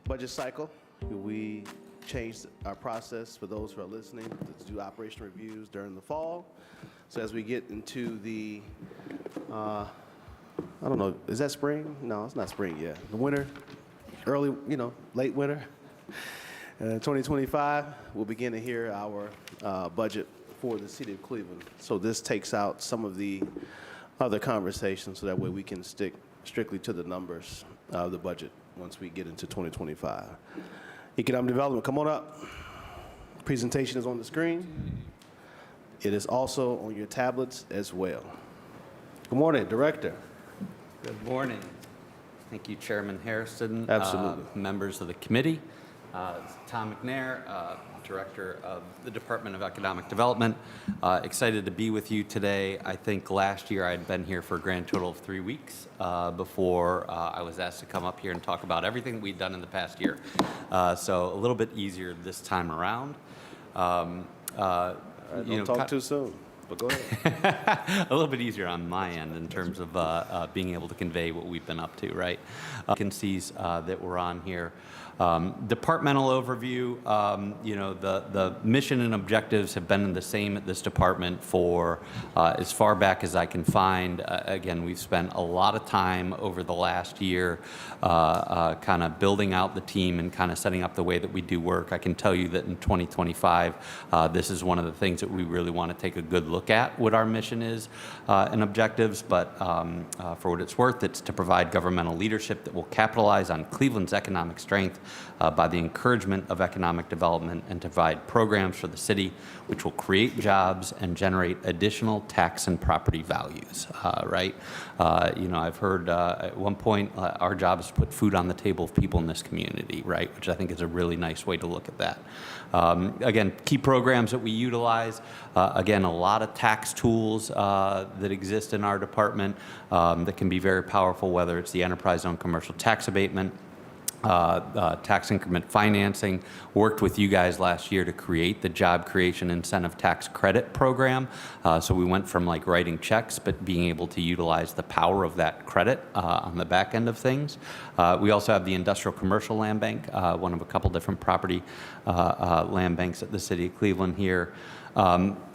budget cycle. We changed our process for those who are listening to do operational reviews during the fall. So as we get into the, I don't know, is that spring? No, it's not spring yet. The winter, early, late winter. 2025, we'll begin to hear our budget for the city of Cleveland. So this takes out some of the other conversations so that way we can stick strictly to the numbers of the budget once we get into 2025. Economic development, come on up. Presentation is on the screen. It is also on your tablets as well. Good morning, Director. Good morning. Thank you, Chairman Harrison. Absolutely. Members of the committee. Tom McNair, Director of the Department of Economic Development. Excited to be with you today. I think last year I'd been here for a grand total of 3 weeks before I was asked to come up here and talk about everything that we've done in the past year. So a little bit easier this time around. Don't talk too soon, but go ahead. A little bit easier on my end in terms of being able to convey what we've been up to, right? Vacancies that we're on here. Departmental overview, the mission and objectives have been the same at this department for as far back as I can find. Again, we've spent a lot of time over the last year kind of building out the team and kind of setting up the way that we do work. I can tell you that in 2025, this is one of the things that we really want to take a good look at what our mission is and objectives, but for what it's worth, it's to provide governmental leadership that will capitalize on Cleveland's economic strength by the encouragement of economic development and to provide programs for the city which will create jobs and generate additional tax and property values, right? I've heard at one point our job is to put food on the table of people in this community, right? Which I think is a really nice way to look at that. Again, key programs that we utilize, again, a lot of tax tools that exist in our department that can be very powerful, whether it's the enterprise zone commercial tax abatement, tax increment financing. Worked with you guys last year to create the Job Creation Incentive Tax Credit Program. So we went from like writing checks, but being able to utilize the power of that credit on the back end of things. We also have the Industrial Commercial Land Bank, one of a couple different property land banks at the city of Cleveland here.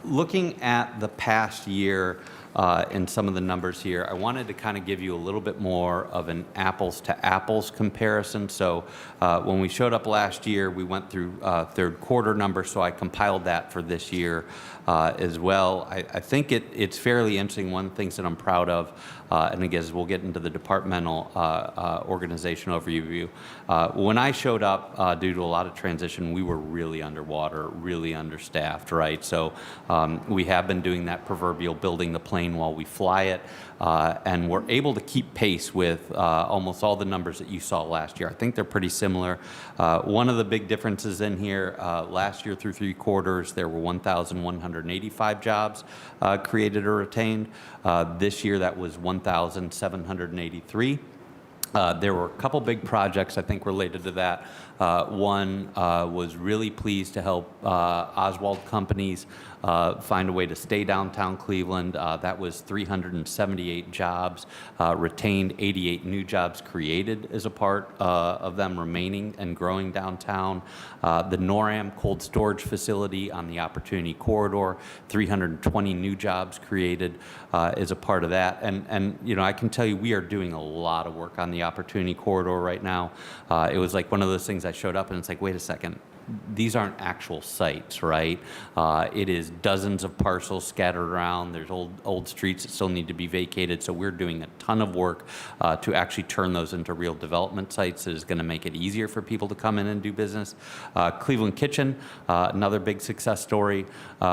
Looking at the past year, and some of the numbers here, I wanted to kind of give you a little bit more of an apples to apples comparison. So when we showed up last year, we went through third quarter numbers, so I compiled that for this year as well. I think it's fairly interesting. One of the things that I'm proud of, and again, as we'll get into the departmental organization overview, when I showed up due to a lot of transition, we were really underwater, really understaffed, right? So we have been doing that proverbial building the plane while we fly it, and we're able to keep pace with almost all the numbers that you saw last year. I think they're pretty similar. One of the big differences in here, last year through 3 quarters, there were 1,185 jobs created or retained. This year, that was 1,783. There were a couple big projects, I think, related to that. One was really pleased to help Oswald companies find a way to stay downtown Cleveland. That was 378 jobs, retained 88 new jobs created as a part of them remaining and growing downtown. The NORAM cold storage facility on the Opportunity Corridor, 320 new jobs created as a part of that. And I can tell you we are doing a lot of work on the Opportunity Corridor right now. It was like one of those things I showed up and it's like, wait a second. These aren't actual sites, right? It is dozens of parcels scattered around. There's old streets that still need to be vacated. So we're doing a ton of work to actually turn those into real development sites that is going to make it easier for people to come in and do business. Cleveland Kitchen, another big success story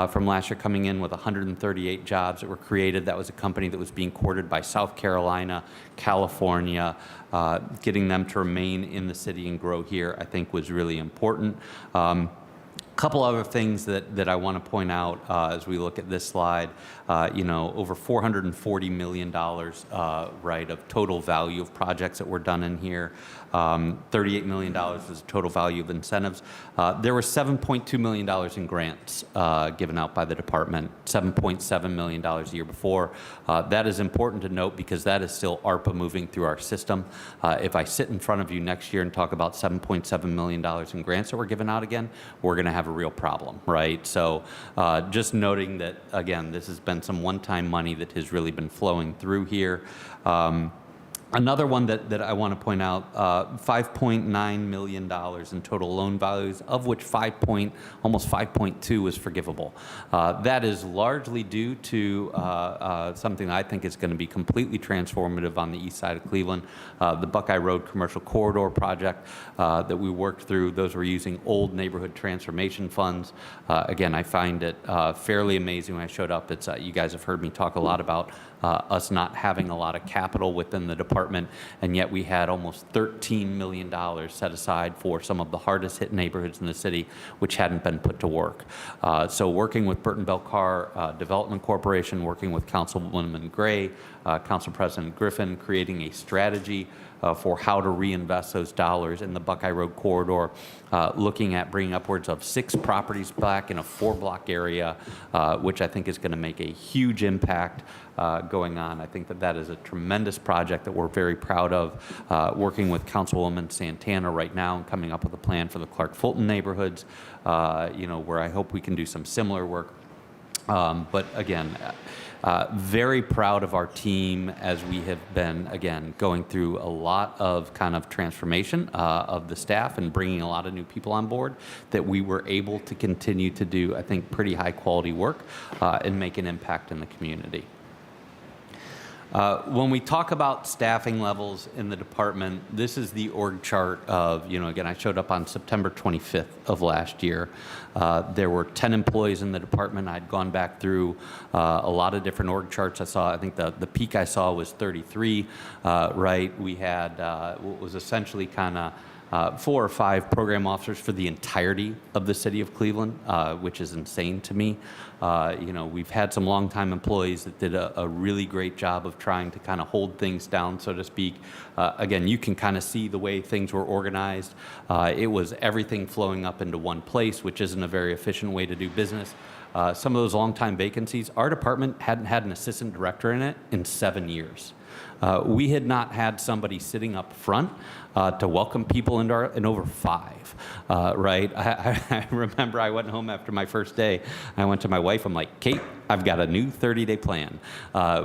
from last year, coming in with 138 jobs that were created. That was a company that was being courted by South Carolina, California. Getting them to remain in the city and grow here, I think, was really important. Couple other things that I want to point out as we look at this slide. Over $440 million, right, of total value of projects that were done in here. $38 million is the total value of incentives. There were $7.2 million in grants given out by the department, $7.7 million a year before. That is important to note because that is still ARPA moving through our system. If I sit in front of you next year and talk about $7.7 million in grants that were given out again, we're going to have a real problem, right? So just noting that, again, this has been some one-time money that has really been flowing through here. Another one that I want to point out, $5.9 million in total loan values, of which almost 5.2 is forgivable. That is largely due to something I think is going to be completely transformative on the east side of Cleveland, the Buckeye Road Commercial Corridor project that we worked through. Those were using old neighborhood transformation funds. Again, I find it fairly amazing when I showed up. It's you guys have heard me talk a lot about us not having a lot of capital within the department, and yet we had almost $13 million set aside for some of the hardest hit neighborhoods in the city, which hadn't been put to work. So working with Burton Bell Carr Development Corporation, working with Councilwoman Gray, Council President Griffin, creating a strategy for how to reinvest those dollars in the Buckeye Road corridor, looking at bringing upwards of 6 properties back in a 4-block area, which I think is going to make a huge impact going on. I think that is a tremendous project that we're very proud of, working with Councilwoman Santana right now and coming up with a plan for the Clark Fulton neighborhoods, where I hope we can do some similar work. But again, very proud of our team as we have been, again, going through a lot of kind of transformation of the staff and bringing a lot of new people on board, that we were able to continue to do, I think, pretty high quality work and make an impact in the community. When we talk about staffing levels in the department, this is the org chart of, again, I showed up on September 25th of last year. There were 10 employees in the department. I'd gone back through a lot of different org charts. I think the peak I saw was 33, right? We had what was essentially kind of 4 or 5 program officers for the entirety of the city of Cleveland, which is insane to me. We've had some longtime employees that did a really great job of trying to kind of hold things down, so to speak. Again, you can kind of see the way things were organized. It was everything flowing up into one place, which isn't a very efficient way to do business. Some of those longtime vacancies, our department hadn't had an assistant director in it in 7 years. We had not had somebody sitting up front to welcome people in over 5, right? I remember I went home after my first day. I went to my wife. I'm like, Kate, I've got a new 30-day plan.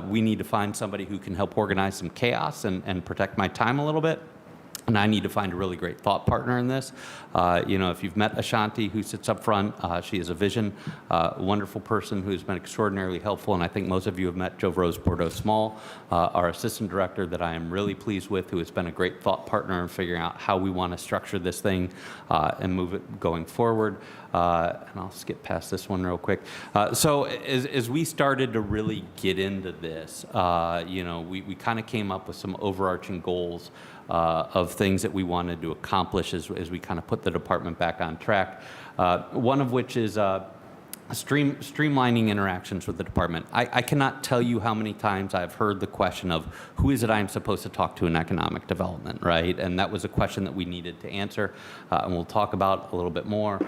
We need to find somebody who can help organize some chaos and protect my time a little bit. And I need to find a really great thought partner in this. If you've met Ashanti, who sits up front, she is a vision, wonderful person who's been extraordinarily helpful. And I think most of you have met Jo Rose Bordeaux Small, our assistant director that I am really pleased with, who has been a great thought partner in figuring out how we want to structure this thing and move it going forward. And I'll skip past this one real quick. So as we started to really get into this, we kind of came up with some overarching goals of things that we wanted to accomplish as we kind of put the department back on track. One of which is streamlining interactions with the department. I cannot tell you how many times I've heard the question of who is it I'm supposed to talk to in economic development, right? And that was a question that we needed to answer, and we'll talk about a little bit more.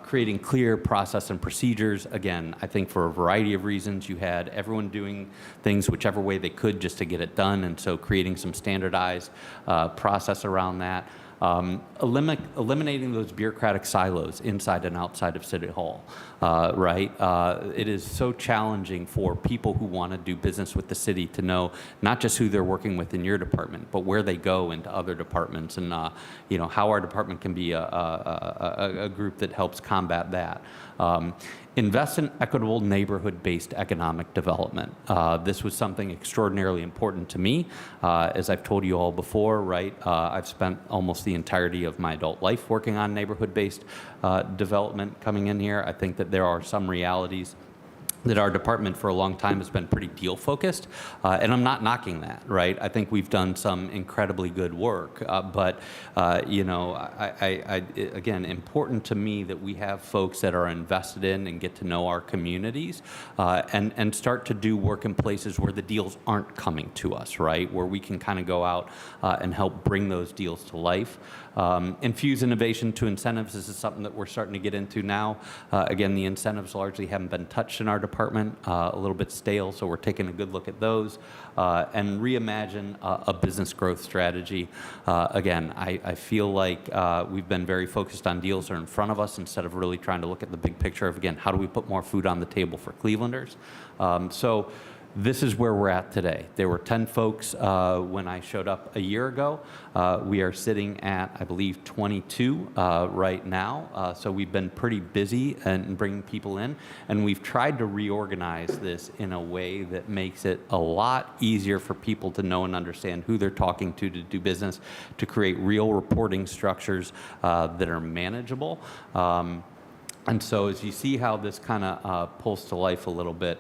Creating clear process and procedures. Again, I think for a variety of reasons, you had everyone doing things whichever way they could just to get it done, and so creating some standardized process around that. Eliminating those bureaucratic silos inside and outside of City Hall, right? It is so challenging for people who want to do business with the city to know not just who they're working with in your department, but where they go into other departments, and how our department can be a group that helps combat that. Invest in equitable neighborhood-based economic development. This was something extraordinarily important to me. As I've told you all before, right, I've spent almost the entirety of my adult life working on neighborhood-based development coming in here. I think that there are some realities that our department for a long time has been pretty deal focused, and I'm not knocking that, right? I think we've done some incredibly good work, but you know, again, important to me that we have folks that are invested in and get to know our communities, and start to do work in places where the deals aren't coming to us, right? Where we can kind of go out and help bring those deals to life. Infuse innovation to incentives. This is something that we're starting to get into now. Again, the incentives largely haven't been touched in our department, a little bit stale, so we're taking a good look at those, and reimagine a business growth strategy. Again, I feel like we've been very focused on deals that are in front of us instead of really trying to look at the big picture of, again, how do we put more food on the table for Clevelanders? So this is where we're at today. There were 10 folks when I showed up a year ago. We are sitting at, I believe, 22 right now. So we've been pretty busy and bringing people in, and we've tried to reorganize this in a way that makes it a lot easier for people to know and understand who they're talking to do business, to create real reporting structures that are manageable. And so as you see how this kind of pulls to life a little bit,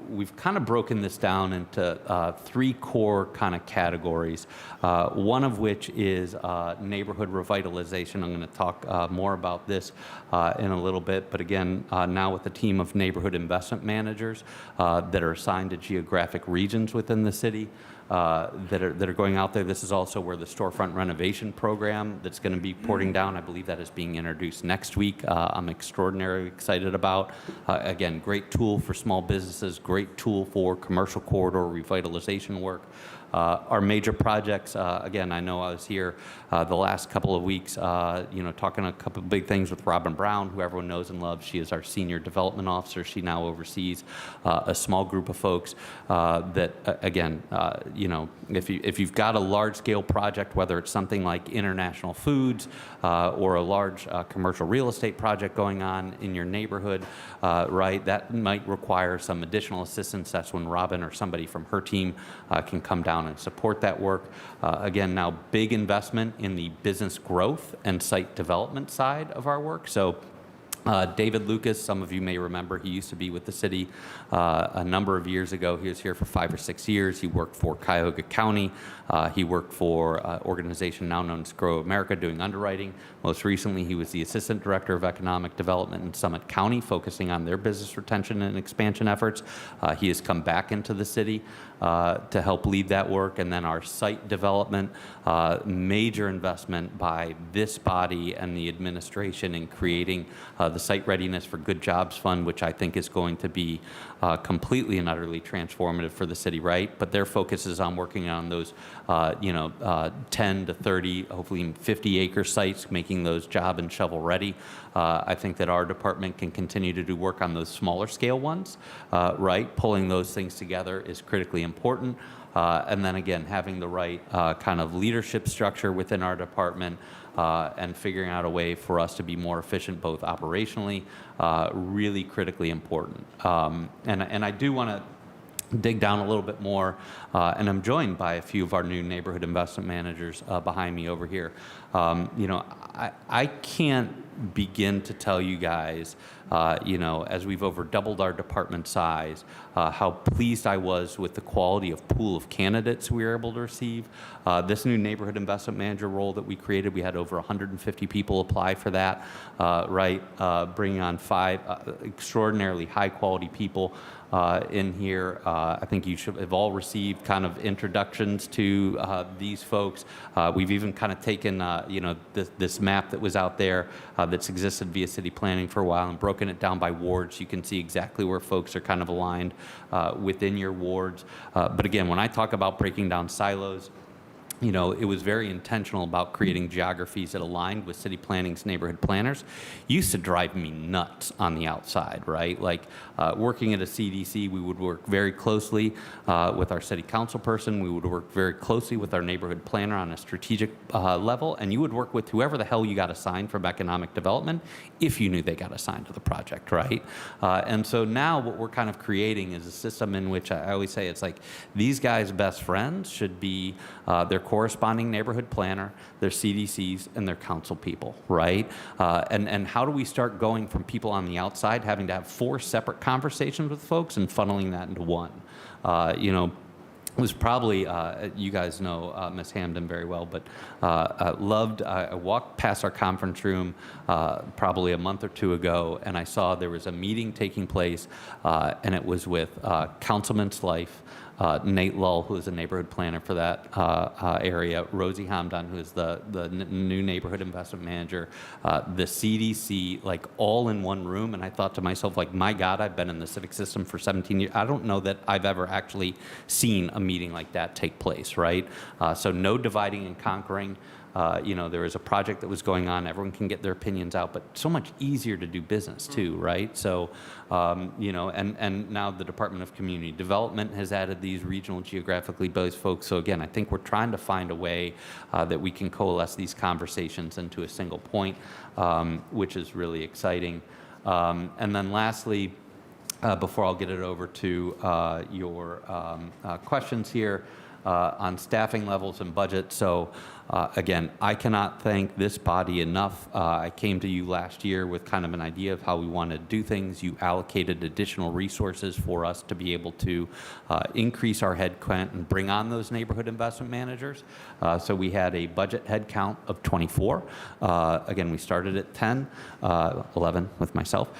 we've kind of broken this down into 3 core kind of categories, one of which is neighborhood revitalization. I'm going to talk more about this in a little bit, but again, now with a team of neighborhood investment managers that are assigned to geographic regions within the city. That are going out there. This is also where the storefront renovation program that's going to be porting down. I believe that is being introduced next week. I'm extraordinarily excited about. Again, great tool for small businesses, great tool for commercial corridor revitalization work. Our major projects, again, I know I was here the last couple of weeks, you know, talking a couple of big things with Robin Brown, who everyone knows and loves. She is our senior development officer. She now oversees a small group of folks that, again, you know, if you've got a large-scale project, whether it's something like International Foods or a large commercial real estate project going on in your neighborhood, right, that might require some additional assistance. That's when Robin or somebody from her team can come down and support that work. Again, now big investment in the business growth and site development side of our work. So David Lucas, some of you may remember, he used to be with the city a number of years ago. He was here for 5 or 6 years. He worked for Cuyahoga County. He worked for an organization now known as Grow America doing underwriting. Most recently, he was the Assistant Director of Economic Development in Summit County, focusing on their business retention and expansion efforts. He has come back into the city to help lead that work. And then our site development, major investment by this body and the administration in creating the Site Readiness for Good Jobs Fund, which I think is going to be completely and utterly transformative for the city, right? But their focus is on working on those, 10 to 30, hopefully 50-acre sites, making those job and shovel ready. I think that our department can continue to do work on those smaller scale ones, right? Pulling those things together is critically important. And then again, having the right kind of leadership structure within our department and figuring out a way for us to be more efficient both operationally, really critically important. And I do want to dig down a little bit more, and I'm joined by a few of our new neighborhood investment managers behind me over here. I can't begin to tell you guys, as we've over doubled our department size, how pleased I was with the quality of pool of candidates we were able to receive. This new neighborhood investment manager role that we created, we had over 150 people apply for that, bringing on 5 extraordinarily high quality people in here. I think you should have all received kind of introductions to these folks. We've even kind of taken, this map that was out there that's existed via city planning for a while and broken it down by wards. You can see exactly where folks are kind of aligned within your wards. But again, when I talk about breaking down silos, it was very intentional about creating geographies that aligned with city planning's neighborhood planners. Used to drive me nuts on the outside, right? Like working at a CDC, we would work very closely with our city council person. We would work very closely with our neighborhood planner on a strategic level, and you would work with whoever the hell you got assigned from economic development if you knew they got assigned to the project, right? And so now what we're kind of creating is a system in which I always say it's like these guys' best friends should be their corresponding neighborhood planner, their CDCs, and their council people, right? And how do we start going from people on the outside having to have 4 separate conversations with folks and funneling that into one? You know, it was probably, you guys know Ms. Hamden very well, but I walked past our conference room probably a month or 2 ago, and I saw there was a meeting taking place, and it was with Councilman's Life, Nate Lull, who is a neighborhood planner for that area, Rosie Hamdan, who is the new neighborhood investment manager, the CDC, like all in one room. And I thought to myself, like, my God, I've been in the civic system for 17 years. I don't know that I've ever actually seen a meeting like that take place, right? So no dividing and conquering. You know, there was a project that was going on. Everyone can get their opinions out, but so much easier to do business too, right? So, you know, and now the Department of Community Development has added these regional geographically based folks. So again, I think we're trying to find a way that we can coalesce these conversations into a single point, which is really exciting. And then lastly, before I'll get it over to your questions here, on staffing levels and budget. So again, I cannot thank this body enough. I came to you last year with kind of an idea of how we wanted to do things. You allocated additional resources for us to be able to increase our head count and bring on those neighborhood investment managers. So we had a budget head count of 24. Again, we started at 10, 11 with myself.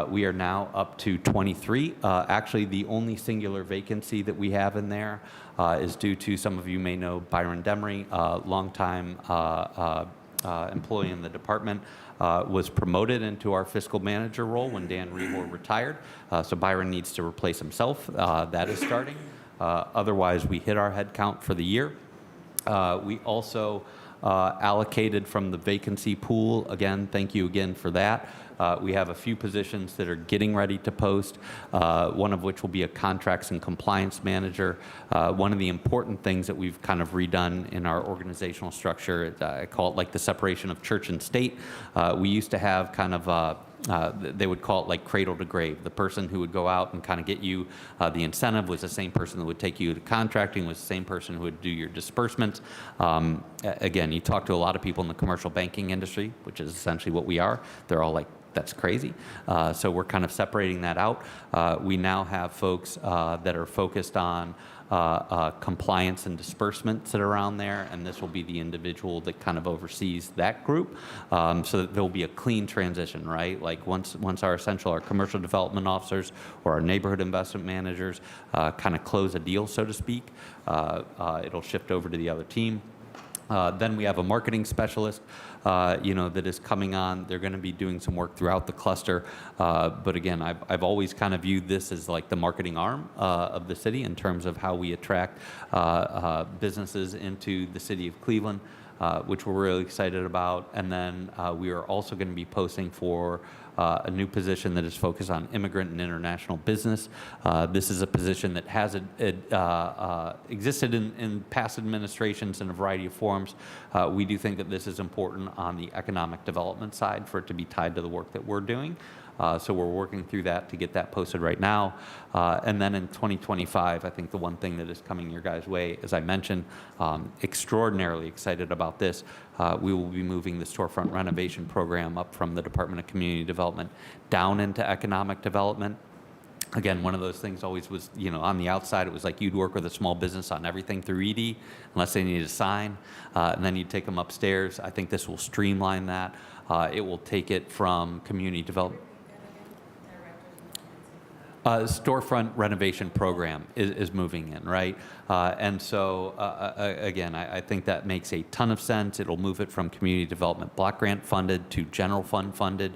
We are now up to 23. Actually, the only singular vacancy that we have in there is due to, some of you may know, Byron Demery, longtime employee in the department, was promoted into our fiscal manager role when Dan Rehor retired. So Byron needs to replace himself. That is starting. Otherwise, we hit our head count for the year. We also allocated from the vacancy pool. Again, thank you again for that. We have a few positions that are getting ready to post, one of which will be a contracts and compliance manager. One of the important things that we've kind of redone in our organizational structure, I call it like the separation of church and state. We used to have kind of they would call it like cradle to grave. The person who would go out and kind of get you the incentive was the same person that would take you to contracting, was the same person who would do your disbursements. Again, you talk to a lot of people in the commercial banking industry, which is essentially what we are. They're all like, that's crazy. So we're kind of separating that out. We now have folks that are focused on compliance and disbursements that are around there, and this will be the individual that kind of oversees that group, so that there'll be a clean transition, right? Like once our commercial development officers or our neighborhood investment managers kind of close a deal, so to speak, it'll shift over to the other team. Then we have a marketing specialist, you know, that is coming on. They're going to be doing some work throughout the cluster. But again, I've always kind of viewed this as like the marketing arm of the city in terms of how we attract businesses into the city of Cleveland, which we're really excited about. And then we are also going to be posting for a new position that is focused on immigrant and international business. This is a position that has existed in past administrations in a variety of forms. We do think that this is important on the economic development side for it to be tied to the work that we're doing. So we're working through that to get that posted right now. And then in 2025, I think the one thing that is coming your guys' way, as I mentioned, extraordinarily excited about this. We will be moving the storefront renovation program up from the Department of Community Development down into economic development. Again, one of those things always was, you know, on the outside, it was like you'd work with a small business on everything through ED, unless they needed a sign, and then you'd take them upstairs. I think this will streamline that. It will take it from community development. Storefront renovation program is moving in, right? And so, again, I think that makes a ton of sense. It'll move it from community development block grant funded to general fund funded,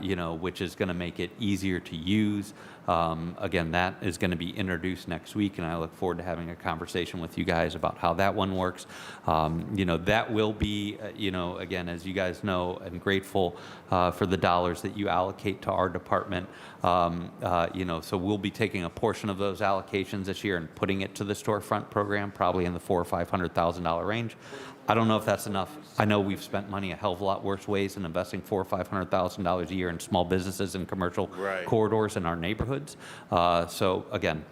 you know, which is going to make it easier to use. Again, that is going to be introduced next week, and I look forward to having a conversation with you guys about how that one works. You know, that will be, you know, again, as you guys know, I'm grateful for the dollars that you allocate to our department. You know, so we'll be taking a portion of those allocations this year and putting it to the storefront program, probably in the $400,000 or $500,000 range. I don't know if that's enough. I know we've spent money a hell of a lot worse ways than investing $400,000 or $500,000 a year in small businesses and commercial corridors in our neighborhoods. So again,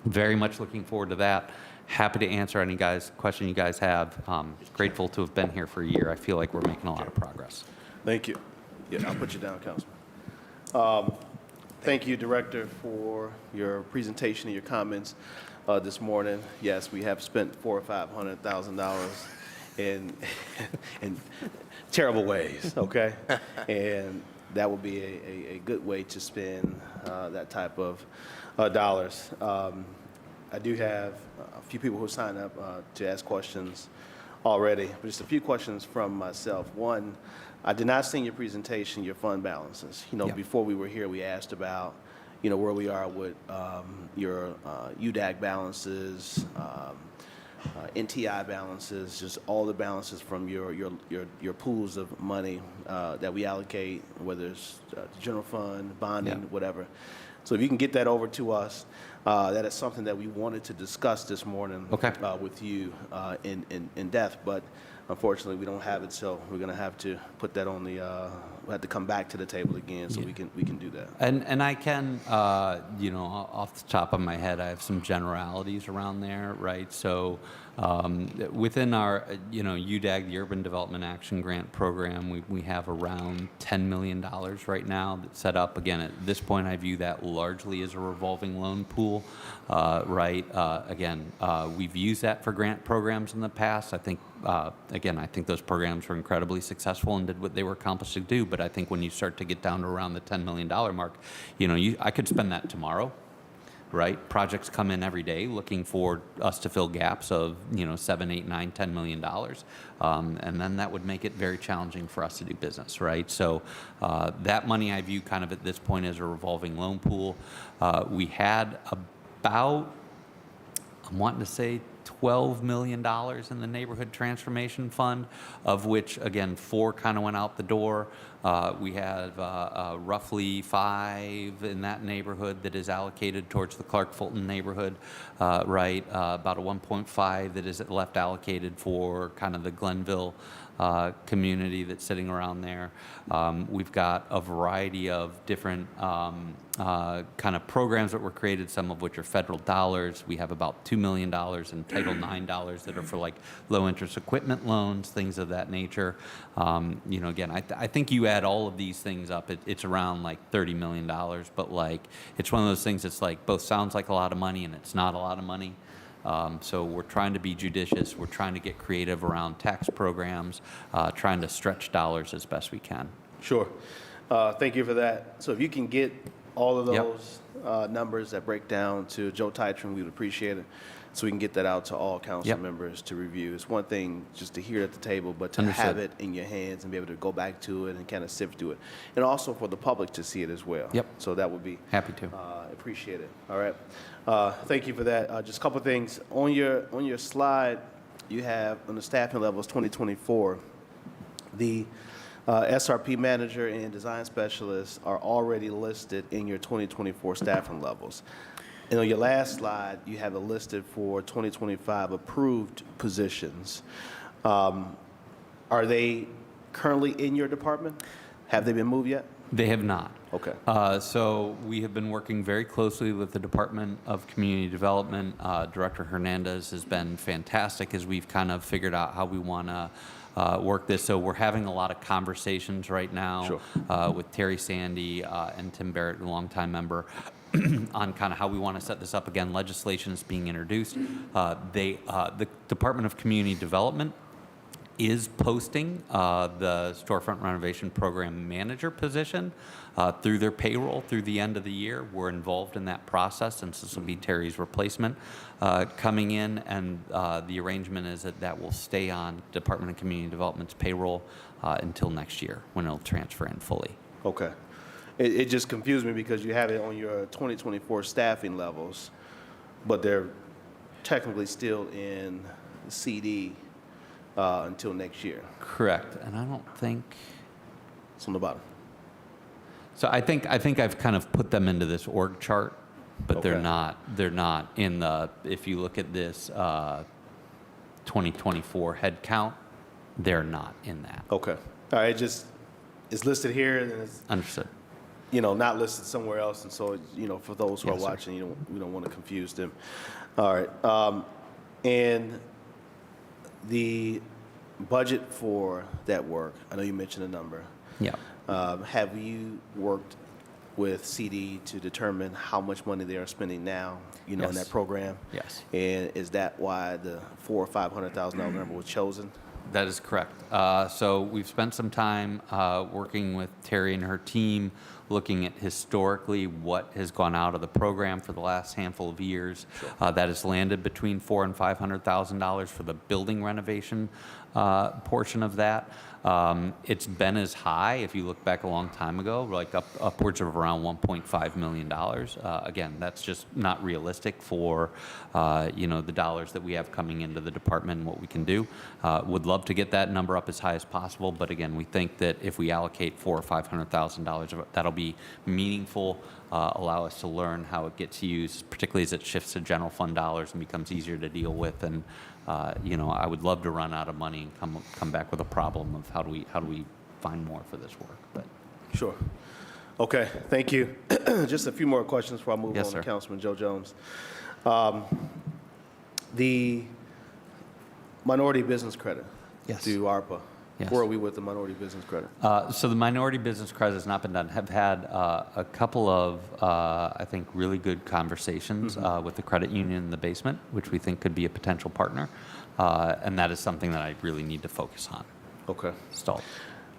very much looking forward to that. Happy to answer any question you guys have. Grateful to have been here for a year. I feel like we're making a lot of progress. Thank you. Yeah, I'll put you down, Councilman. Thank you, Director, for your presentation and your comments this morning. Yes, we have spent $400,000 or $500,000 in in terrible ways. Okay, and that would be a good way to spend that type of dollars. I do have a few people who signed up to ask questions already, but just a few questions from myself. One, I did not see in your presentation your fund balances. You know, Yeah. before we were here, we asked about, you know, where we are with your UDAG balances, NTI balances, just all the balances from your pools of money that we allocate, whether it's general fund, bonding, Yeah. whatever. So if you can get that over to us, that is something that we wanted to discuss this morning Okay. with you in depth, but unfortunately we don't have it, so we're going to have to put that on the, we'll have to come back to the table again so Yeah. we can do that. And I can, you know, off the top of my head, I have some generalities around there, right? So within our, you know, UDAG, the Urban Development Action Grant Program, we have around $10 million right now that's set up. Again, at this point, I view that largely as a revolving loan pool, right? Again, we've used that for grant programs in the past. I think, again, I think those programs were incredibly successful and did what they were accomplished to do. But I think when you start to get down to around the $10 million mark, you know, I could spend that tomorrow, right? Projects come in every day looking for us to fill gaps of, you know, $7, $8, $9, $10 million. And then that would make it very challenging for us to do business, right? So that money I view kind of at this point as a revolving loan pool. We had about, I'm wanting to say, $12 million in the Neighborhood Transformation Fund, of which, again, 4 kind of went out the door. We have roughly 5 in that neighborhood that is allocated towards the Clark Fulton neighborhood, right? About a 1.5 that is left allocated for kind of the Glenville community that's sitting around there. We've got a variety of different kind of programs that were created, some of which are federal dollars. We have about $2 million in Title IX dollars that are for like low interest equipment loans, things of that nature. You know, again, I think you add all of these things up, it's around like $30 million, but like, it's one of those things that's like both sounds like a lot of money and it's not a lot of money. So we're trying to be judicious. We're trying to get creative around tax programs, trying to stretch dollars as best we can. Sure. Thank you for that. So if you can get all of Yep. those numbers that break down to Joe Titron, we would appreciate it. So we can get that out to all council Yep. members to review. It's one thing just to hear it at the table, but to Understood. have it in your hands and be able to go back to it and kind of sift through it. And also for the public to see it as well. Yep. So that would be Happy to. appreciate it. All right. Thank you for that. Just a couple of things. On your slide, you have on the staffing levels 2024, the SRP manager and design specialist are already listed in your 2024 staffing levels. And on your last slide, you have it listed for 2025 approved positions. Are they currently in your department? Have they been moved yet? They have not. Okay. So we have been working very closely with the Department of Community Development. Director Hernandez has been fantastic as we've kind of figured out how we want to work this. So we're having a lot of conversations right now Sure. with Terry Sandy and Tim Barrett, a longtime member, on kind of how we want to set this up. Again, legislation is being introduced. The Department of Community Development is posting the storefront renovation program manager position through their payroll through the end of the year. We're involved in that process, and so this will be Terry's replacement coming in, and the arrangement is that will stay on Department of Community Development's payroll until next year when it'll transfer in fully. Okay. It just confused me because you have it on your 2024 staffing levels, but they're technically still in CD until next year. Correct, and I don't think. It's on the bottom. So I think I've kind of put them into this org chart, but they're Okay. not in the. If you look at this 2024 head count, they're not in that. Okay. All right. It's listed here and it's, Understood. not listed somewhere else. And so, for those who Yes, are sir. watching, we don't want to confuse them. All right. And the budget for that work, I know you mentioned a number. Yeah. Have you worked with CD to determine how much money they are spending now, in Yes. that program? Yes. And is that why the $400,000 or $500,000 number was chosen? That is correct. So we've spent some time working with Terry and her team, looking at historically what has gone out of the program for the last handful of years. That has landed between $400,000 and $500,000 for the building renovation portion of that. It's been as high, if you look back a long time ago, like upwards of around $1.5 million. Again, that's just not realistic for the dollars that we have coming into the department and what we can do. Would love to get that number up as high as possible, but again, we think that if we allocate $400,000 or $500,000, that'll be meaningful. Allow us to learn how it gets used, particularly as it shifts to general fund dollars and becomes easier to deal with. And I would love to run out of money and come back with a problem of how do we find more for this work. But Sure. Okay, thank you. Just a few more questions before I move Yes, on sir. to Councilman Joe Jones. The minority business credit Yes. through ARPA. Yes. Where are we with the minority business credit? So the minority business credit has not been done. Have had a couple of, I think, really good conversations with the credit union in the basement, which we think could be a potential partner. And that is something that I really need to focus on. Okay. Stalled.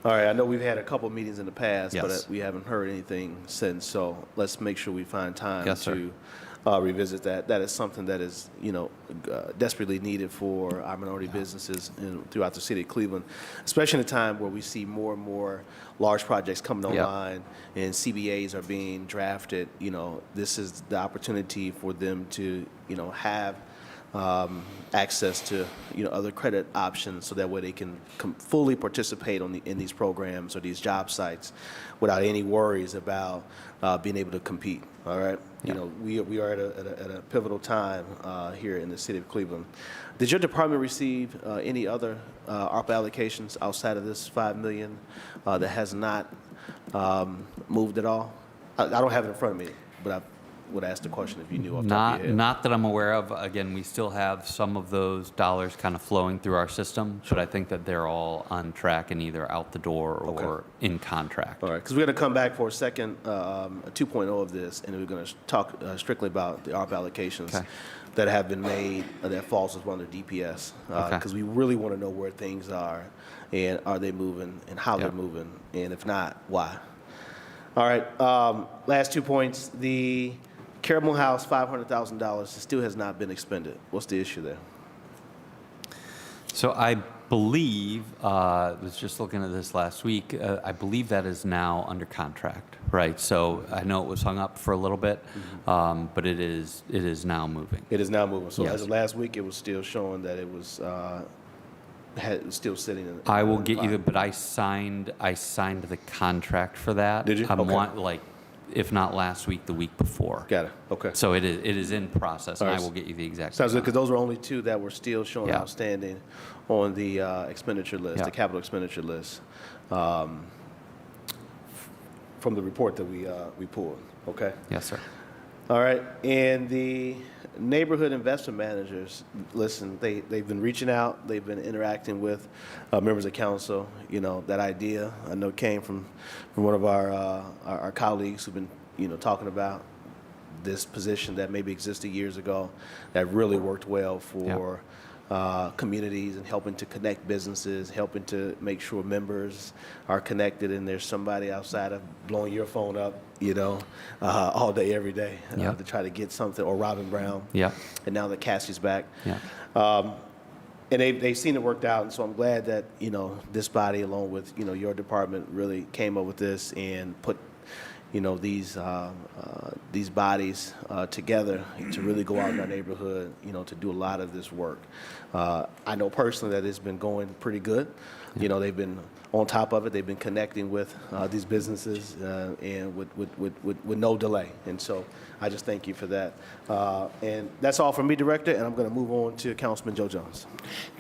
All right, I know we've had a couple meetings in the past, Yes. but we haven't heard anything since, so let's make sure we find time Yes, sir. to revisit that. That is something that is, desperately needed for our minority businesses throughout the city of Cleveland, especially in a time where we see more and more large projects coming online and CBAs are being drafted. This is the opportunity for them to, have access to other credit options, so that way they can fully participate in these programs or these job sites without any worries about being able to compete. All right, we are at a pivotal time here in the city of Cleveland. Did your department receive any other ARPA allocations outside of this $5 million that has not moved at all? I don't have it in front of me, but I would ask the question if you knew off the top of your head. Not that I'm aware of. Again, we still have some of those dollars kind of flowing through our system, but I think that they're all on track and either out the door or in contract. All right, because we're going to come back for a second, 2.0 of this, and we're going to talk strictly about the ARP allocations Okay. that have been made that falls as one of the DPS, because we really want to know where things are, and are they moving, and how they're moving, and if not, why. All right, last 2 points. The Caribou House, $500,000, still has not been expended. What's the issue there? So I believe, was just looking at this last week, I believe that is now under contract, right? So I know it was hung up for a little bit, but it is now moving. It is now moving. So Yes. as of last week, it was still showing that it was still sitting in. I will in get you the, pot. but I signed the contract for that. Did you? I'm Okay. if not last week, the week before. Got it. Okay. So it is in process, and All I right. will get you the exact. Sounds good, amount. because those were only two that were still showing Yeah. outstanding on the expenditure list, Yeah. the capital expenditure list, from the report that we pulled. Okay. Yes, sir. All right. And the neighborhood investment managers, listen, they've been reaching out, they've been interacting with members of council. That idea, I know, came from one of our colleagues who've been, talking about this position that maybe existed years ago that really worked well for communities and helping to connect businesses, helping to make sure members are connected, and there's somebody outside of blowing your phone up, all day, every day Yep. to try to get something, or Robin Brown. Yeah. And now that Cassie's back. Yeah. And they've seen it worked out, and so I'm glad that, this body, along with, your department, really came up with this and put, these bodies together to really go out in our neighborhood, to do a lot of this work. I know personally that it's been going pretty good. They've been on top of it. They've been connecting with these businesses and with no delay. And so I just thank you for that. And that's all from me, Director, and I'm going to move on to Councilman Joe Jones.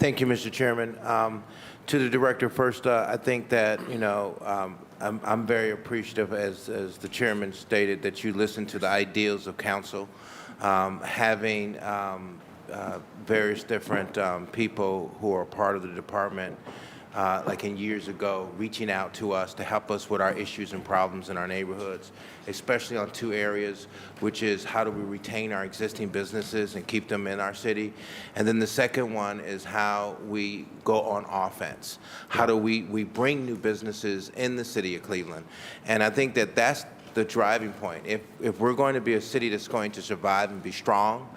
Thank you, Mr. Chairman. To the director, first, I think that, I'm very appreciative, as the chairman stated, that you listen to the ideals of council. Having various different people who are part of the department, like in years ago, reaching out to us to help us with our issues and problems in our neighborhoods, especially on two areas, which is how do we retain our existing businesses and keep them in our city? And then the second one is how we go on offense. How do we bring new businesses in the city of Cleveland? And I think that that's the driving point. If we're going to be a city that's going to survive and be strong,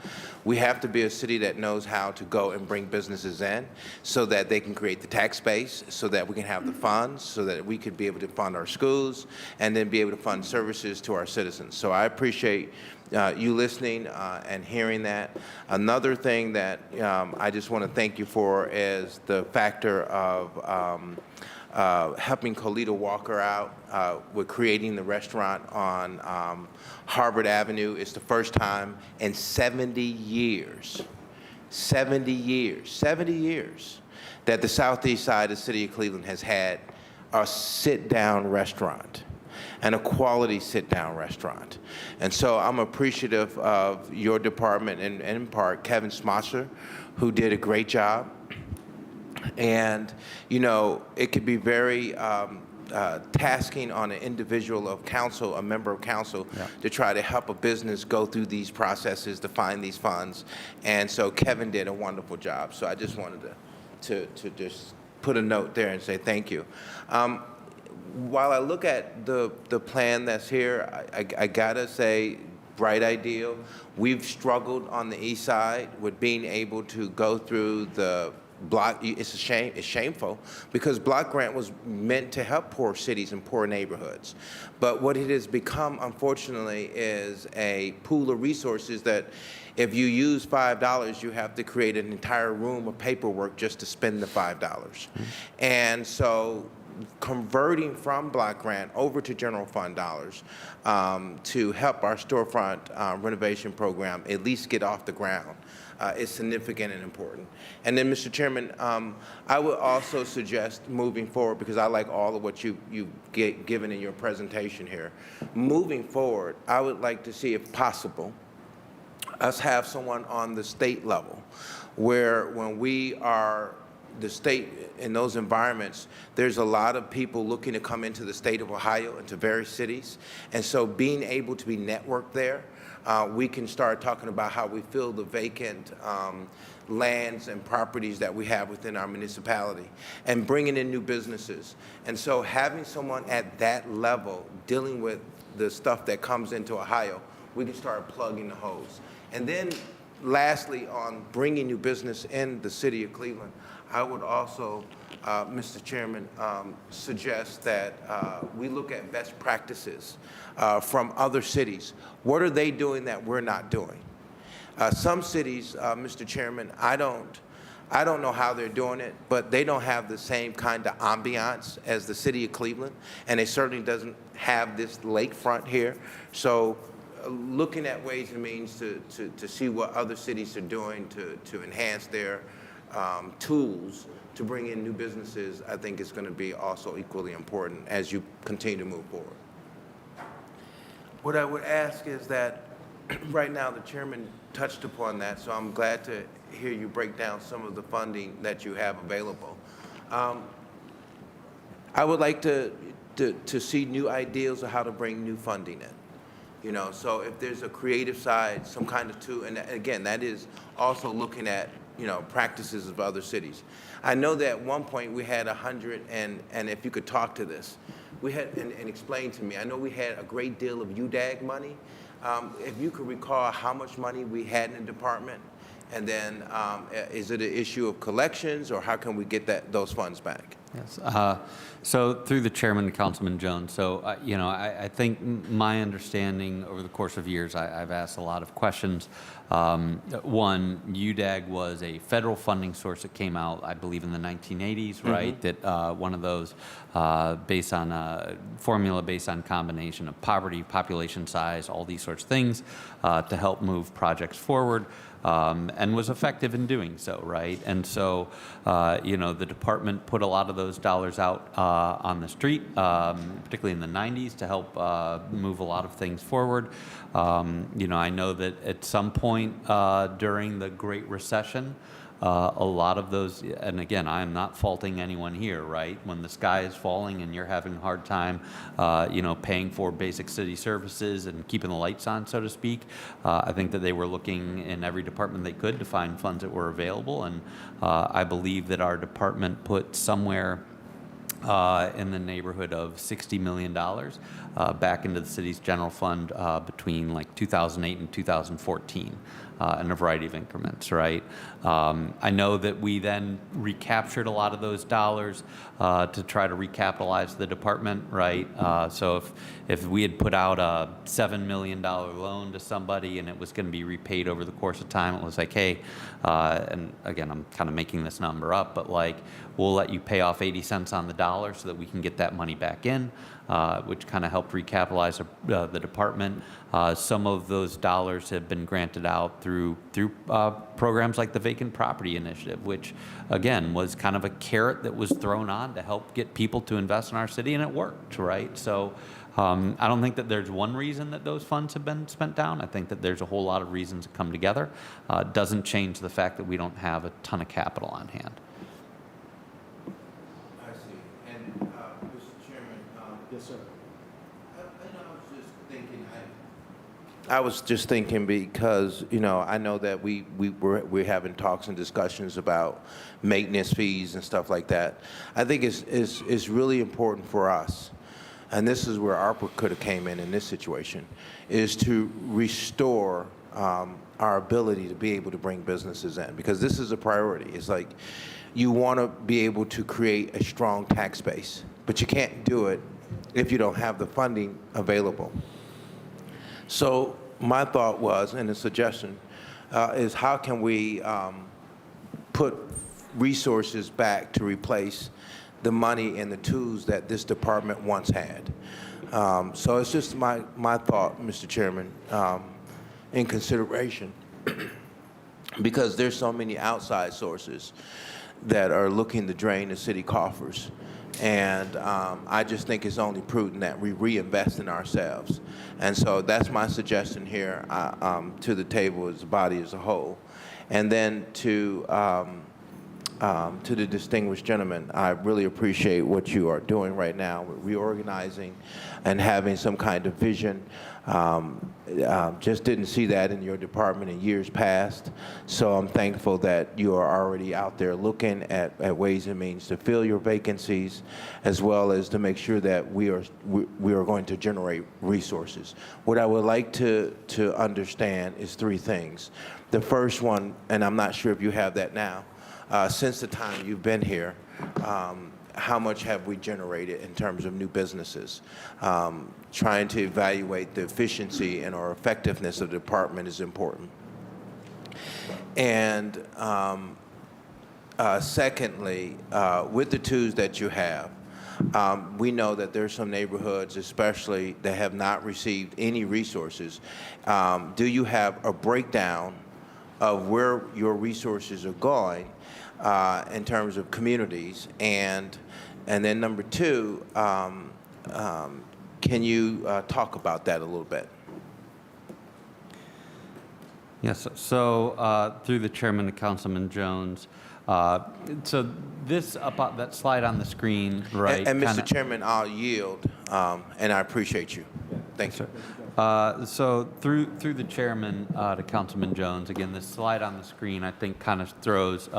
we have to be a city that knows how to go and bring businesses in so that they can create the tax base, so that we can have the funds, so that we could be able to fund our schools and then be able to fund services to our citizens. So I appreciate you listening and hearing that. Another thing that I just want to thank you for is the factor of helping Colita Walker out with creating the restaurant on Harvard Avenue. It's the first time in 70 years that the southeast side of the city of Cleveland has had a sit-down restaurant, and a quality sit-down restaurant. And so I'm appreciative of your department and in part Kevin Smosser, who did a great job. And, you know, it could be very tasking on an individual of council, a member of council, to try to help a business go through these processes to find these funds. And so Kevin did a wonderful job. So I just wanted to just put a note there and say thank you. While I look at the plan that's here, I gotta say, bright ideal. We've struggled on the east side with being able to go through the block. It's a shame. It's shameful because block grant was meant to help poor cities and poor neighborhoods, but what it has become, unfortunately, is a pool of resources that, if you use $5, you have to create an entire room of paperwork just to spend the $5, and so converting from block grant over to general fund dollars to help our storefront renovation program at least get off the ground is significant and important. And then, Mr. Chairman, I would also suggest moving forward, because I like all of what you given in your presentation here. Moving forward, I would like to see, if possible, us have someone on the state level where when we are the state in those environments, there's a lot of people looking to come into the state of Ohio, into various cities. And so being able to be networked there, we can start talking about how we fill the vacant lands and properties that we have within our municipality and bringing in new businesses. And so having someone at that level dealing with the stuff that comes into Ohio, we can start plugging the holes. And then lastly, on bringing new business in the city of Cleveland, I would also, Mr. Chairman, suggest that we look at best practices from other cities. What are they doing that we're not doing? Some cities, Mr. Chairman, I don't know how they're doing it, but they don't have the same kind of ambiance as the city of Cleveland, and it certainly doesn't have this lakefront here. So looking at ways and means to see what other cities are doing to enhance their tools to bring in new businesses, I think is going to be also equally important as you continue to move forward. What I would ask is that right now the chairman touched upon that, so I'm glad to hear you break down some of the funding that you have available. I would like to see new ideas of how to bring new funding in. You know, so if there's a creative side, some kind of tool, and again, that is also looking at, you know, practices of other cities. I know that at one point we had 100, and if you could talk to this, we had, and explain to me, I know we had a great deal of UDAG money. If you could recall how much money we had in the department, and then is it an issue of collections, or how can we get those funds back? Yes. So through the chairman, Councilman Jones. So, you know, I think my understanding over the course of years, I've asked a lot of questions. One, UDAG was a federal funding source that came out, I believe, in the 1980s, right? That one of those based on a formula based on combination of poverty, population size, all these sorts of things to help move projects forward. And was effective in doing so, right? And so, you know, the department put a lot of those those dollars out on the street, particularly in the 90s, to help move a lot of things forward. I know that at some point during the Great Recession, a lot of those, and again, I am not faulting anyone here, right? When the sky is falling and you're having a hard time, paying for basic city services and keeping the lights on, so to speak, I think that they were looking in every department they could to find funds that were available. And I believe that our department put somewhere in the neighborhood of $60 million back into the city's general fund between like 2008 and 2014 in a variety of increments, right? I know that we then recaptured a lot of those dollars to try to recapitalize the department, right? So if we had put out a $7 million loan to somebody and it was going to be repaid over the course of time, it was like, hey, and again, I'm kind of making this number up, but like, we'll let you pay off 80 cents on the dollar so that we can get that money back in, which kind of helped recapitalize the department. Some of those dollars have been granted out through programs like the Vacant Property Initiative, which again was kind of a carrot that was thrown on to help get people to invest in our city, and it worked, right? So I don't think that there's one reason that those funds have been spent down. I think that there's a whole lot of reasons that come together. It doesn't change the fact that we don't have a ton of capital on hand. I see. And, Mr. Chairman, Yes, sir. I was just thinking because, I know that we're having talks and discussions about maintenance fees and stuff like that. I think it's really important for us, and this is where ARPA could have came in this situation, is to restore our ability to be able to bring businesses in, because this is a priority. It's like you want to be able to create a strong tax base, but you can't do it if you don't have the funding available. So my thought was, and the suggestion, is how can we put resources back to replace the money and the tools that this department once had. So it's just my thought, Mr. Chairman, in consideration, because there's so many outside sources that are looking to drain the city coffers. And I just think it's only prudent that we reinvest in ourselves. And so that's my suggestion here to the table as a body as a whole. And then to the distinguished gentleman, I really appreciate what you are doing right now with reorganizing and having some kind of vision. Just didn't see that in your department in years past. So I'm thankful that you are already out there looking at ways and means to fill your vacancies, as well as to make sure that we are going to generate resources. What I would like to understand is three things. The first one, and I'm not sure if you have that now, since the time you've been here, how much have we generated in terms of new businesses? Trying to evaluate the efficiency and or effectiveness of the department is important. And secondly, with the tools that you have, we know that there's some neighborhoods, especially, that have not received any resources. Do you have a breakdown of where your resources are going in terms of communities? And then number two, can you talk about that a little bit? Yes, so through the chairman to Councilman Jones, so this about that slide on the screen, right? And Mr. Chairman, I'll yield, and I appreciate you. Thank you. So through the chairman to Councilman Jones, again, this slide on the screen, I think kind of throws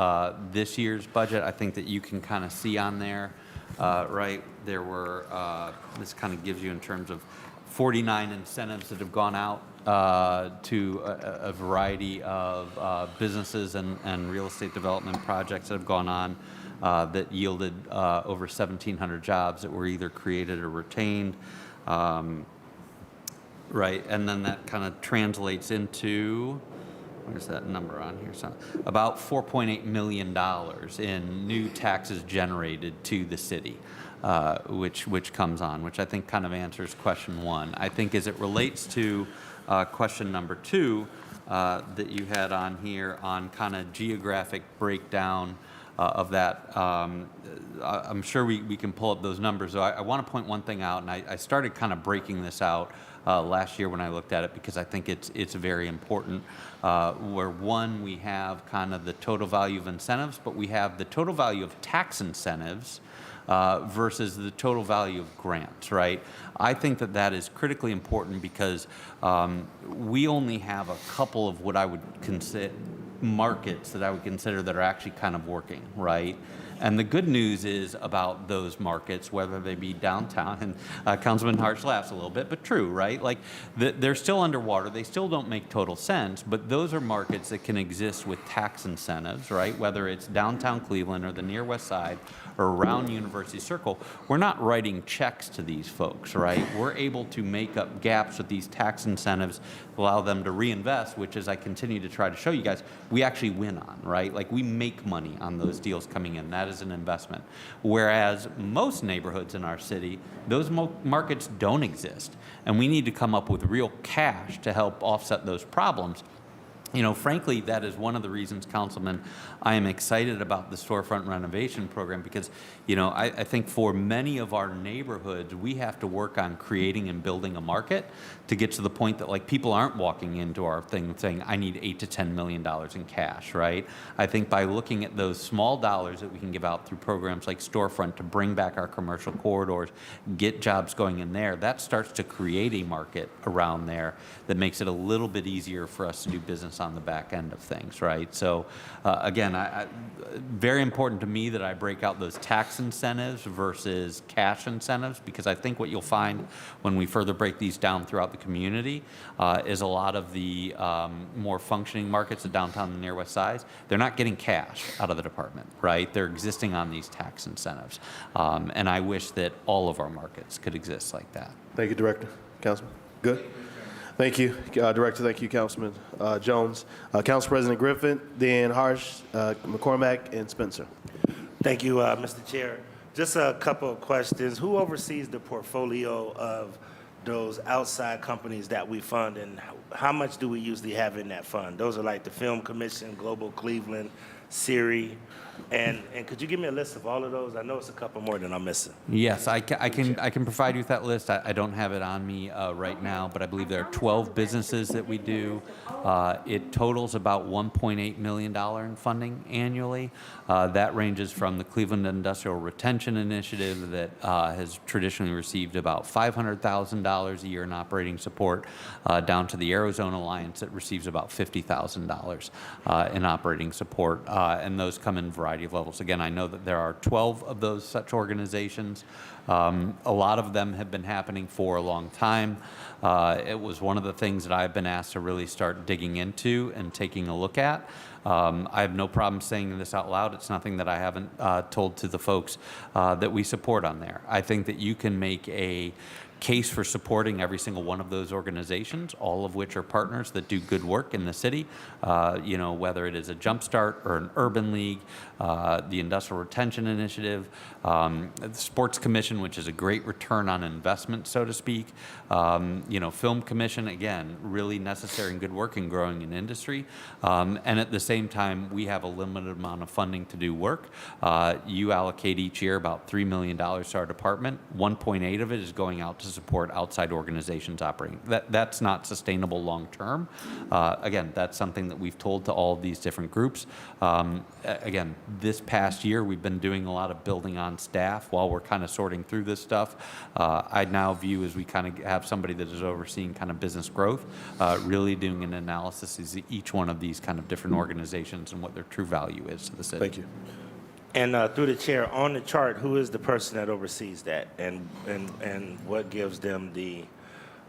this year's budget. I think that you can kind of see on there, right? There were, this kind of gives you in terms of 49 incentives that have gone out to a variety of businesses and real estate development projects that have gone on that yielded over 1,700 jobs that were either created or retained. Right, and then that kind of translates into, where's that number on here? So about $4.8 million in new taxes generated to the city, which comes on, which I think kind of answers question one. I think as it relates to question number two that you had on here on kind of geographic breakdown of that. I'm sure we can pull up those numbers. So I want to point one thing out, and I started kind of breaking this out last year when I looked at it because I think it's very important. Where one, we have kind of the total value of incentives, but we have the total value of tax incentives versus the total value of grants, right? I think that is critically important because we only have a couple of what I would consider markets that I would consider that are actually kind of working, right? And the good news is about those markets, whether they be downtown, and Councilman Harsh laughs a little bit, but true, right? Like they're still underwater, they still don't make total sense, but those are markets that can exist with tax incentives, right? Whether it's downtown Cleveland or the near west side or around University Circle, we're not writing checks to these folks, right? We're able to make up gaps with these tax incentives, allow them to reinvest, which as I continue to try to show you guys, we actually win on, right? Like we make money on those deals coming in. That is an investment. Whereas most neighborhoods in our city, those markets don't exist. And we need to come up with real cash to help offset those problems. You know, frankly, that is one of the reasons, Councilman, I am excited about the storefront renovation program because, you know, I think for many of our neighborhoods, we have to work on creating and building a market to get to the point that, like, people aren't walking into our thing saying, I need $8 to $10 million in cash, right? I think by looking at those small dollars that we can give out through programs like storefront to bring back our commercial corridors, get jobs going in there, that starts to create a market around there that makes it a little bit easier for us to do business on the back end of things, right? So again, very important to me that I break out those tax incentives versus cash incentives, because I think what you'll find when we further break these down throughout the community is a lot of the more functioning markets of downtown and near west sides, they're not getting cash out of the department, right? They're existing on these tax incentives. And I wish that all of our markets could exist like that. Thank you, Director. Councilman, good? Thank you, Director. Thank you, Councilman Jones. Council President Griffin, then Harsh, McCormack, and Spencer. Thank you, Mr. Chair. Just a couple of questions. Who oversees the portfolio of those outside companies that we fund, and how much do we usually have in that fund? Those are like the Film Commission, Global Cleveland, Siri, and could you give me a list of all of those? I know it's a couple more than I'm missing. Yes, I can provide you with that list. I don't have it on me right now, but I believe there are 12 businesses that we do. It totals about $1.8 million in funding annually. That ranges from the Cleveland Industrial Retention Initiative that has traditionally received about $500,000 a year in operating support, down to the Arizona Alliance that receives about $50,000 in operating support, and those come in a variety of levels. Again, I know that there are 12 of those such organizations. A lot of them have been happening for a long time. It was one of the things that I've been asked to really start digging into and taking a look at. I have no problem saying this out loud. It's nothing that I haven't told to the folks that we support on there. I think that you can make a case for supporting every single one of those organizations, all of which are partners that do good work in the city, you know, whether it is a Jumpstart or an Urban League, the Industrial Retention Initiative, the Sports Commission, which is a great return on investment, so to speak, you know, Film Commission, again, really necessary and good work in growing an industry. And at the same time, we have a limited amount of funding to do work. You allocate each year about $3 million to our department. 1.8 of it is going out to support outside organizations operating. That's not sustainable long term. Again, that's something that we've told to all of these different groups. Again, this past year, we've been doing a lot of building on staff while we're kind of sorting through this stuff. I now view as we kind of have somebody that is overseeing kind of business growth, really doing an analysis of each one of these kind of different organizations and what their true value is to the city. Thank you. And through the chair, on the chart, who is the person that oversees that, and what gives them the,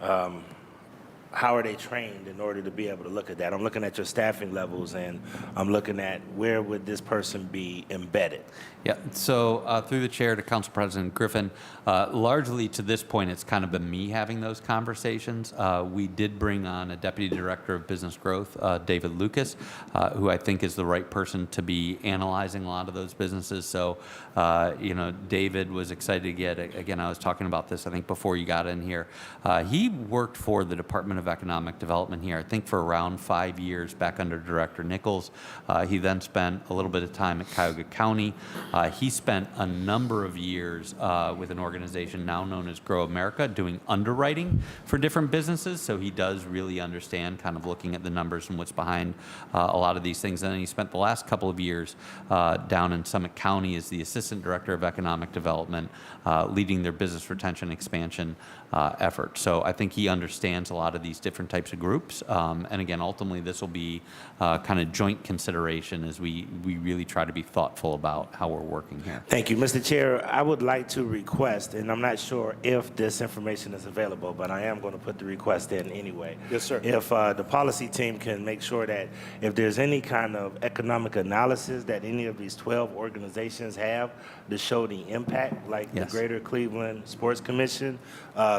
how are they trained in order to be able to look at that? I'm looking at your staffing levels, and I'm looking at where would this person be embedded? Yeah, so through the chair to Council President Griffin, largely to this point, it's kind of been me having those conversations. We did bring on a Deputy Director of Business Growth, David Lucas, who I think is the right person to be analyzing a lot of those businesses. So, you know, David was excited to get, again, I was talking about this, I think, before you got in here. He worked for the Department Department of Economic Development here, I think for around 5 years back under Director Nichols. He then spent a little bit of time at Cuyahoga County. He spent a number of years with an organization now known as Grow America doing underwriting for different businesses. So he does really understand kind of looking at the numbers and what's behind a lot of these things. And then he spent the last couple of years down in Summit County as the Assistant Director of Economic Development, leading their business retention expansion effort. So I think he understands a lot of these different types of groups. And again, ultimately, this will be kind of joint consideration as we really try to be thoughtful about how we're working here. Thank you, Mr. Chair. I would like to request, and I'm not sure if this information is available, but I am going to put the request in anyway. Yes, sir. If the policy team can make sure that if there's any kind of economic analysis that any of these 12 organizations have to show the impact, like Yes. the Greater Cleveland Sports Commission,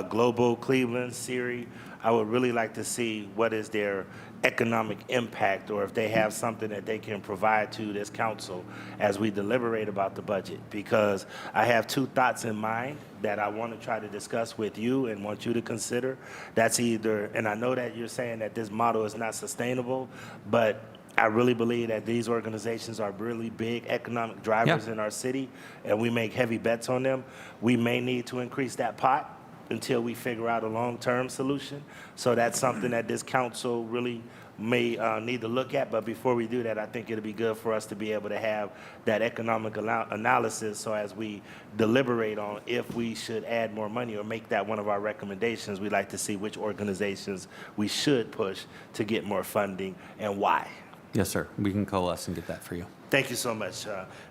Global Cleveland, SERI, I would really like to see what is their economic impact, or if they have something that they can provide to this council as we deliberate about the budget. Because I have two thoughts in mind that I want to try to discuss with you and want you to consider. That's either, and I know that you're saying that this model is not sustainable, but I really believe that these organizations are really big economic drivers in our city, and we make heavy bets on them. We may need to increase that pot until we figure out a long-term solution. So that's something that this council really may need to look at. But before we do that, I think it'll be good for us to be able to have that economic analysis, so as we deliberate on if we should add more money or make that one of our recommendations, we'd like to see which organizations we should push to get more funding and why. Yes, sir. We can coalesce and get that for you. Thank you so much.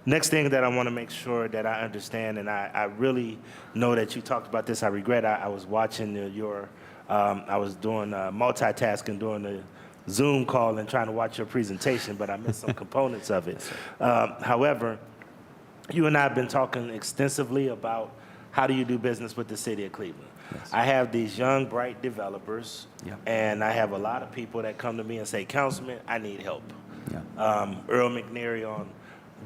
Next thing that I want to make sure that I understand, and I really know that you talked about this. I regret I was watching I was doing multitasking during the Zoom call and trying to watch your presentation, but I missed some components of it. However, you and I have been talking extensively about how do you do business with the city of Cleveland. Yes. I have these young, bright developers, Yep. and I have a lot of people that come to me and say, Councilman, I need help. Yeah. Earl McNary on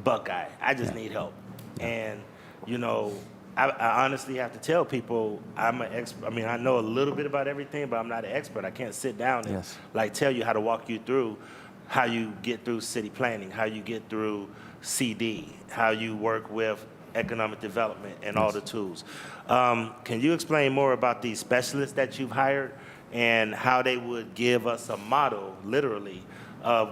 Buckeye. I just need help. And, you know, I honestly have to tell people I'm an expert. I mean, I know a little bit about everything, but I'm not an expert. I can't sit down and Yes. like tell you how to walk you through how you get through city planning, how you get through CD, how you work with economic development and all the tools. Can you explain more about these specialists that you've hired and how they would give us a model, literally,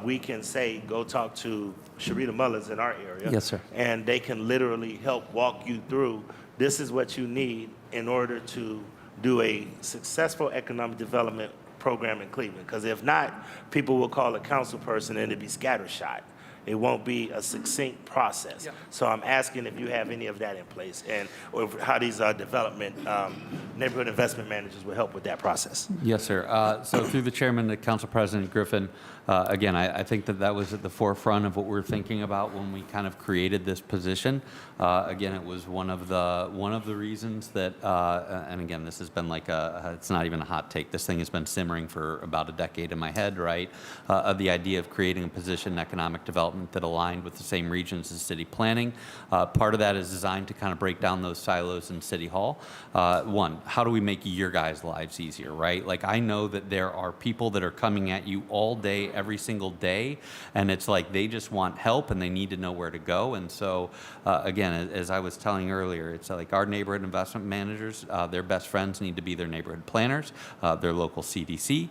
we can say, go talk to Sharita Mullins in our area. Yes, sir. And they can literally help walk you through, this is what you need in order to do a successful economic development program in Cleveland. Because if not, people will call a council person and it'll be scattershot. It won't be a succinct process. Yeah. So I'm asking if you have any of that in place, and or how these neighborhood investment managers will help with that process. Yes, sir. So through the chairman to Council President Griffin, again, I think that was at the forefront of what we're thinking about when we kind of created this position. Again, it was one of the reasons that, and again, this has been like it's not even a hot take. This thing has been simmering for about a decade in my head, right? Of the idea of creating a position in economic development that aligned with the same regions as city planning. Part of that is designed to kind of break down those silos in City Hall. One, how do we make your guys' lives easier, right? Like, I know that there are people that are coming at you all day, every single day, and it's like they just want help and they need to know where to go. And so, again, as I was telling earlier, it's like our neighborhood investment managers, their best friends need to be their neighborhood planners, their local CDC,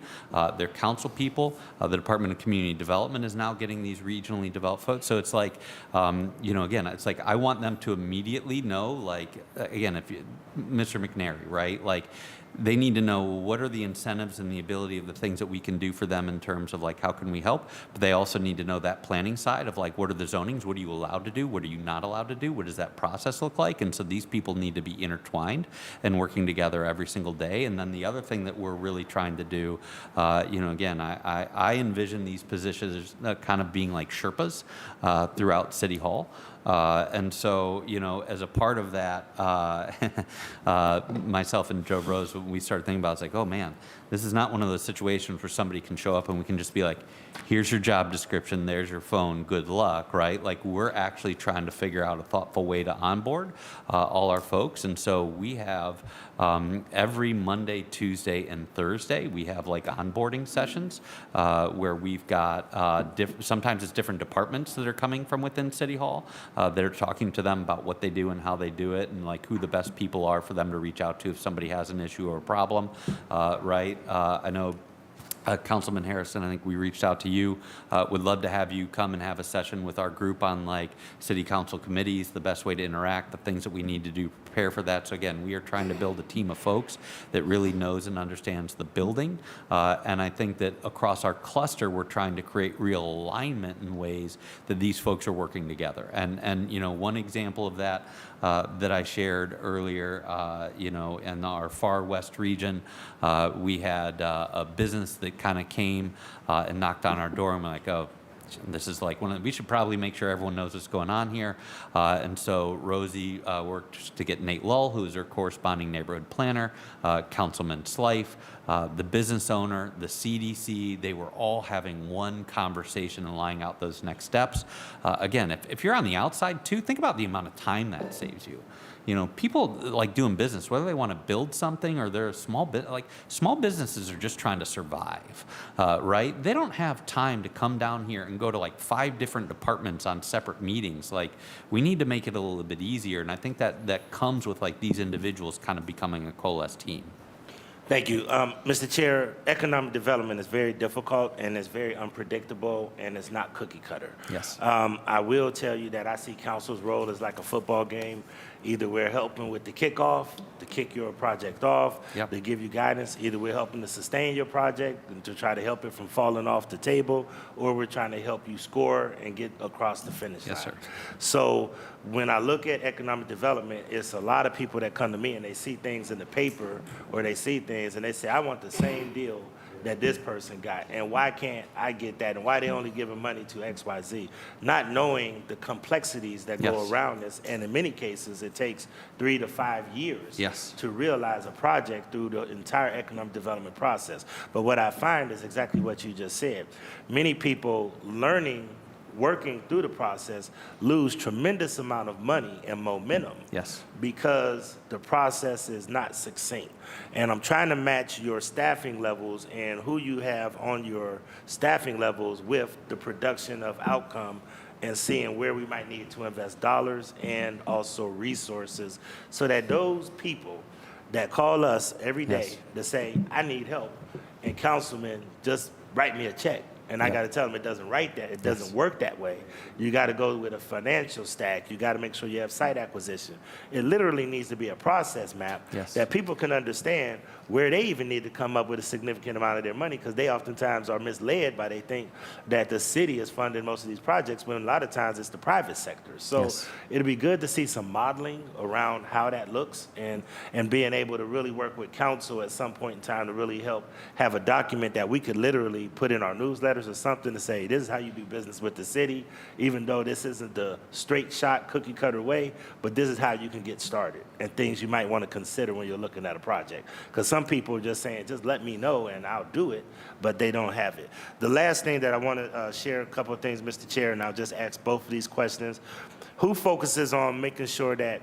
their council people. The Department of Community Development is now getting these regionally developed folks. So it's like, again, it's like I want them to immediately know, like, again, if you, Mr. McNary, right? Like, they need to know what are the incentives and the ability of the things that we can do for them in terms of like how can we help, but they also need to know that planning side of like what are the zonings, what are you allowed to do, what are you not allowed to do, what does that process look like. And so these people need to be intertwined and working together every single day. And then the other thing that we're really trying to do, again, I envision these positions kind of being like Sherpas throughout City Hall. And so, as a part of that, myself and Joe Rose, when we started thinking about it, it's like, oh man, this is not one of those situations where somebody can show up and we can just be like, here's your job description, there's your phone, good luck, right? Like, we're actually trying to figure out a thoughtful way to onboard all our folks. And so we have every Monday, Tuesday, and Thursday, we have like onboarding sessions where we've got sometimes it's different departments that are coming from within City Hall that are talking to them about what they do and how they do it, and like who the best people are for them to reach out to if somebody has an issue or a problem, right? I know Councilman Harrison, I think we reached out to you. Would love to have you come and have a session with our group on like city council committees, the best way to interact, the things that we need to do to prepare for that. So again, we are trying to build a team of folks that really knows and understands the building. And I think that across our cluster, we're trying to create real alignment in ways that these folks are working together. And one example of that that I shared earlier, in our far west region, we had a business that kind of came and knocked on our door, and we're like, oh, this is like we should probably make sure everyone knows what's going on here. And so Rosie worked to get Nate Lull, who is our corresponding neighborhood planner, Councilman Slife, the business owner, the CDC. They were all having one conversation and laying out those next steps. Again, if you're on the outside too, think about the amount of time that saves you. People like doing business, whether they want to build something or they're a small small businesses are just trying to survive, right? They don't have time to come down here and go to like 5 different departments on separate meetings. Like, we need to make it a little bit easier, and I think that comes with like these individuals kind of becoming a coalesced team. Thank you. Mr. Chair, economic development is very difficult and it's very unpredictable and it's not cookie cutter. Yes. I will tell you that I see council's role as like a football game. Either we're helping with the kickoff, to kick your project off, Yep. to give you guidance. Either we're helping to sustain your project and to try to help it from falling off the table, or we're trying to help you score and get across the finish line. Yes, sir. So when I look at economic development, it's a lot of people that come to me and they see things in the paper or they see things and they say, I want the same deal that this person got, and why can't I get that, and why they only giving money to XYZ, not knowing the complexities that go Yes. around this. And in many cases, it takes 3 to 5 years Yes. to realize a project through the entire economic development process. But what I find is exactly what you just said. Many people working through the process lose tremendous amount of money and momentum. Yes. Because the process is not succinct. And I'm trying to match your staffing levels and who you have on your staffing levels with the production of outcome and seeing where we might need to invest dollars and also resources so that those people that call us every day Yes. to say, I need help, and councilman, just write me a check. And I Yep. got to tell them it doesn't it doesn't work that way. You got to go with a financial stack. You got to make sure you have site acquisition. It literally needs to be a process map Yes. that people can understand where they even need to come up with a significant amount of their money, because they oftentimes are misled by they think that the city is funding most of these projects when a lot of times it's the private sector. So Yes. it'll be good to see some modeling around how that looks and being able to really work with council at some point in time to really help have a document that we could literally put in our newsletters or something to say, this is how you do business with the city, even though this isn't the straight shot cookie cutter way, but this is how you can get started and things you might want to consider when you're looking at a project. Because some people are just saying, just let me know and I'll do it, but they don't have it. The last thing that I want to share a couple of things, Mr. Chair, and I'll just ask both of these questions. Who focuses on making sure that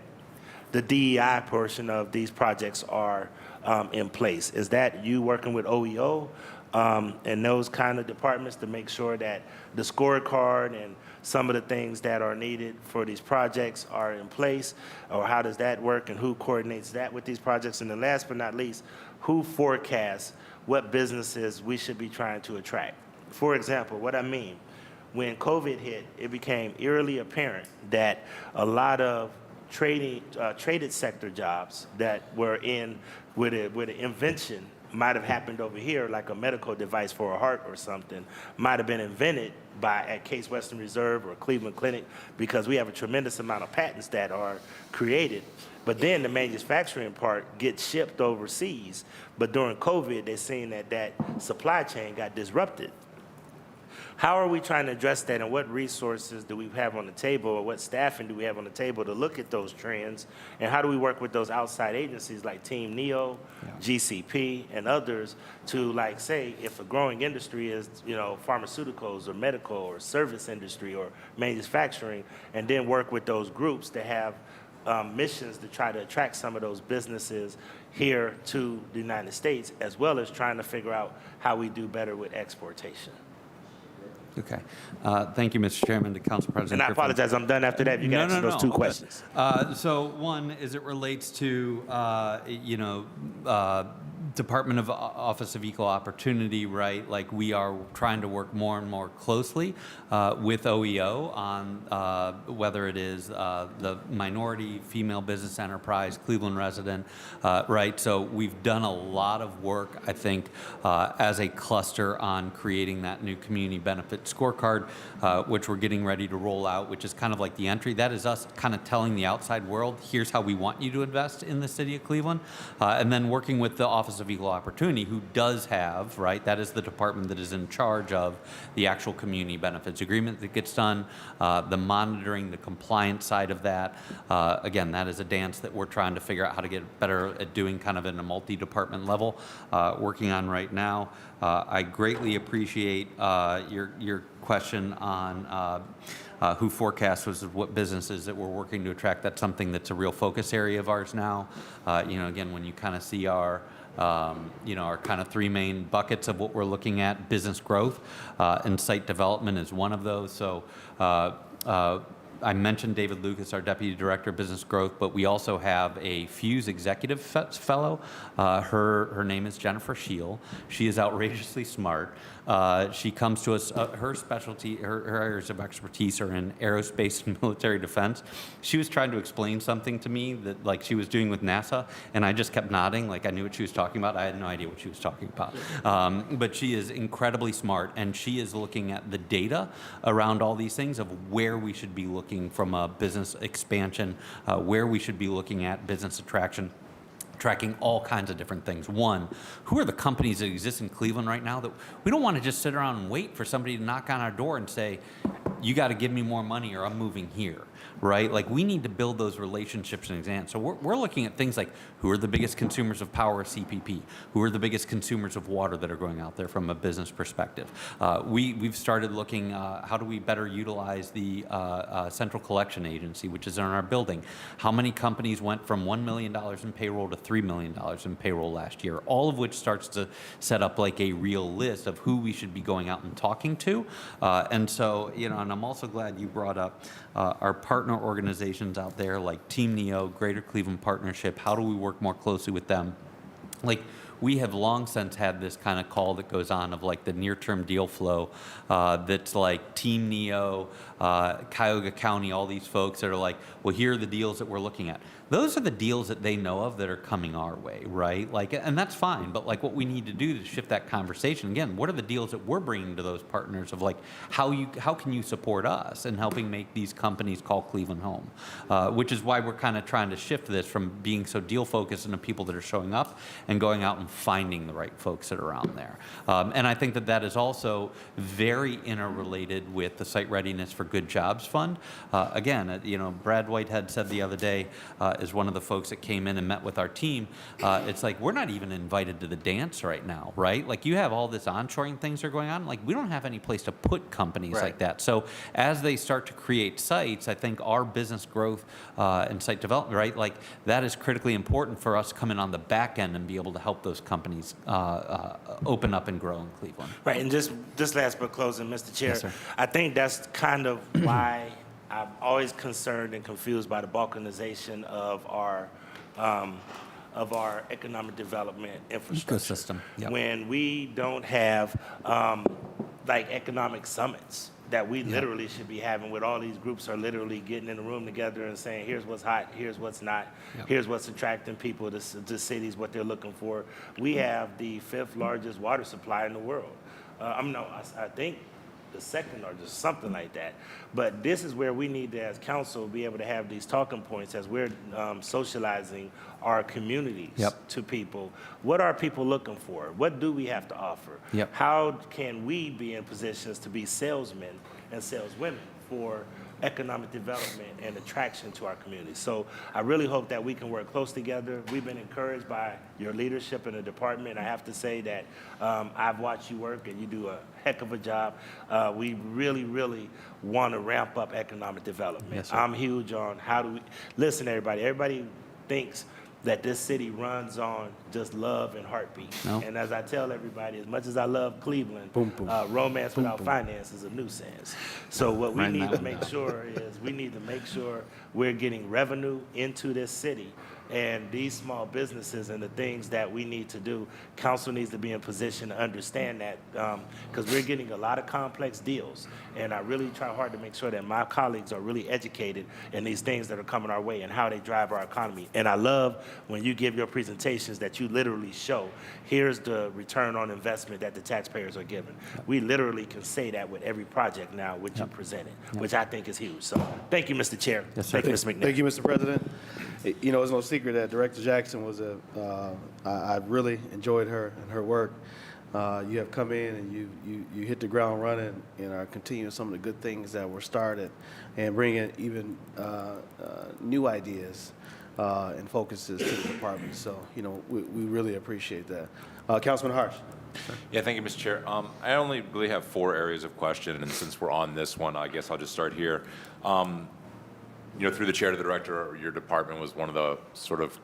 the DEI portion of these projects are in place? Is that you working with OEO and those kind of departments to make sure that the scorecard and some of the things that are needed for these projects are in place? Or how does that work, and who coordinates that with these projects? And then last but not least, who forecasts what businesses we should be trying to attract? For example, what I mean, when COVID hit, it became eerily apparent that a lot of traded sector jobs that were in where the invention might have happened over here, like a medical device for a heart or something, might have been invented at Case Western Reserve or Cleveland Clinic, because we have a tremendous amount of patents that are created. But then the manufacturing part gets shipped overseas. But during COVID, they're seeing that supply chain got disrupted. How are we trying to address that, and what resources do we have on the table, or what staffing do we have on the table to look at those trends, and how do we work with those outside agencies like Team NEO, GCP, and others to, like, say, if a growing industry is, pharmaceuticals or medical or service industry or manufacturing, and then work with those groups to have missions to try to attract some of those businesses here to the United States, as well as trying to figure out how we do better with exportation. Okay. Thank you, Mr. Chairman, to Council President And I Griffin. apologize, I'm done after that. You can answer those two questions. So one, as it relates to, Department of Office of Equal Opportunity, right? Like, we are trying to work more and more closely with OEO on whether it is the minority, female business enterprise, Cleveland resident, right? So we've done a lot of work, I think, as a cluster on creating that new community benefit scorecard, which we're getting ready to roll out, which is kind of like the entry. That is us kind of telling the outside world, here's how we want you to invest in the city of Cleveland. And then working with the Office of Equal Opportunity, who does have, right, that is the department that is in charge of the actual community benefits agreement that gets done, the monitoring, the compliance side of that. Again, that is a dance that we're trying to figure out how to get better at doing kind of in a multi-department level, working on right now. I greatly appreciate your question on who forecasts was what businesses that we're working to attract. That's something that's a real focus area of ours now. Again, when you kind of see our kind of three main buckets of what we're looking at, business growth and site development is one of those. So I mentioned David Lucas, our Deputy Director of Business Growth, but we also have a Fuse Executive Fellow. Her name is Jennifer Scheel. She is outrageously smart. She comes to us, her specialty, her areas of expertise are in aerospace and military defense. She was trying to explain something to me that, like, she was doing with NASA, and I just kept nodding like I knew what she was talking about. I had no idea what she was talking about. But she is incredibly smart, and she is looking at the data around all these things of where we should be looking from a business expansion, where we should be looking at business attraction, tracking all kinds of different things. One, who are the companies that exist in Cleveland right now that we don't want to just sit around and wait for somebody to knock on our door and say, you got to give me more money or I'm moving here, right? Like, we need to build those relationships in advance. So we're looking at things like, who are the biggest consumers of power, CPP? Who are the biggest consumers of water that are going out there from a business perspective? We've started looking, how do we better utilize the Central Collection Agency, which is in our building? How many companies went from $1 million in payroll to $3 million in payroll last year? All of which starts to set up like a real list of who we should be going out and talking to. And so, and I'm also glad you brought up our partner organizations out there like Team NEO, Greater Cleveland Partnership. How do we work more closely with them? Like, we have long since had this kind of call that goes on of like the near-term deal flow that's like Team NEO, Cuyahoga County, all these folks that are like, well, here are the deals that we're looking at. Those are the deals that they know of that are coming our way, right? Like, and that's fine, but like what we need to do to shift that conversation, again, what are the deals that we're bringing to those partners of like, how can you support us in helping make these companies call Cleveland home? Which is why we're kind of trying to shift this from being so deal focused on the people that are showing up and going out and finding the right folks that are around there. And I think that is also very interrelated with the Site Readiness for Good Jobs Fund. Again, Brad Whitehead said the other day, is one of the folks that came in and met with our team. It's like, we're not even invited to the dance right now, right? Like, you have all this onshoring things that are going on. Like, we don't have any place to put companies like that. So as they start to create sites, I think our business growth and site development, right? Like, that is critically important for us to come in on the back end and be able to help those companies open up and grow in Cleveland. Right, and just last but closing, Mr. Chair, Yes, sir. I think that's kind of why I'm always concerned and confused by the balkanization of our economic development infrastructure. Ecosystem, yep. When we don't have like economic summits that we literally should be having, with all these groups are literally getting in a room together and saying, here's what's hot, here's what's not, here's what's attracting people to cities, what they're looking for. We have the 5th largest water supply in the world. I think the second or just something like that. But this is where we need to, as council, be able to have these talking points as we're socializing our communities to people. What are people looking for? What do we have to offer? Yep. How can we be in positions to be salesmen and saleswomen for economic development and attraction to our community? So I really hope that we can work close together. We've been encouraged by your leadership in the department. I have to say that I've watched you work and you do a heck of a job. We really, really want to ramp up economic development. Yes, sir. I'm huge on how do we, listen everybody, everybody thinks that this city runs on just love and heartbeat. No. And as I tell everybody, as much as I love Cleveland, romance without finance is a nuisance. So what we need to make sure is we need to make sure we're getting revenue into this city. And these small businesses and the things that we need to do, council needs to be in position to understand that because we're getting a lot of complex deals. And I really try hard to make sure that my colleagues are really educated in these things that are coming our way and how they drive our economy. And I love when you give your presentations that you literally show, here's the return on investment that the taxpayers are given. We literally can say that with every project now which you presented, which I think is huge. So thank you, Mr. Chair. Yes, sir. Thank you, Ms. McNair. Thank you, Mr. President. You know, it's no secret that Director Jackson was I really enjoyed her and her work. You have come in and you hit the ground running and are continuing some of the good things that were started and bringing even new ideas and focuses to the department. So, you know, we really appreciate that. Councilman Harsh. Yeah, thank you, Mr. Chair. I only really have 4 areas of question, and since we're on this one, I guess I'll just start here. You know, through the chair to the director, your department was one of the sort of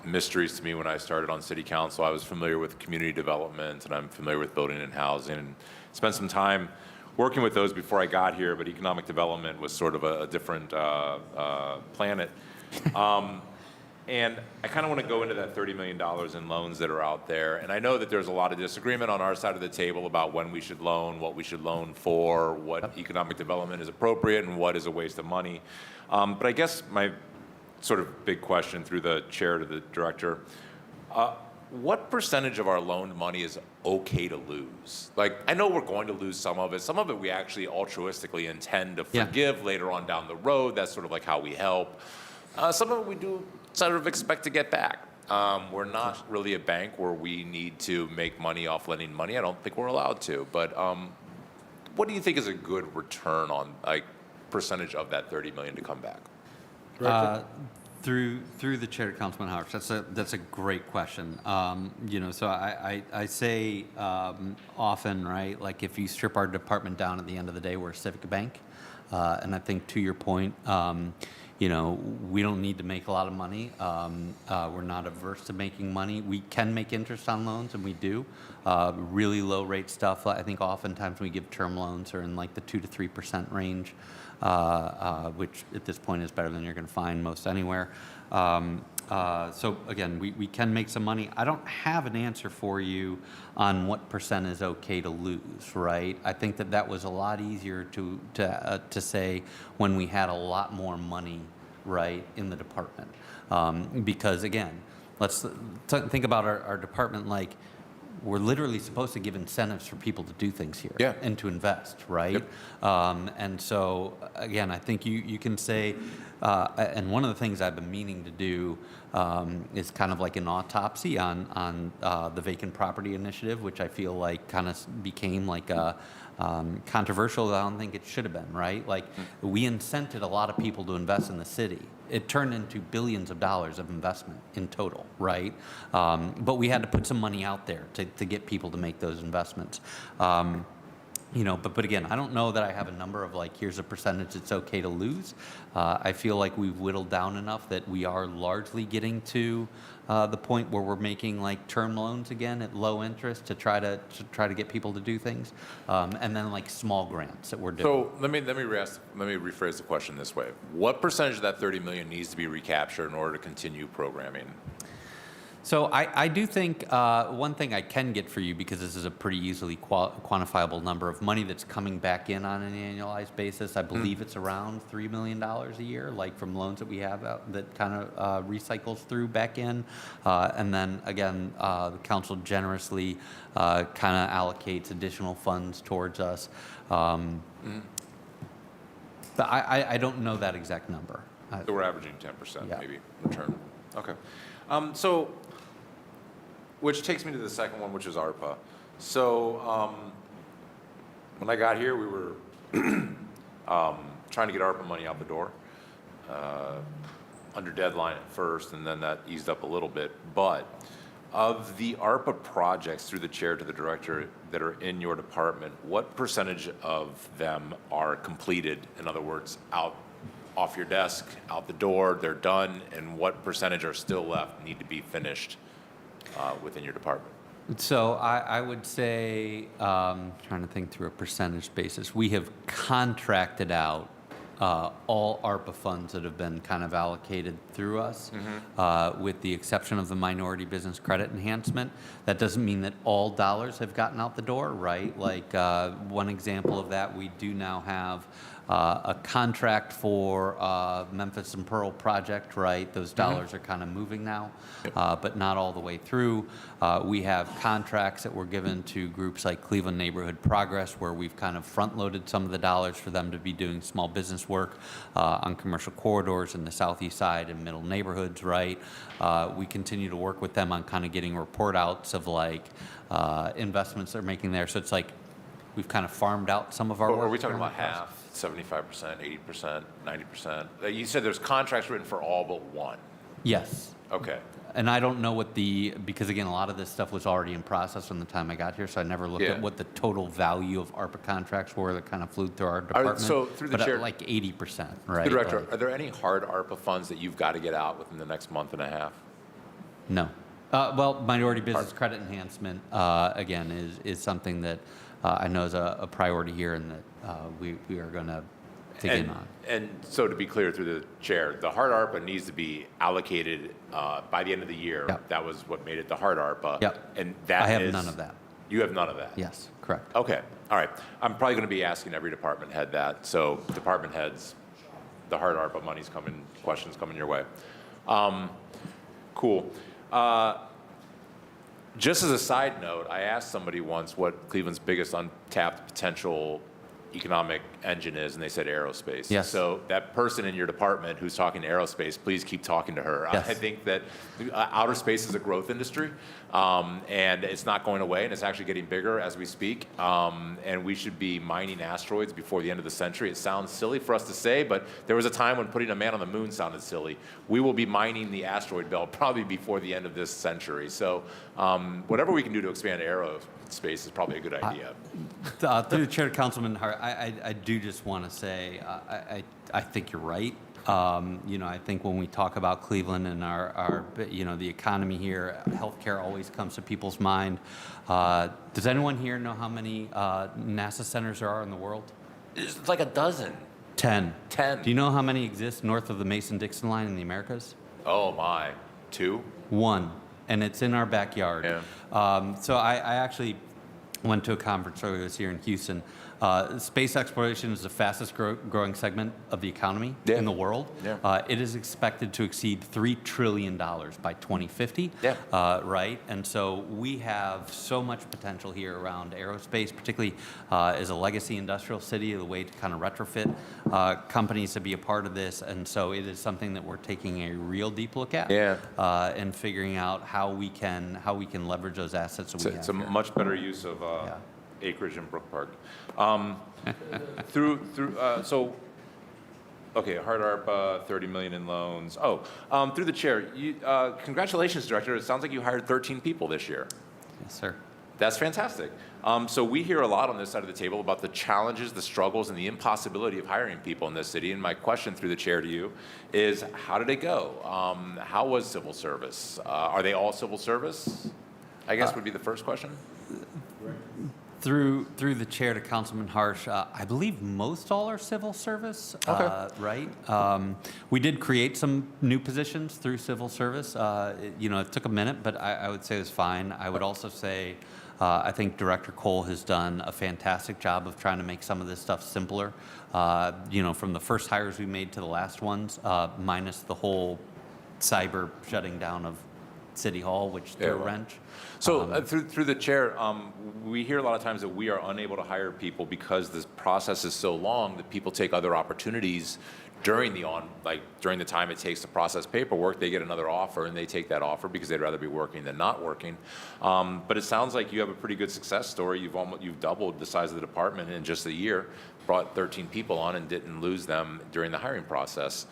mysteries to me when I started on city council. I was familiar with community development, and I'm familiar with building and housing, and spent some time working with those before I got here, but economic development was sort of a different planet. And I kind of want to go into that $30 million in loans that are out there. And I know that there's a lot of disagreement on our side of the table about when we should loan, what we should loan for, what economic development is appropriate, and what is a waste of money. But I guess my sort of big question through the chair to the director, what percentage of our loaned money is okay to lose? Like, I know we're going to lose some of it. Some of it we actually altruistically intend to forgive later on down the road. That's sort of like how we help. Some of it we do sort of expect to get back. We're not really a bank where we need to make money off lending money. I don't think we're allowed to. But what do you think is a good return on, like, percentage of that $30 million to come back? Through the chair, Councilman Howard, that's a great question. You know, so I say often, right, like if you strip our department down at the end of the day, we're a civic bank. And I think to your point, you know, we don't need to make a lot of money. We're not averse to making money. We can make interest on loans, and we do. Really low rate stuff. I think oftentimes we give term loans are in like the 2 to 3% range, which at this point is better than you're going to find most anywhere. So again, we can make some money. I don't have an answer for you on what percent is okay to lose, right? I think that was a lot easier to say when we had a lot more money, right, in the department. Because again, let's think about our department like we're literally supposed to give incentives for people to do things here and to invest, right? And so, again, I think you can say, and one of the things I've been meaning to do is kind of like an autopsy on the vacant property initiative, which I feel like kind of became like a controversial. I don't think it should have been, right? Like we incented a lot of people to invest in the city. It turned into billions of dollars of investment in total, right? But we had to put some money out there to get people to make those investments. You know, but again, I don't know that I have a number of like, here's a percentage it's okay to lose. I feel like we've whittled down enough that we are largely getting to the point where we're making like term loans again at low interest to try to get people to do things, and then like small grants that we're doing. So let me rephrase the question this way: what percentage of that $30 million needs to be recaptured in order to continue programming? So I do think one thing I can get for you, because this is a pretty easily quantifiable number of money that's coming back in on an annualized basis. I believe it's around $3 million a year, like from loans that we have out that kind of recycles through back in. And then again, the council generously kind of allocates additional funds towards us. But I don't know that exact number. So we're averaging 10% Yeah. maybe return. Okay. So, which takes me to the second one, which is ARPA. So, when I got here, we were trying to get ARPA money out the door, under deadline at first, and then that eased up a little bit. But of the ARPA projects, through the chair to the director, that are in your department, what percentage of them are completed? In other words, off your desk, out the door, they're done, and what percentage are still left, need to be finished within your department? So I would say, trying to think through a percentage basis, we have contracted out all ARPA funds that have been kind of allocated through us, with the exception of the minority business credit enhancement. That doesn't mean that all dollars have gotten out the door, right? Like one example of that, we do now have a contract for Memphis and Pearl project, right? Those dollars are kind of moving now, but not all the way through. We have contracts that were given to groups like Cleveland Neighborhood Progress, where we've kind of front-loaded some of the dollars for them to be doing small business work on commercial corridors in the southeast side and middle neighborhoods, right? We continue to work with them on kind of getting report outs of like investments they're making there. So it's like we've kind of farmed out some of our work. Are we talking about half, 75%, 80%, 90%? You said there's contracts written for all but one. Yes. Okay. And I don't know what because again, a lot of this stuff was already in process from the time I got here, so I never looked Yeah. at what the total value of ARPA contracts were that kind of flew through our department. so through the but chair- like 80%, right? The director, Like, are there any hard ARPA funds that you've got to get out within the next month and a half? no. Well, minority business credit enhancement, again, is something that I know is a priority here and that we are going to dig in on. And so to be clear through the chair, the hard ARPA needs to be allocated by the end of the year. Yep. That was what made it the hard ARPA. Yep. And that I have is- none of that. You have none of that? Yes, correct. Okay, all right. I'm probably going to be asking every department head that. So department heads, the hard ARPA money's coming, questions coming your way. Cool. Just as a side note, I asked somebody once what Cleveland's biggest untapped potential economic engine is, and they said aerospace. Yes. So that person in your department who's talking to aerospace, please keep talking to her. Yes. I think that outer space is a growth industry, and it's not going away, and it's actually getting bigger as we speak. And we should be mining asteroids before the end of the century. It sounds silly for us to say, but there was a time when putting a man on the moon sounded silly. We will be mining the asteroid belt probably before the end of this century. So whatever we can do to expand aerospace is probably a good idea. Through the chair, Councilman Hart, I do just want to say I think you're right. I think when we talk about Cleveland and our the economy here, healthcare always comes to people's mind. Does anyone here know how many NASA centers there are in the world? It's like a dozen. 10. 10. Do you know how many exist north of the Mason-Dixon line in the Americas? Oh my, 2? 1, and it's in our backyard. Yeah. So I actually went to a conference earlier this year in Houston. Space exploration is the fastest growing segment of the economy Yeah. in the world. Yeah. It is expected to exceed $3 trillion by 2050. Yeah. Right? And so we have so much potential here around aerospace, particularly as a legacy industrial city, the way to kind of retrofit companies to be a part of this. And so it is something that we're taking a real deep look at. Yeah. And figuring out how we can leverage those assets that we have It's a here. much better use of Yeah. acreage in Brook Park. So, okay, hard ARPA, 30 million in loans. Through the chair, congratulations, Director. It sounds like you hired 13 people this year. Yes, sir. That's fantastic. So we hear a lot on this side of the table about the challenges, the struggles, and the impossibility of hiring people in this city. And my question through the chair to you is, how did it go? How was civil service? Are they all civil service? I guess would be the first question. Through the chair to Councilman Harsh, I believe most all are civil service, right? We did create some new positions through civil service. It took a minute, but I would say it was fine. I would also say I think Director Cole has done a fantastic job of trying to make some of this stuff simpler. From the first hires we made to the last ones, minus the whole cyber shutting down of City Hall, which threw a wrench. So through the chair, we hear a lot of times that we are unable to hire people because this process is so long that people take other opportunities during the time it takes to process paperwork. They get another offer and they take that offer because they'd rather be working than not working. But it sounds like you have a pretty good success story. You've doubled the size of the department in just a year, brought 13 people on and didn't lose them during the hiring process.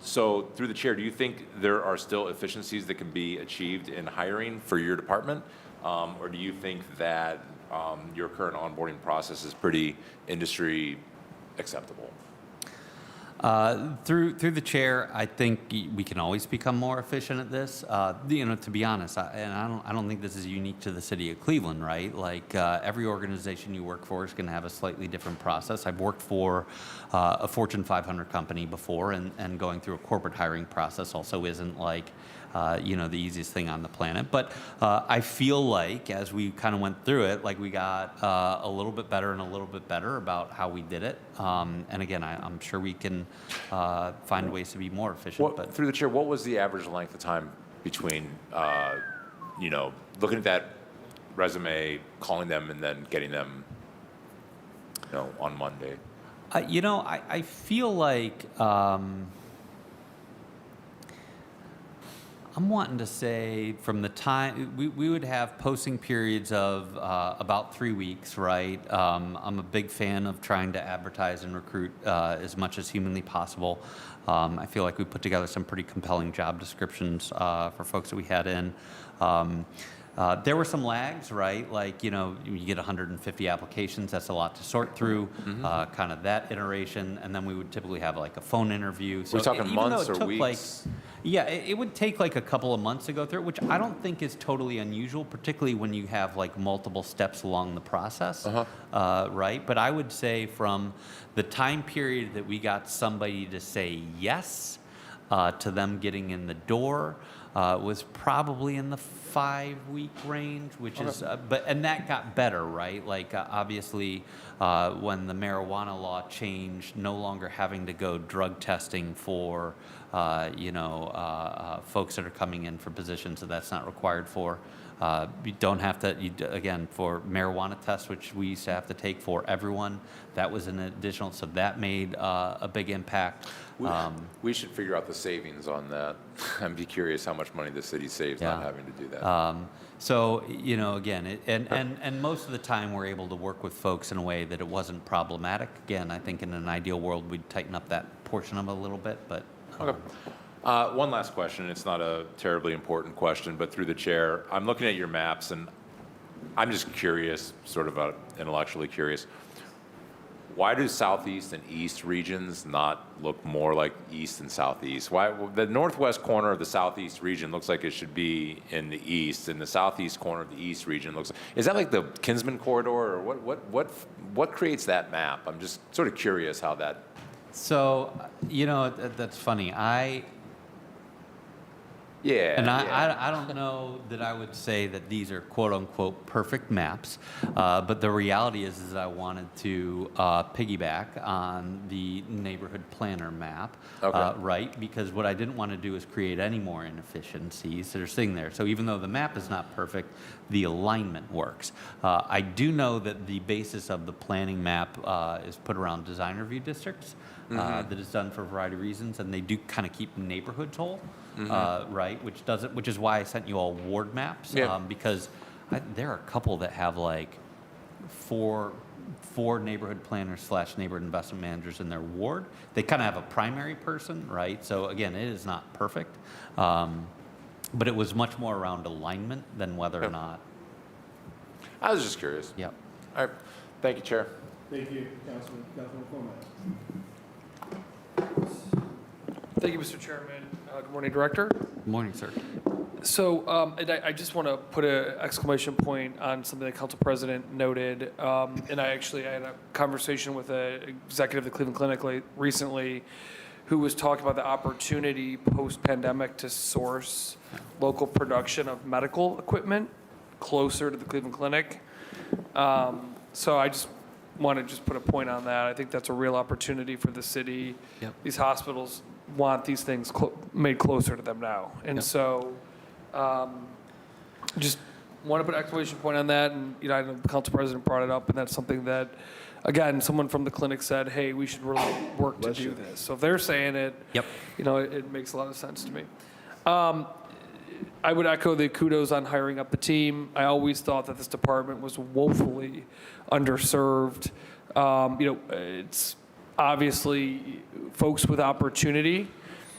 So through the chair, do you think there are still efficiencies that can be achieved in hiring for your department? Or do you think that your current onboarding process is pretty industry acceptable? Through the chair, I think we can always become more efficient at this. To be honest, I don't think this is unique to the city of Cleveland, right? Like every organization you work for is going to have a slightly different process. I've worked for a Fortune 500 company before, and going through a corporate hiring process also isn't like the easiest thing on the planet. But I feel like as we kind of went through it, like we got a little bit better and a little bit better about how we did it. And again, I'm sure we can find ways to be more efficient. But Through the chair, what was the average length of time between, looking at that resume, calling them, and then getting them, on Monday? I feel like I'm wanting to say from the time we would have posting periods of about 3 weeks, right? I'm a big fan of trying to advertise and recruit as much as humanly possible. I feel like we put together some pretty compelling job descriptions for folks that we had in. There were some lags, right? Like, you get 150 applications, that's a lot to sort through, kind of that iteration, and then we would typically have like a phone interview. So We're talking even though months it or took, weeks? it would take like a couple of months to go through it, which I don't think is totally unusual, particularly when you have like multiple steps along the process, right? But I would say from the time period that we got somebody to say yes to them getting in the door, was probably in the 5-week range, which is, and that got better, right? Like obviously, when the marijuana law changed, no longer having to go drug testing for, folks that are coming in for positions that that's not required for. You don't have to, again, for marijuana tests, which we used to have to take for everyone, that was an additional, so that made a big impact. We should figure out the savings on that. I'd be curious how much money the city saves not having to do that. So, again, and most of the time we're able to work with folks in a way that it wasn't problematic. Again, I think in an ideal world we'd tighten up that portion of it a little bit, but. Okay. One last question. It's not a terribly important question, but through the chair, I'm looking at your maps, and I'm just curious, sort of intellectually curious. Why do southeast and east regions not look more like east and southeast? Why the northwest corner of the southeast region looks like it should be in the east, and the southeast corner of the east region looks? Is that like the Kinsman corridor, or what creates that map? I'm just sort of curious how that. So, that's funny. I don't know that I would say that these are quote unquote perfect maps, but the reality is I wanted to piggyback on the neighborhood planner map, right? Because what I didn't want to do is create any more inefficiencies that are sitting there. So even though the map is not perfect, the alignment works. I do know that the basis of the planning map is put around design review districts. That is done for a variety of reasons, and they do kind of keep neighborhoods whole, right? Which is why I sent you all ward maps, because there are a couple that have like four neighborhood planners / neighborhood investment managers in their ward. They kind of have a primary person, right? So again, it is not perfect, but it was much more around alignment than whether or not. I was just curious. Yep. All right. Thank you, Chair. Thank you, Councilman Foreman. Thank you, Mr. Chairman. Good morning, Director. Good morning, sir. And I just want to put an exclamation point on something the council president noted. And I had a conversation with an executive of the Cleveland Clinic recently who was talking about the opportunity post-pandemic to source local production of medical equipment closer to the Cleveland Clinic. So I just want to put a point on that. I think that's a real opportunity for the city. Yep. These hospitals want these things made closer to them now. And Yep. so just want to put an exclamation point on that. And, I know the council president brought it up, and that's something that, again, someone from the clinic said, hey, we should really work to do this. So if they're saying it, Yep. it makes a lot of sense to me. I would echo the kudos on hiring up the team. I always thought that this department was woefully underserved. It's obviously folks with opportunity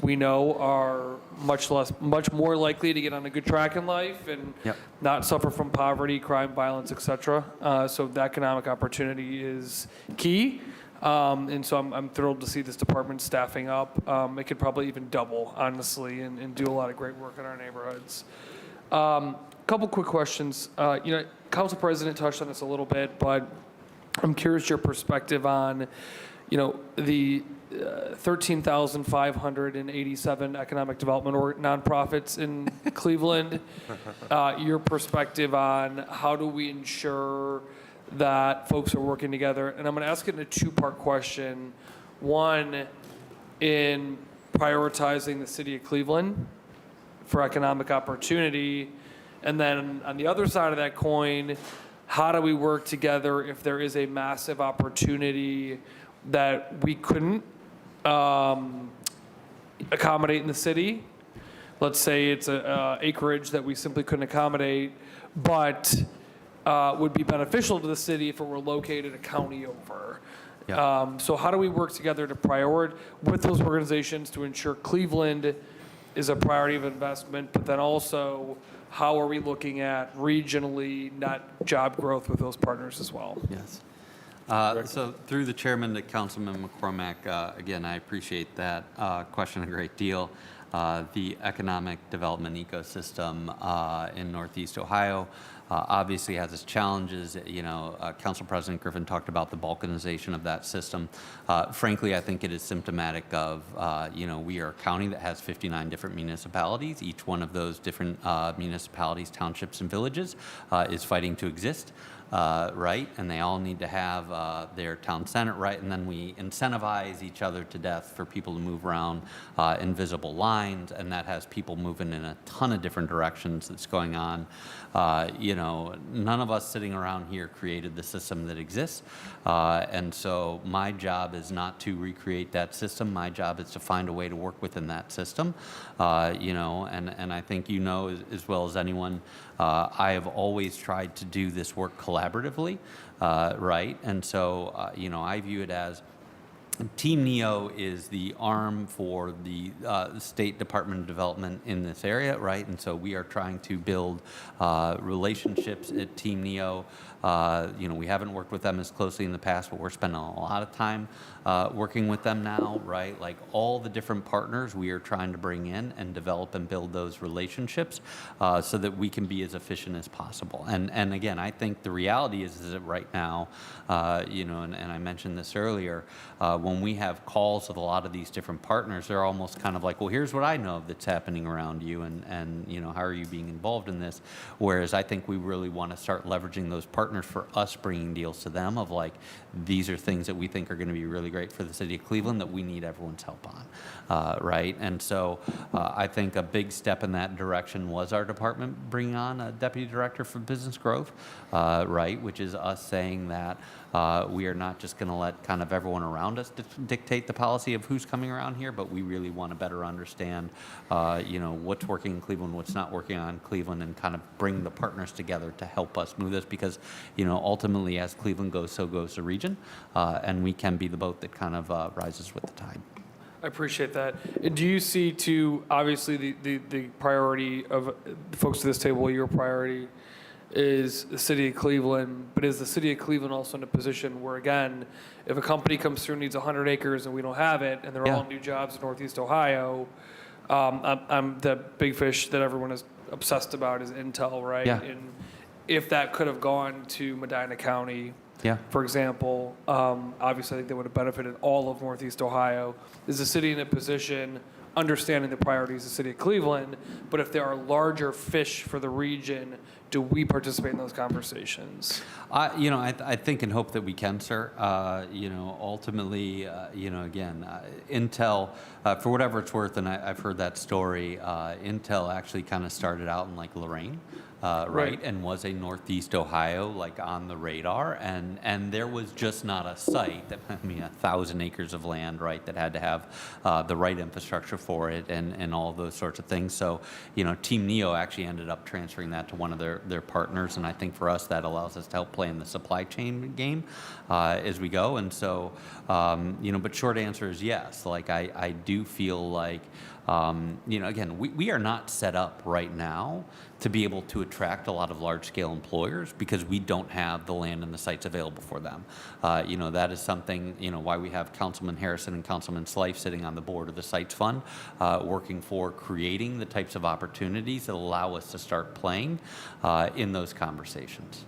we know are much more likely to get on a good track in life and Yep. not suffer from poverty, crime, violence, et cetera. So the economic opportunity is key. And so I'm thrilled to see this department staffing up. It could probably even double, honestly, and do a lot of great work in our neighborhoods. Couple quick questions. Council President touched on this a little bit, but I'm curious your perspective on, the 13,587 economic development or nonprofits in Cleveland. Your perspective on how do we ensure that folks are working together? And I'm going to ask it in a two-part question. One, in prioritizing the city of Cleveland for economic opportunity, and then on the other side of that coin, how do we work together if there is a massive opportunity that we couldn't accommodate in the city? Let's say it's a acreage that we simply couldn't accommodate, but would be beneficial to the city if it were located a county over. Yeah. So how do we work together to prioritize with those organizations to ensure Cleveland is a priority of investment, but then also how are we looking at regionally net job growth with those partners as well? Yes. So through the chairman to Councilman McCormack, again, I appreciate that question a great deal. The economic development ecosystem in Northeast Ohio obviously has its challenges. Council President Griffin talked about the balkanization of that system. Frankly, I think it is symptomatic of, we are a county that has 59 different municipalities. Each one of those different municipalities, townships, and villages is fighting to exist. Right, and they all need to have their town senate right, and then we incentivize each other to death for people to move around invisible lines, and that has people moving in a ton of different directions that's going on. None of us sitting around here created the system that exists, and so my job is not to recreate that system. My job is to find a way to work within that system, and I think as well as anyone, I have always tried to do this work collaboratively, right? And so, I view it as Team NEO is the arm for the State Department of Development in this area, right? And so we are trying to build relationships at Team NEO. We haven't worked with them as closely in the past, but we're spending a lot of time working with them now, right? Like all the different partners we are trying to bring in and develop and build those relationships so that we can be as efficient as possible. And again, I think the reality is that right now, and I mentioned this earlier, when we have calls with a lot of these different partners, they're almost kind of like, well, here's what I know that's happening around you, and how are you being involved in this? Whereas I think we really want to start leveraging those partners for us bringing deals to them of like, these are things that we think are going to be really great for the city of Cleveland that we need everyone's help on, right? And so I think a big step in that direction was our department bringing on a deputy director for business growth, right? Which is us saying that we are not just going to let kind of everyone around us dictate the policy of who's coming around here, but we really want to better understand, what's working in Cleveland, what's not working on Cleveland, and kind of bring the partners together to help us move this because, ultimately as Cleveland goes, so goes the region, and we can be the boat that kind of rises with the tide. I appreciate that. And do you see obviously the priority of the folks at this table, your priority is the city of Cleveland, but is the city of Cleveland also in a position where, again, if a company comes through and needs 100 acres and we don't have it, and they're all new jobs in Northeast Ohio, I'm the big fish that everyone is obsessed about is Intel, right? Yeah. And if that could have gone to Medina County, Yeah. for example, obviously I think they would have benefited all of Northeast Ohio. Is the city in a position, understanding the priorities of the city of Cleveland, but if there are larger fish for the region, do we participate in those conversations? I think and hope that we can, sir. Ultimately, again, Intel, for whatever it's worth, and I've heard that story, Intel actually kind of started out in like Lorraine. Right, and was a Northeast Ohio like on the radar, and there was just not a site that 1,000 acres of land, right, that had to have the right infrastructure for it and all those sorts of things. So, Team Neo actually ended up transferring that to one of their partners, and I think for us that allows us to help play in the supply chain game as we go. And so, but short answer is yes. Like I do feel like. Again, we are not set up right now to be able to attract a lot of large-scale employers because we don't have the land and the sites available for them. That is something, why we have Councilman Harrison and Councilman Slife sitting on the board of the Sites Fund, working for creating the types of opportunities that allow us to start playing in those conversations.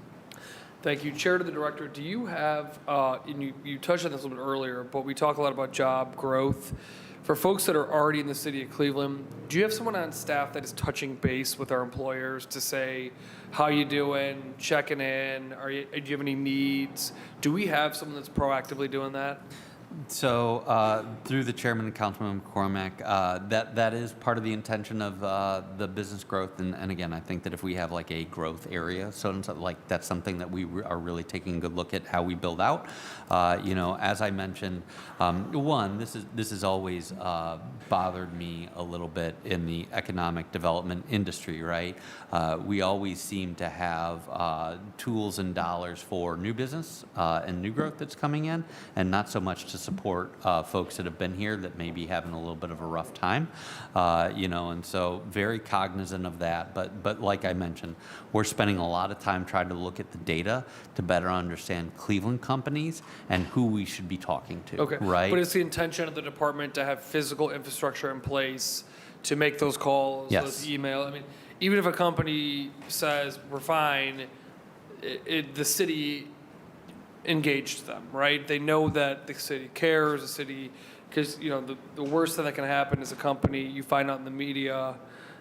Thank you. Chair to the Director, do you have, and you touched on this a little bit earlier, but we talk a lot about job growth. For folks that are already in the city of Cleveland, do you have someone on staff that is touching base with our employers to say, how you doing, checking in, do you have any needs? Do we have someone that's proactively doing that? So through the chairman and Councilman McCormack, that is part of the intention of the business growth. And again, I think that if we have like a growth area, so like that's something that we are really taking a good look at how we build out. As I mentioned, one, this has always bothered me a little bit in the economic development industry, right? We always seem to have tools and dollars for new business and new growth that's coming in, and not so much to support folks that have been here that may be having a little bit of a rough time, and so very cognizant of that. But like I mentioned, we're spending a lot of time trying to look at the data to better understand Cleveland companies and who we should be talking to. Okay. Right. But it's the intention of the department to have physical infrastructure in place to make those calls, Yes. those emails. I mean, even if a company says we're fine, the city engaged them, right? They know that the city cares, the city, because the worst thing that can happen is a company, you find out in the media,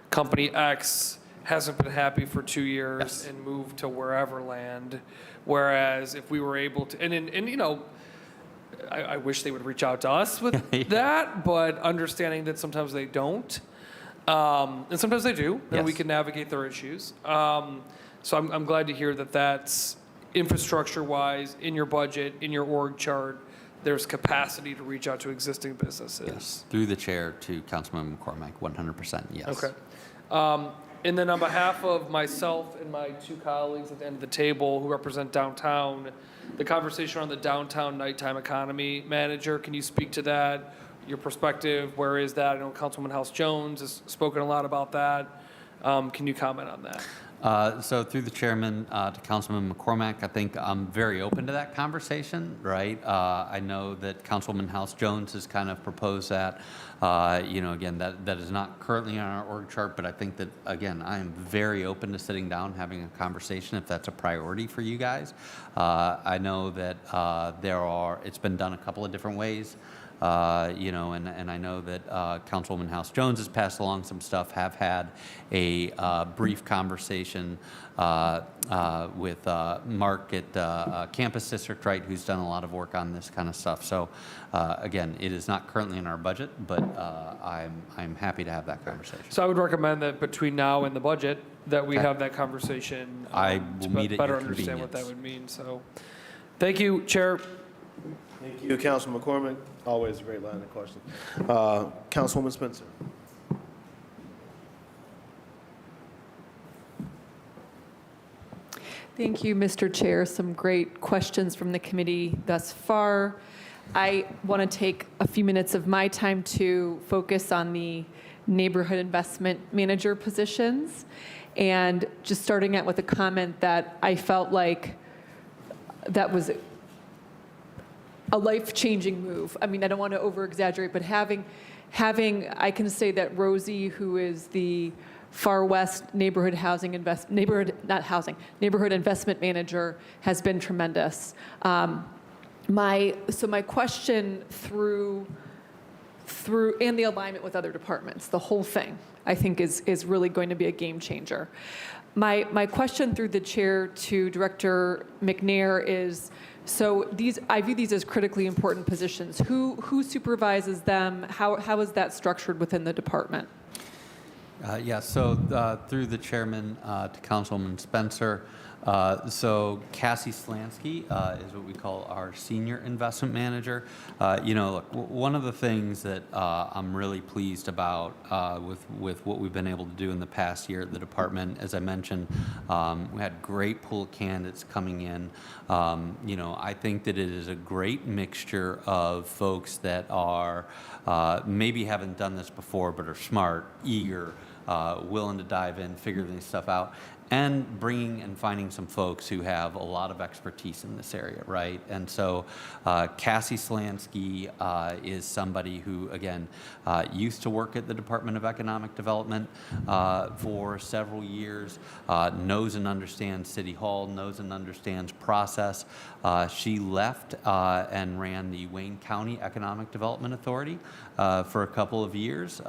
company X hasn't been happy for 2 years Yes. and moved to wherever land. Whereas if we were able to, I wish they would reach out to us with that, but understanding that sometimes they don't, and sometimes they do, and we Yes. can navigate their issues. So I'm glad to hear that that's infrastructure-wise, in your budget, in your org chart, there's capacity to reach out to existing businesses. Yes. Through the chair to Councilman McCormack, 100%, yes. Okay. And then on behalf of myself and my two colleagues at the end of the table who represent downtown, the conversation on the downtown nighttime economy manager, can you speak to that? Your perspective, where is that? I know Councilwoman House Jones has spoken a lot about that. Can you comment on that? So through the chairman to Councilman McCormack, I think I'm very open to that conversation, right? I know that Councilwoman House Jones has kind of proposed that. Again, that is not currently on our org chart, but I think that, again, I am very open to sitting down, having a conversation if that's a priority for you guys. I know that it's been done a couple of different ways. And I know that Councilwoman House Jones has passed along some stuff, have had a brief conversation with Mark at Campus District, right, who's done a lot of work on this kind of stuff. So, again, it is not currently in our budget, but I'm happy to have that conversation. So I would recommend that between now and the budget, that we Okay. have that conversation. I to will meet at better your understand what that convenience. would mean. So, thank you, Chair. Thank you, Councilman McCormick. Always a great line of question. Councilwoman Spencer. Thank you, Mr. Chair. Some great questions from the committee thus far. I want to take a few minutes of my time to focus on the neighborhood investment manager positions. And just starting out with a comment that I felt like that was a life-changing move. I mean, I don't want to over-exaggerate, but having, I can say that Rosie, who is the Far West neighborhood neighborhood investment manager has been tremendous. My question through and the alignment with other departments, the whole thing, I think is really going to be a game changer. My question through the chair to Director McNair is, so I view these as critically important positions. Who supervises them? How is that structured within the department? Yeah, so through the chairman to Councilman Spencer, so Cassie Slansky is what we call our senior investment manager. Look, one of the things that I'm really pleased about with what we've been able to do in the past year at the department, as I mentioned, we had great pool of candidates coming in. I think that it is a great mixture of folks that are maybe haven't done this before but are smart, eager, willing to dive in, figure this stuff out, and bringing and finding some folks who have a lot of expertise in this area, right? And so Cassie Slansky is somebody who, again, used to work at the Department of Economic Development for several years, knows and understands City Hall, knows and understands process. She left and ran the Wayne County Economic Development Authority for a couple of years,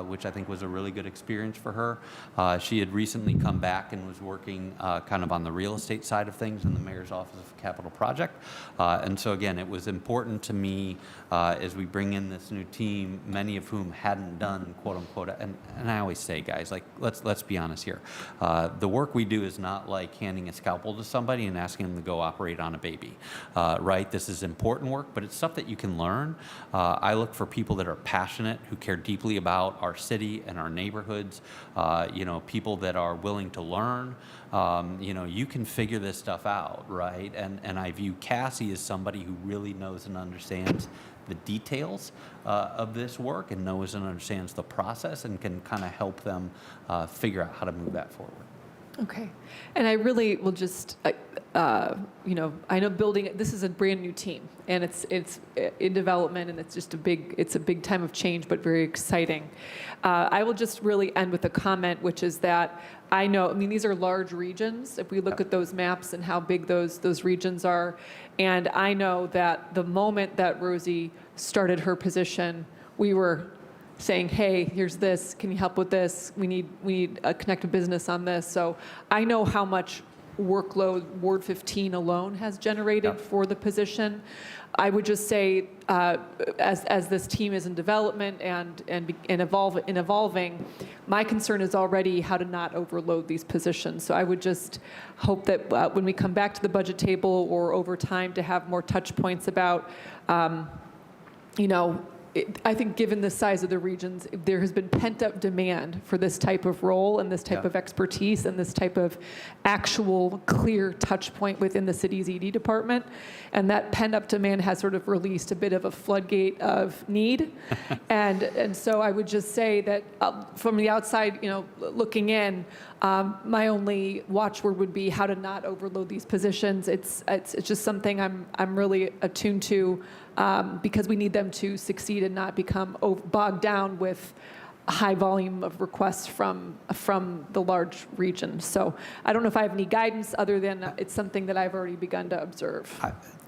which I think was a really good experience for her. She had recently come back and was working kind of on the real estate side of things in the Mayor's Office of Capital Project. And so again, it was important to me as we bring in this new team, many of whom hadn't done quote unquote, and I always say, guys, like let's be honest here. The work we do is not like handing a scalpel to somebody and asking them to go operate on a baby, right? This is important work, but it's stuff that you can learn. I look for people that are passionate, who care deeply about our city and our neighborhoods, people that are willing to learn. You can figure this stuff out, right? And I view Cassie as somebody who really knows and understands the details of this work and knows and understands the process and can kind of help them figure out how to move that forward. Okay. And I really will just, I know this is a brand new team, and it's in development, and it's just a big time of change, but very exciting. I will just really end with a comment, which is that these are large regions. If we look at those maps and how big those regions are, and I know that the moment that Rosie started her position, we were saying, hey, here's this, can you help with this? We need a connected business on this. So I know how much workload Ward 15 alone has generated for the position. I would just say, as this team is in development and evolving, my concern is already how to not overload these positions. So I would just hope that when we come back to the budget table or over time to have more touch points about, I think given the size of the regions, there has been pent-up demand for this type of role and this type of expertise and this type of actual clear touch point within the city's ED department. And that pent-up demand has sort of released a bit of a floodgate of need. and so I would just say that from the outside, looking in, my only watchword would be how to not overload these positions. It's just something I'm really attuned to, because we need them to succeed and not become bogged down with a high volume of requests from the large region. So I don't know if I have any guidance other than it's something that I've already begun to observe.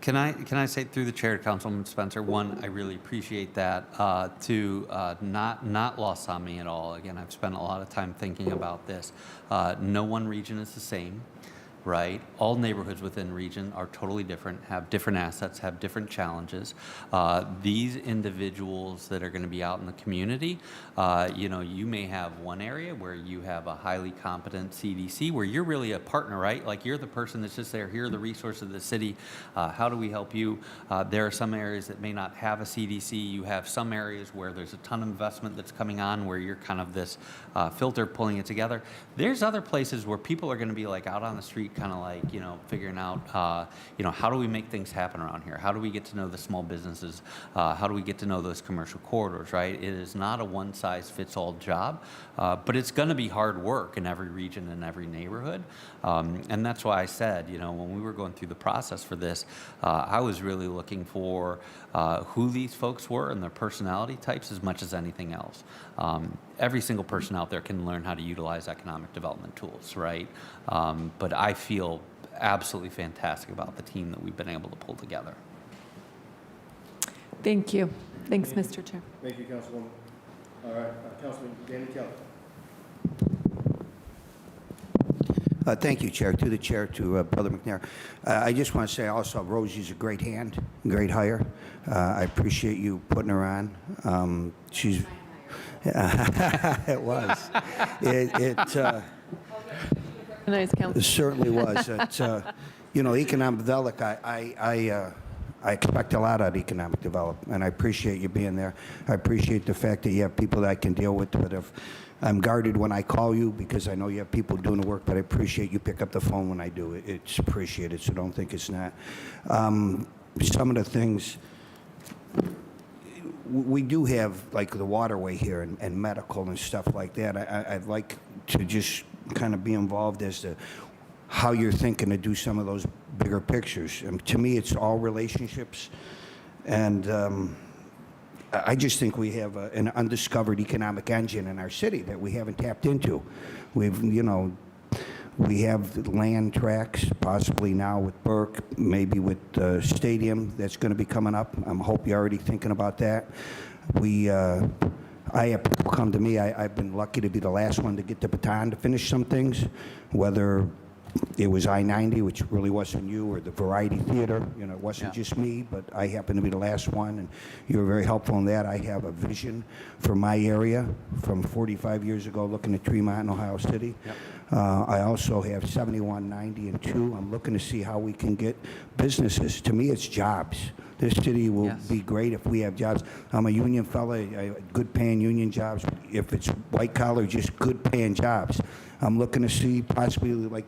Can I say through the chair to Councilman Spencer, one, I really appreciate that. Two, not lost on me at all. Again, I've spent a lot of time thinking about this. No one region is the same. Right? All neighborhoods within region are totally different, have different assets, have different challenges. These individuals that are going to be out in the community, you may have one area where you have a highly competent CDC where you're really a partner, right? Like you're the person that's just there, here are the resources of the city, how do we help you? There are some areas that may not have a CDC. You have some areas where there's a ton of investment that's coming on where you're kind of this filter pulling it together. There's other places where people are going to be like out on the street kind of like, figuring out, how do we make things happen around here? How do we get to know the small businesses? How do we get to know those commercial corridors, right? It is not a one-size-fits-all job, but it's going to be hard work in every region and every neighborhood. And that's why I said, when we were going through the process for this, I was really looking for who these folks were and their personality types as much as anything else. every single person out there can learn how to utilize economic development tools, right? But I feel absolutely fantastic about the team that we've been able to pull together. Thank you. Thanks, Mr. Chair. Thank you, Councilwoman. All right, Councilman Danny Kelly. Thank you, Chair. To the Chair, to Brother McNair. I just want to say also, Rosie's a great hand, great hire. I appreciate you putting her on. She's. It was. Nice, It Council. certainly was. Economic development, I expect a lot out of economic development, and I appreciate you being there. I appreciate the fact that you have people that I can deal with, but if I'm guarded when I call you because I know you have people doing the work, but I appreciate you pick up the phone when I do. It's appreciated, so don't think it's not. Some of the things, we do have, like the waterway here and medical and stuff like that. I'd like to just kind of be involved as to how you're thinking to do some of those bigger pictures. To me, it's all relationships, and I just think we have an undiscovered economic engine in our city that we haven't tapped into. We have land tracks, possibly now with Burke, maybe with the stadium that's going to be coming up. I hope you're already thinking about that. I have people come to me. I've been lucky to be the last one to get the baton to finish some things, whether it was I-90, which really wasn't you, or the Variety Theater. It wasn't just me, but I happened to be the last one, and you were very helpful in that. I have a vision for my area from 45 years ago, looking at Tremont and Ohio City. Yep. I also have 71, 90, and 2. I'm looking to see how we can get businesses. To me, it's jobs. This city will Yes. be great if we have jobs. I'm a union fella, good paying union jobs. If it's white collar, just good paying jobs. I'm looking to see possibly like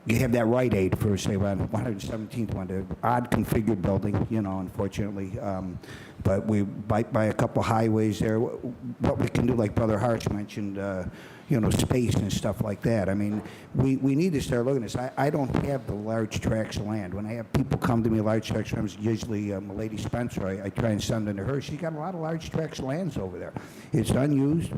you have that Rite Aid for, say, 117th one, the odd configured building, unfortunately. But we by a couple highways there. What we can do, like Brother Harsh mentioned, space and stuff like that. I mean, we need to start looking at this. I don't have the large tracts of land. When I have people come to me, large tracts of land, usually Lady Spencer, I try and send them to her. She's got a lot of large tracts of lands over there. It's unused.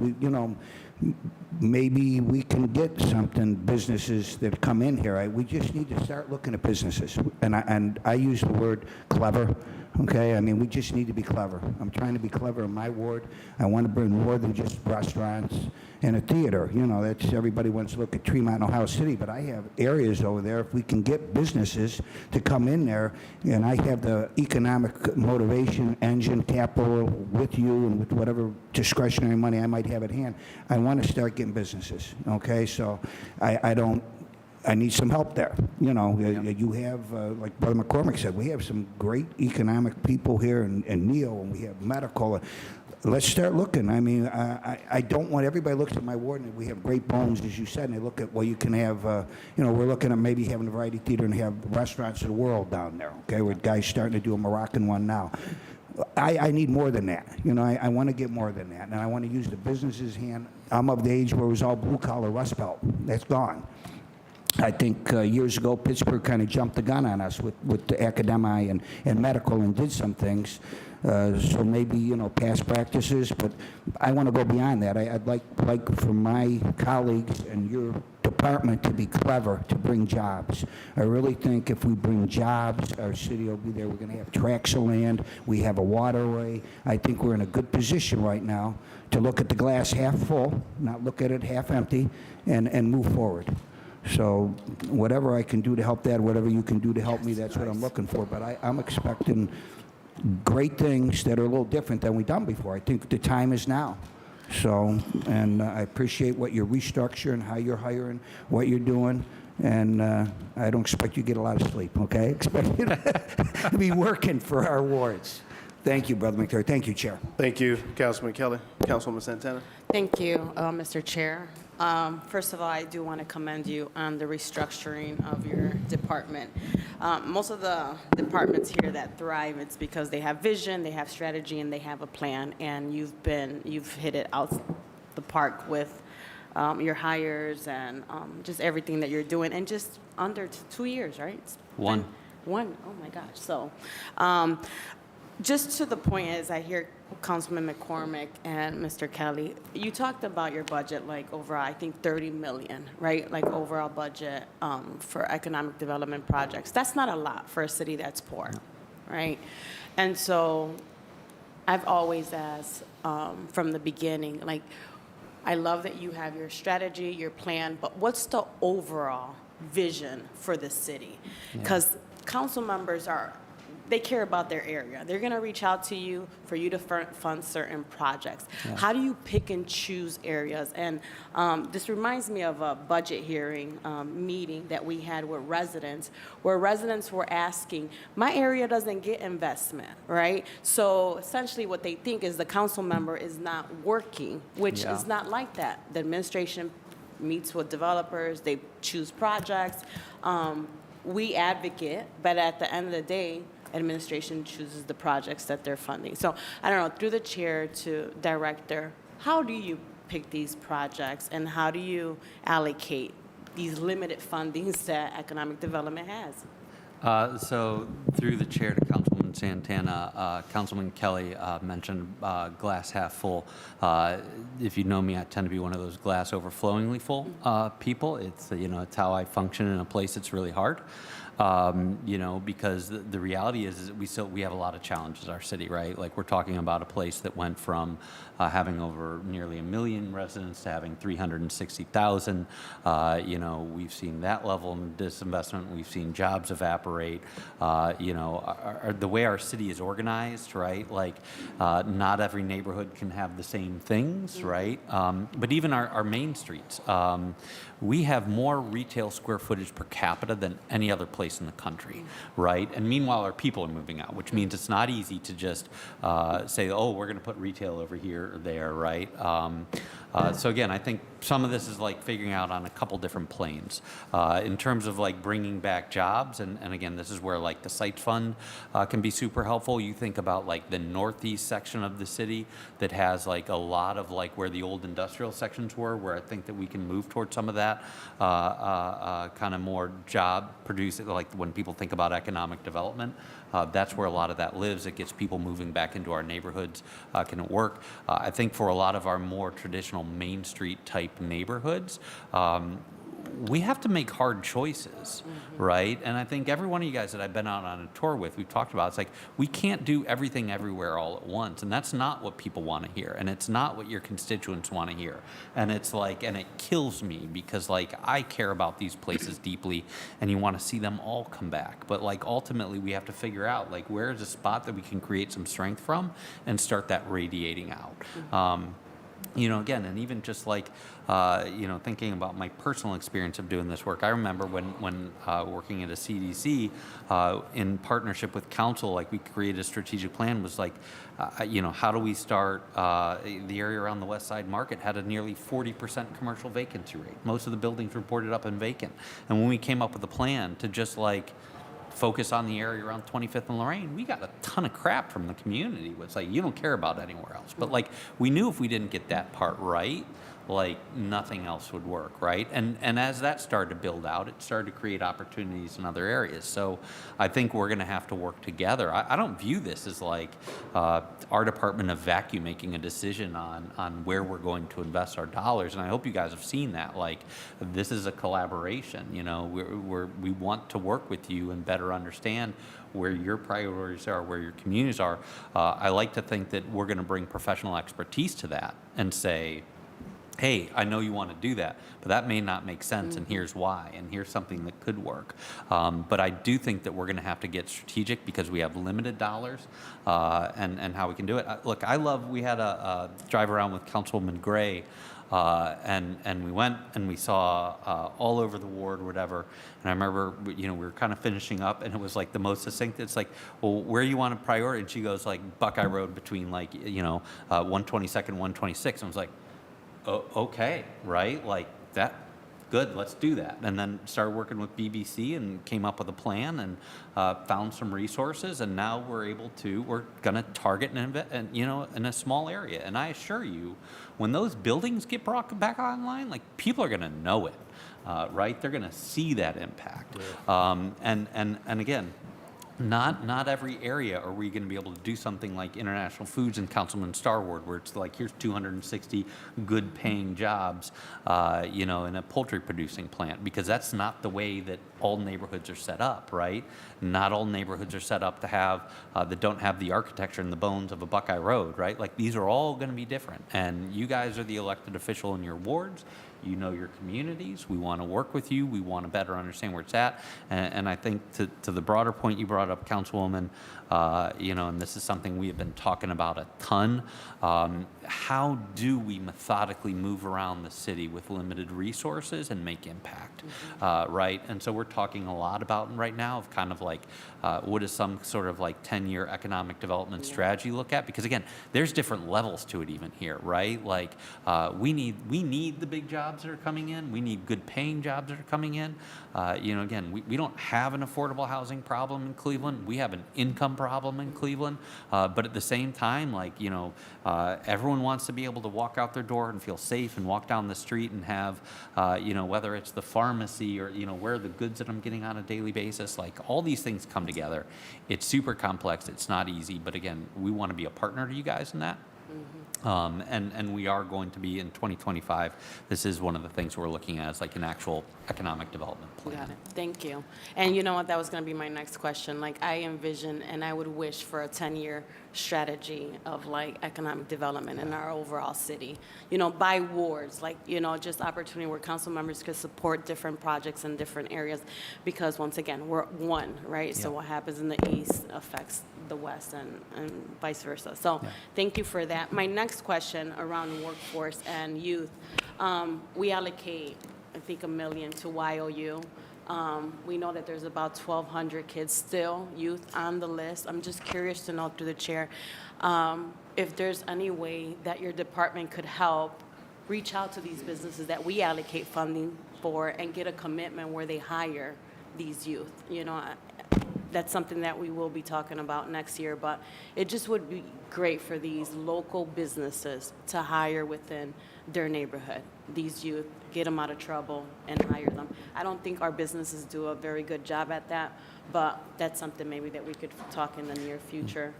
Maybe we can get something, businesses that come in here. We just need to start looking at businesses. And I use the word clever, okay? I mean, we just need to be clever. I'm trying to be clever in my ward. I want to bring more than just restaurants and a theater. That's everybody wants to look at Tremont and Ohio City, but I have areas over there. If we can get businesses to come in there, and I have the economic motivation, engine, capital with you and with whatever discretionary money I might have at hand, I want to start getting businesses, okay? So I need some help there. You have, like Brother McCormick said, we have some great economic people here, and Neil, and we have medical. Let's start looking. I mean, I don't want everybody looks at my ward, and we have great bones, as you said, and they look at, well, you can have, we're looking at maybe having a variety theater and have restaurants of the world down there, okay? With guys starting to do a Moroccan one now. I need more than that. I want to get more than that, and I want to use the business's hand. I'm of the age where it was all blue-collar Rust Belt. That's gone. I think years ago, Pittsburgh kind of jumped the gun on us with the academi and medical and did some things. So maybe, past practices, but I want to go beyond that. I'd like for my colleagues and your department to be clever, to bring jobs. I really think if we bring jobs, our city will be there. We're going to have tracts of land. We have a waterway. I think we're in a good position right now to look at the glass half full, not look at it half empty, and move forward. So whatever I can do to help that, whatever you can do to help me, that's what I'm looking for. But I'm expecting great things that are a little different than we've done before. I think the time is now. So, and I appreciate what you're restructuring, how you're hiring, what you're doing. And I don't expect you to get a lot of sleep, okay? Expect you to be working for our wards. Thank you, Brother McClure. Thank you, Chair. Thank you, Councilman Kelly. Councilwoman Santana. Thank you, Mr. Chair. First of all, I do want to commend you on the restructuring of your department. Most of the departments here that thrive, it's because they have vision, they have strategy, and they have a plan. And you've hit it out the park with your hires and just everything that you're doing, and just under 2 years, right? One. Oh my gosh. So Just to the point, as I hear Councilman McCormick and Mr. Kelly, you talked about your budget like over, I think, 30 million, right? Like overall budget for economic development projects. That's not a lot for a city that's poor, right? And so I've always asked from the beginning, like, I love that you have your strategy, your plan, but what's the overall vision for the city? Because council members they care about their area. They're going to reach out to you for you to fund certain projects. How do you pick and choose areas? And this reminds me of a budget hearing meeting that we had with residents, where residents were asking, my area doesn't get investment, right? So essentially what they think is the council member is not working, which is not like that. The administration meets with developers, they choose projects. We advocate, but at the end of the day, administration chooses the projects that they're funding. So I don't know, through the chair to director, how do you pick these projects and how do you allocate these limited fundings that economic development has? So through the chair to Councilman Santana, Councilman Kelly mentioned glass half full. If you know me, I tend to be one of those glass overflowingly full people. It's it's how I function in a place that's really hard. Because the reality is we have a lot of challenges in our city, right? Like we're talking about a place that went from having over nearly 1 million residents to having 360,000. We've seen that level of disinvestment. We've seen jobs evaporate. The way our city is organized, right? Like not every neighborhood can have the same things, right? But even our main streets, we have more retail square footage per capita than any other place in the country, right? And meanwhile, our people are moving out, which means it's not easy to just say, oh, we're going to put retail over here or there, right? So again, I think some of this is like figuring out on a couple different planes. In terms of like bringing back jobs, and again, this is where like the site fund can be super helpful. You think about like the northeast section of the city that has like a lot of like where the old industrial sections were, where I think that we can move towards some of that kind of more job producing, like when people think about economic development. That's where a lot of that lives. It gets people moving back into our neighborhoods. Can it work? I think for a lot of our more traditional Main Street type neighborhoods, we have to make hard choices, right? And I think every one of you guys that I've been out on a tour with, we've talked about, it's like, we can't do everything everywhere all at once. And that's not what people want to hear. And it's not what your constituents want to hear. And it's like, and it kills me because like, I care about these places deeply and you want to see them all come back. But like, ultimately we have to figure out like, where is a spot that we can create some strength from and start that radiating out. Again, and even just like, thinking about my personal experience of doing this work, I remember when working at a CDC in partnership with council, like we created a strategic plan, was like, how do we start, the area around the West Side Market had a nearly 40% commercial vacancy rate. Most of the buildings reported up and vacant. And when we came up with a plan to just like, focus on the area around 25th and Lorraine, we got a ton of crap from the community. It's like, you don't care about anywhere else. But like, we knew if we didn't get that part right, like nothing else would work, right? And as that started to build out, it started to create opportunities in other areas. So I think we're going to have to work together. I don't view this as like our department of vacuum making a decision on where we're going to invest our dollars. And I hope you guys have seen that. Like, this is a collaboration. We want to work with you and better understand where your priorities are, where your communities are. I like to think that we're going to bring professional expertise to that and say, hey, I know you want to do that, but that may not make sense, and here's why, and here's something that could work. But I do think that we're going to have to get strategic because we have limited dollars and how we can do it. Look, we had a drive around with Councilwoman Gray, and we went and we saw all over the ward, whatever. And I remember, we were kind of finishing up, and it was like the most succinct. It's like, well, where you want to priority? And she goes like Buckeye Road between like 122nd, 126. And I was like, oh, okay, right? Like that, good, let's do that. And then started working with BBC and came up with a plan and found some resources. And now we're going to target and invest, in a small area. And I assure you, when those buildings get brought back online, like people are going to know it, right? They're going to see that impact. And again, not every area are we going to be able to do something like International Foods and Councilman Starward, where it's like, here's 260 good paying jobs, in a poultry producing plant, because that's not the way that all neighborhoods are set up, right? Not all neighborhoods are set up to have, that don't have the architecture and the bones of a Buckeye Road, right? Like, these are all going to be different. And you guys are the elected official in your wards. You know your communities. We want to work with you. We want to better understand where it's at. And I think to the broader point you brought up, Councilwoman, and this is something we have been talking about a ton. How do we methodically move around the city with limited resources and make impact, right? And so we're talking a lot about right now of kind of like, what does some sort of like 10-year economic development strategy look at? Because again, there's different levels to it even here, right? Like, we need the big jobs that are coming in. We need good paying jobs that are coming in. Again, we don't have an affordable housing problem in Cleveland. We have an income problem in Cleveland. But at the same time, everyone wants to be able to walk out their door and feel safe and walk down the street and have, whether it's the pharmacy or, where are the goods that I'm getting on a daily basis, like all these things come together. It's super complex. It's not easy. But again, we want to be a partner to you guys in that. And we are going to be in 2025. This is one of the things we're looking at as like an actual economic development plan. Got it. Thank you. And you know what? That was going to be my next question. Like, I envision and I would wish for a 10-year strategy of like economic development in our overall city, by wards, just opportunity where council members could support different projects in different areas, because once again, we're one, right? So what happens in the east affects the west and vice versa. So thank you for that. My next question around workforce and youth, we allocate, I think, $1 million to YOU. We know that there's about 1,200 kids still, youth, on the list. I'm just curious to know through the chair if there's any way that your department could help reach out to these businesses that we allocate funding for and get a commitment where they hire these youth. That's something that we will be talking about next year, but it just would be great for these local businesses to hire within their neighborhood, these youth, get them out of trouble and hire them. I don't think our businesses do a very good job at that, but that's something maybe that we could talk in the near future.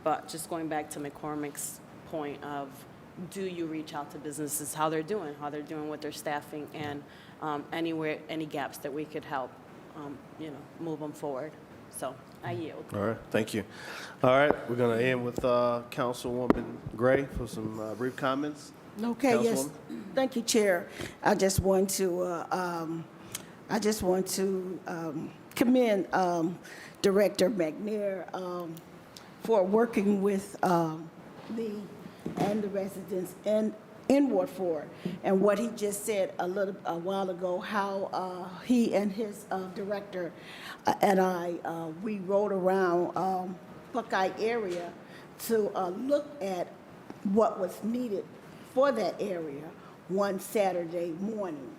But just going back to McCormick's point of, do you reach out to businesses, how they're doing with their staffing, and any gaps that we could help, move them forward. So I yield. All right, thank you. All right, we're going to end with Councilwoman Gray for some brief comments. Okay, yes. Thank you, Chair. I just want to commend Director McNair for working with me and the residents in Ward 4, and what he just said a while ago, how he and his director and I, we rode around Buckeye area to look at what was needed for that area one Saturday morning.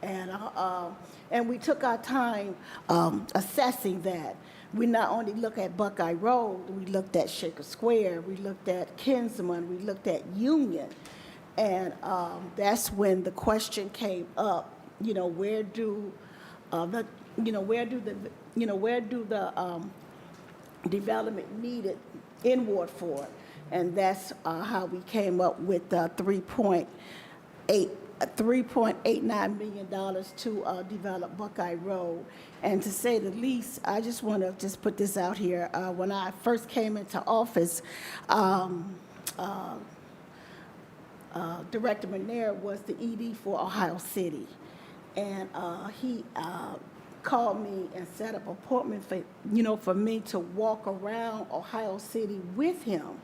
And we took our time assessing that. We not only looked at Buckeye Road, we looked at Shaker Square, we looked at Kinsman, we looked at Union. And that's when the question came up, where do the development needed in Ward 4? And that's how we came up with $3.89 million to develop Buckeye Road. And to say the least, I just want to just put this out here. When I first came into office, Director McNair was the ED for Ohio City. And he called me and set up an appointment for me to walk around Ohio City with him,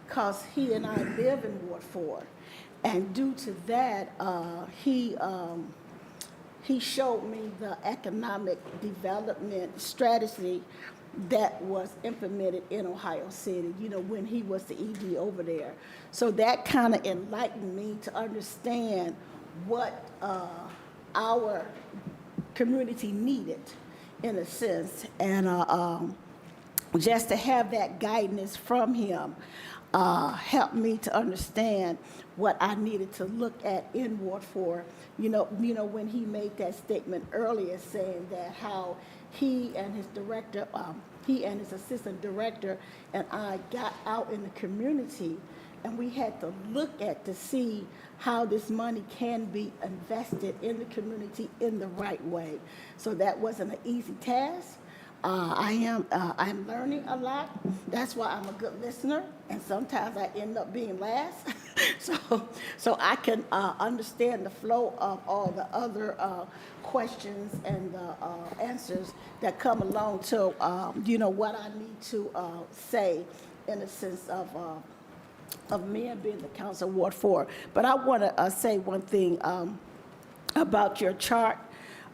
because he and I live in Ward 4. And due to that, he showed me the economic development strategy that was implemented in Ohio City, when he was the ED over there. So that kind of enlightened me to understand what our community needed, in a sense. And just to have that guidance from him helped me to understand what I needed to look at in Ward 4. You know, when he made that statement earlier saying that how he and his director, he and his assistant director and I got out in the community, and we had to look at to see how this money can be invested in the community in the right way. So that wasn't an easy task. I'm learning a lot. That's why I'm a good listener, and sometimes I end up being last. so I can understand the flow of all the other questions and the answers that come along to what I need to say in the sense of me being the council Ward 4. But I want to say one thing about your chart,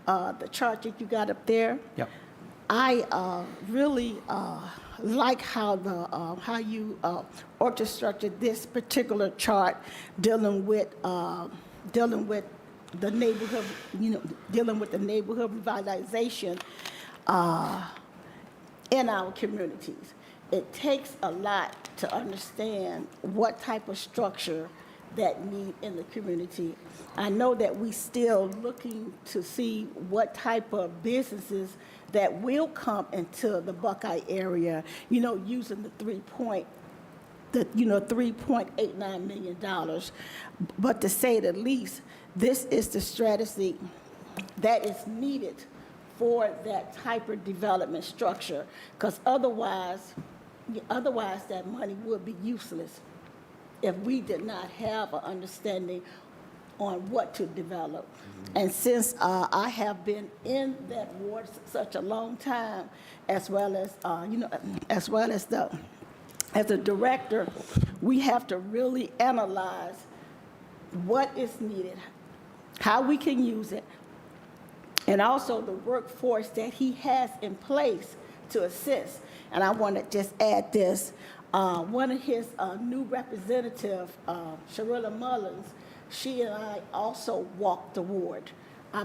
the chart that you got up there. Yep. I really like how you orchestrated this particular chart dealing with the neighborhood, dealing with the neighborhood revitalization in our communities. It takes a lot to understand what type of structure that need in the community. I know that we still looking to see what type of businesses that will come into the Buckeye area, using the $3.89 million. But to say the least, this is the strategy that is needed for that type of development structure, because otherwise that money would be useless if we did not have an understanding on what to develop. And since I have been in that ward such a long time, as well as as a director, we have to really analyze what is needed, how we can use it, and also the workforce that he has in place to assist. And I want to just add this. One of his new representatives, Sharilla Mullins, she and I also walked the ward. I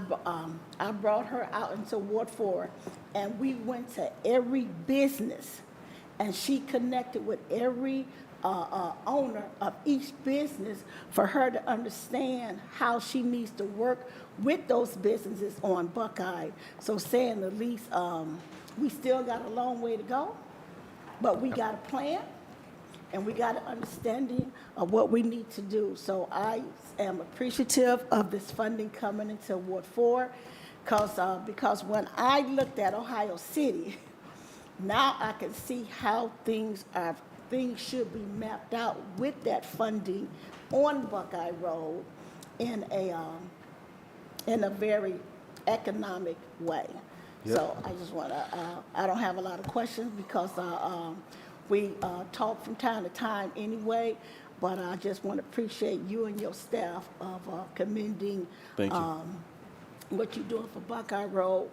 brought her out into Ward 4, and we went to every business, and she connected with every owner of each business for her to understand how she needs to work with those businesses on Buckeye. So saying the least, we still got a long way to go, but we got a plan, and we got an understanding of what we need to do. So I am appreciative of this funding coming into Ward 4, because when I looked at Ohio City, now I can see how things should be mapped out with that funding on Buckeye Road in a very economic way. Yep. So I just want to, I don't have a lot of questions because we talk from time to time anyway, but I just want to appreciate you and your staff of commending Thank you. what you're doing for Buckeye Road,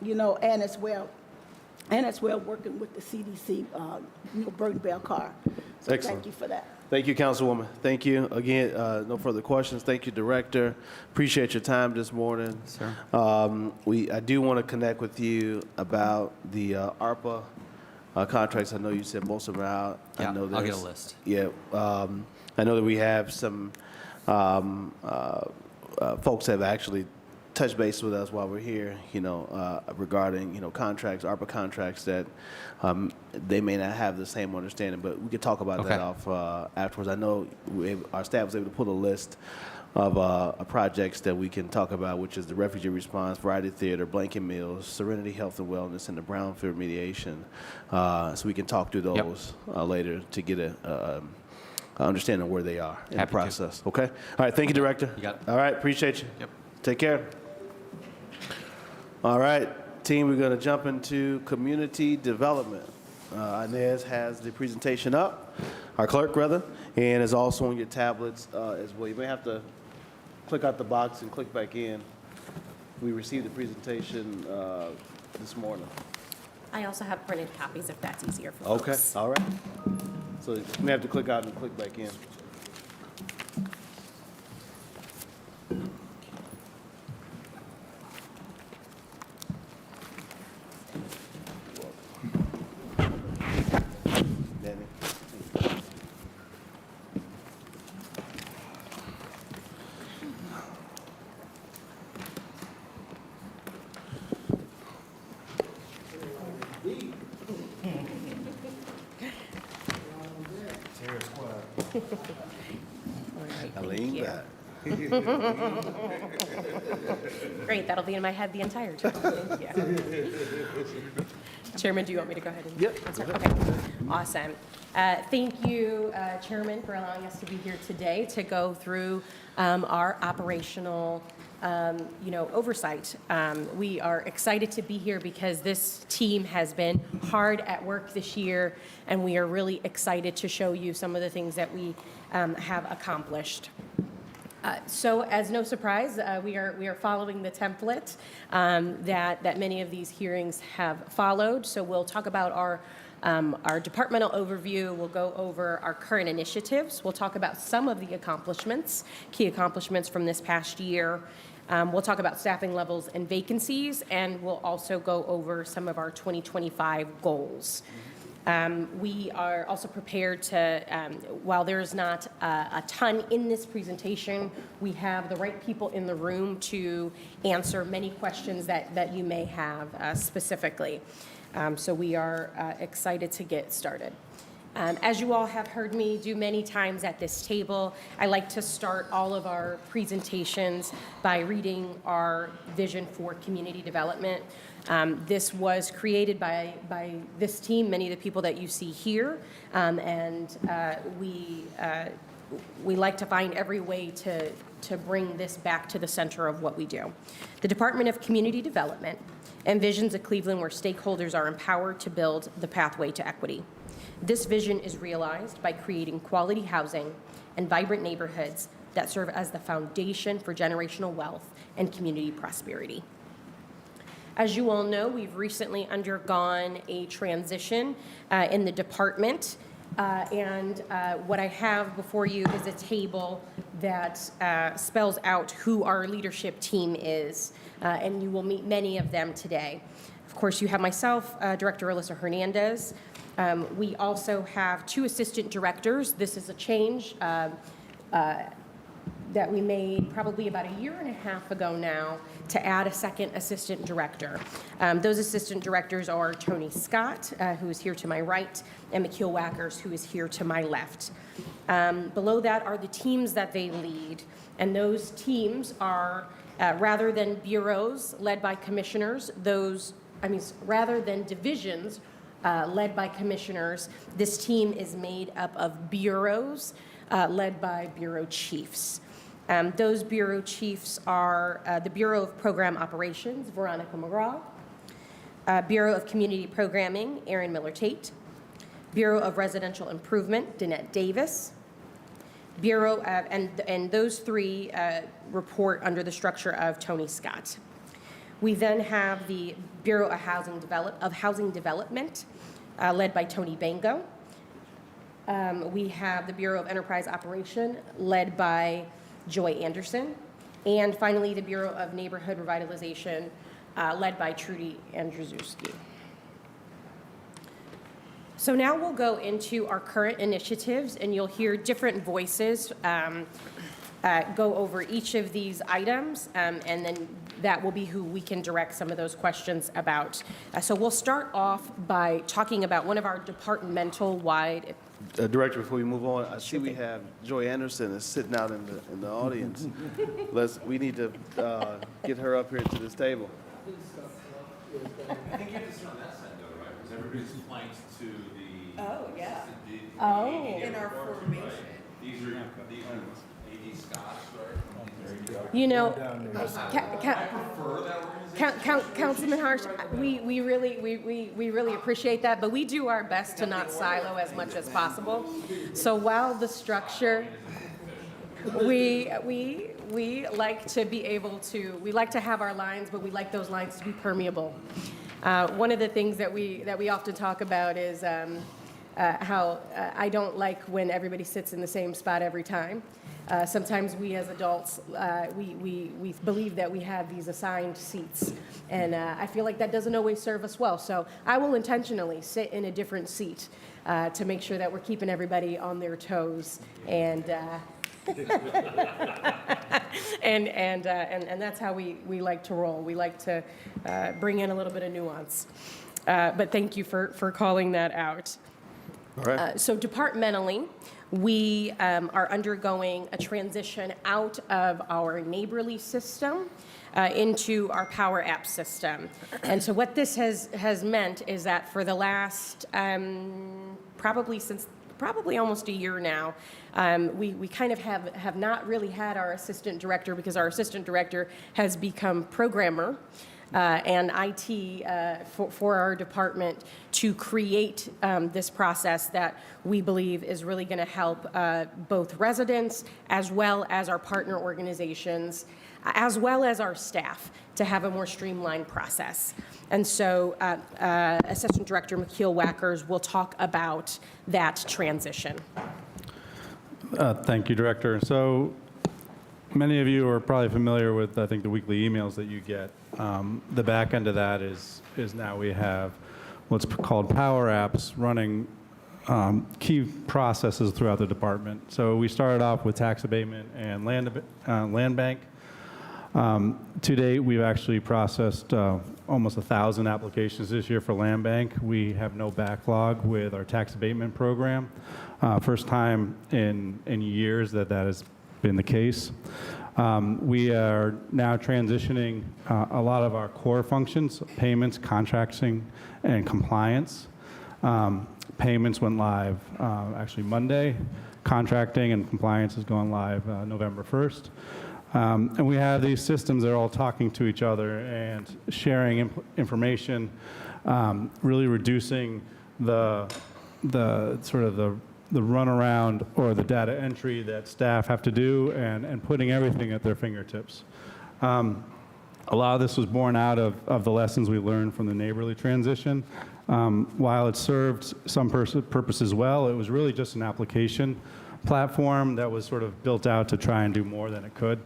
and as well working with the CDC, Burton Bell Carr. So Excellent. Thank you for that. Thank you, Councilwoman. Thank you. Again, no further questions. Thank you, Director. Appreciate your time this morning. Sir. I do want to connect with you about the ARPA contracts. I know you said most of them are out. Yeah, I know I'll get a there's- list. Yeah. I know that we have some folks have actually touched base with us while we're here, regarding, contracts, ARPA contracts that they may not have the same understanding, but we could talk about that Okay. off afterwards. I know our staff was able to pull a list of projects that we can talk about, which is the Refugee Response, Variety Theater, Blanket Mills, Serenity Health and Wellness, and the Brownfield Mediation. So we can talk through those later to get a understanding of where they are in the Happy to. process. Okay? All right. Thank you, Director. You got it. All right. Appreciate you. Yep. Take care. All right, team, we're going to jump into community development. Inez has the presentation up, our clerk, rather, and is also on your tablets as well. You may have to click out the box and click back in. We received the presentation this morning. I also have printed copies if that's easier for Okay, folks. all right. So you may have to click out and click back in. right, I thank lean you. back. Great, that'll be in my head the entire time. Thank you. Chairman, do you want me to go ahead and? Yep, answer? Okay, awesome. Thank you, Chairman, for allowing us to be here today to go through our operational oversight. We are excited to be here because this team has been hard at work this year, and we are really excited to show you some of the things that we have accomplished. So, as no surprise, we are following the template that many of these hearings have followed. So, we'll talk about our departmental overview. We'll go over our current initiatives. We'll talk about some of the accomplishments, key accomplishments from this past year. We'll talk about staffing levels and vacancies, and we'll also go over some of our 2025 goals. We are also prepared to, while there's not a ton in this presentation, we have the right people in the room to answer many questions that you may have specifically. So we are excited to get started. As you all have heard me do many times at this table, I like to start all of our presentations by reading our vision for community development. This was created by this team, many of the people that you see here, and we like to find every way to bring this back to the center of what we do. The Department of Community Development envisions a Cleveland where stakeholders are empowered to build the pathway to equity. This vision is realized by creating quality housing and vibrant neighborhoods that serve as the foundation for generational wealth and community prosperity. As you all know, we've recently undergone a transition in the department, and what I have before you is a table that spells out who our leadership team is, and you will meet many of them today. Of course, you have myself, Director Alyssa Hernandez. We also have 2 assistant directors. This is a change that we made probably about 1.5 years ago now to add a second assistant director. Those assistant directors are Tony Scott, who is here to my right, and McKeel Wackers, who is here to my left. Below that are the teams that they lead, and those teams are, rather than bureaus led by commissioners, rather than divisions led by commissioners, this team is made up of bureaus led by bureau chiefs. Those bureau chiefs are the Bureau of Program Operations, Veronica McGraw, Bureau of Community Programming, Erin Miller-Tate, Bureau of Residential Improvement, Danette Davis, Bureau of, and those 3 report under the structure of Tony Scott. We then have the Bureau of Housing Development, led by Tony Bango. We have the Bureau of Enterprise Operation, led by Joy Anderson. And finally, the Bureau of Neighborhood Revitalization, led by Trudy Andrzejewski. So now we'll go into our current initiatives, and you'll hear different voices go over each of these items, and then that will be who we can direct some of those questions about. So we'll start off by talking about one of our departmental-wide. Director, before we move on, I see we have Joy Anderson is sitting out in the audience. We need to get her up here to this table. I think you have to sit on that side though, right? Because everybody's flanked to the. Oh, yeah. In our formation. These are AD Scott's, right? You know, I prefer that Councilman Harsh, we really appreciate that, but we do our best to not silo as much as possible. So while the structure, we like to be able to, we like to have our lines, but we like those lines to be permeable. One of the things that we often talk about is how I don't like when everybody sits in the same spot every time. Sometimes we as adults, we believe that we have these assigned seats, and I feel like that doesn't always serve us well. So I will intentionally sit in a different seat to make sure that we're keeping everybody on their toes, and and that's how we like to roll. We like to bring in a little bit of nuance. But thank you for calling that out. All right. So departmentally, we are undergoing a transition out of our Neighborly system into our Power App system. And so what this has meant is that for the last probably almost a year now, we kind of have not really had our assistant director, because our assistant director has become programmer and IT for our department to create this process that we believe is really going to help both residents as well as our partner organizations, as well as our staff, to have a more streamlined process. And so Assistant Director McKeel Wackers will talk about that transition. Thank you, Director. So many of you are probably familiar with, I think, the weekly emails that you get. The back end of that is now we have what's called Power Apps running key processes throughout the department. So we started off with tax abatement and land bank. To date, we've actually processed almost 1,000 applications this year for land bank. We have no backlog with our tax abatement program. First time in years that has been the case. We are now transitioning a lot of our core functions, payments, contracting, and compliance. Payments went live actually Monday. Contracting and compliance is going live November 1st. And we have these systems that are all talking to each other and sharing information, really reducing the sort of the runaround or the data entry that staff have to do, and putting everything at their fingertips. A lot of this was born out of the lessons we learned from the Neighborly transition. While it served some purposes well, it was really just an application platform that was sort of built out to try and do more than it could.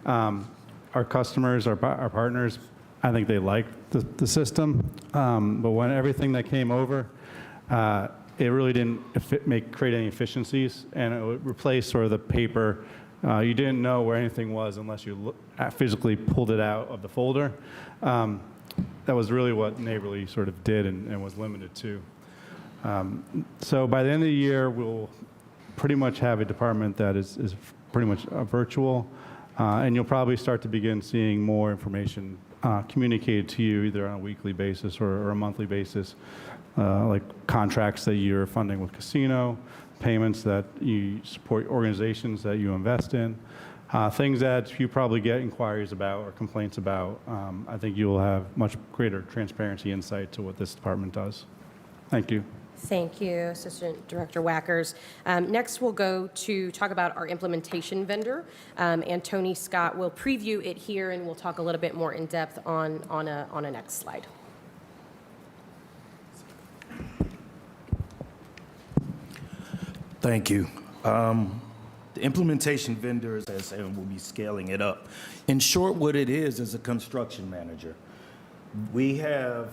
Our customers, our partners, I think they liked the system, but when everything that came over, it really didn't create any efficiencies, and it would replace sort of the paper. You didn't know where anything was unless you physically pulled it out of the folder. That was really what Neighborly sort of did and was limited to. So by the end of the year, we'll pretty much have a department that is pretty much virtual, and you'll probably start to begin seeing more information communicated to you either on a weekly basis or a monthly basis, like contracts that you're funding with casino, payments that you support organizations that you invest in, things that you probably get inquiries about or complaints about. I think you will have much greater transparency, insight to what this department does. Thank you. Thank you, Assistant Director Wackers. Next, we'll go to talk about our implementation vendor, and Tony Scott will preview it here, and we'll talk a little bit more in depth on a next slide. Thank you. The implementation vendor, as I said, will be scaling it up. In short, what it is a construction manager. We have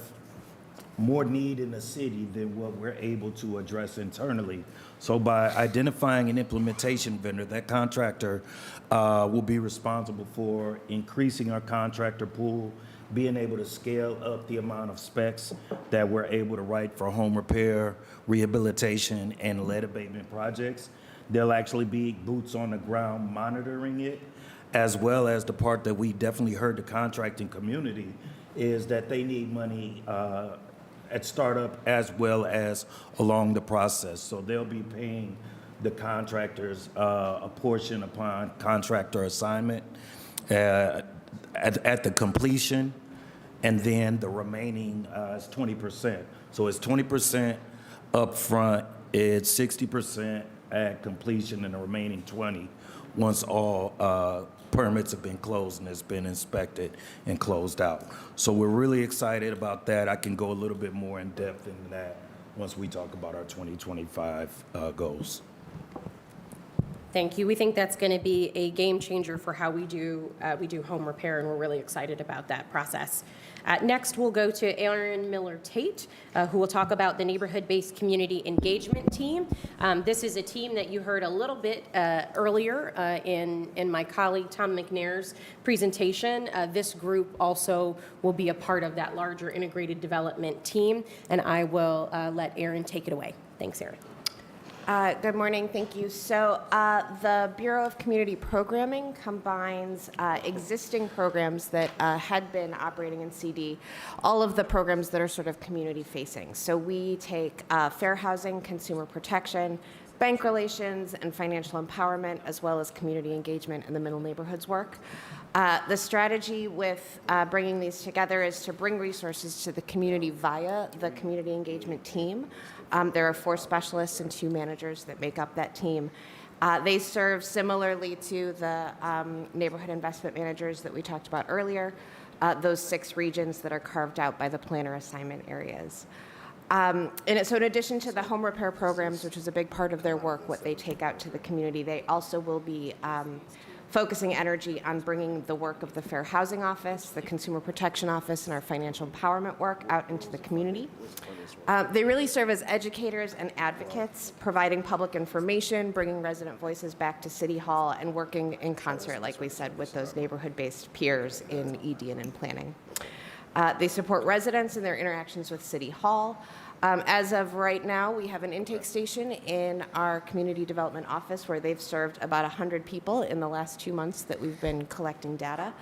more need in the city than what we're able to address internally. So by identifying an implementation vendor, that contractor will be responsible for increasing our contractor pool, being able to scale up the amount of specs that we're able to write for home repair, rehabilitation, and lead abatement projects. There'll actually be boots on the ground monitoring it, as well as the part that we definitely heard the contracting community is that they need money at startup as well as along the process. So they'll be paying the contractors a portion upon contractor assignment at the completion, and then the remaining is 20%. So it's 20% upfront, it's 60% at completion, and the remaining 20 once all permits have been closed and it's been inspected and closed out. So we're really excited about that. I can go a little bit more in depth into that once we talk about our 2025 goals. Thank you. We think that's going to be a game changer for how we do home repair, and we're really excited about that process. Next, we'll go to Aaron Miller-Tate, who will talk about the Neighborhood-Based Community Engagement Team. This is a team that you heard a little bit earlier in my colleague Tom McNair's presentation. This group also will be a part of that larger integrated development team, and I will let Aaron take it away. Thanks, Aaron. Good morning, thank you. So the Bureau of Community Programming combines existing programs that had been operating in CD, all of the programs that are sort of community facing. So we take fair housing, consumer protection, bank relations, and financial empowerment, as well as community engagement and the middle neighborhoods work. The strategy with bringing these together is to bring resources to the community via the community engagement team. There are 4 specialists and 2 managers that make up that team. They serve similarly to the neighborhood investment managers that we talked about earlier, those 6 regions that are carved out by the planner assignment areas. So in addition to the home repair programs, which is a big part of their work, what they take out to the community, they also will be focusing energy on bringing the work of the Fair Housing Office, the Consumer Protection Office, and our financial empowerment work out into the community. They really serve as educators and advocates, providing public information, bringing resident voices back to City Hall, and working in concert, like we said, with those neighborhood-based peers in ED and in planning. They support residents in their interactions with City Hall. As of right now, we have an intake station in our community development office where they've served about 100 people in the last 2 months that we've been collecting data.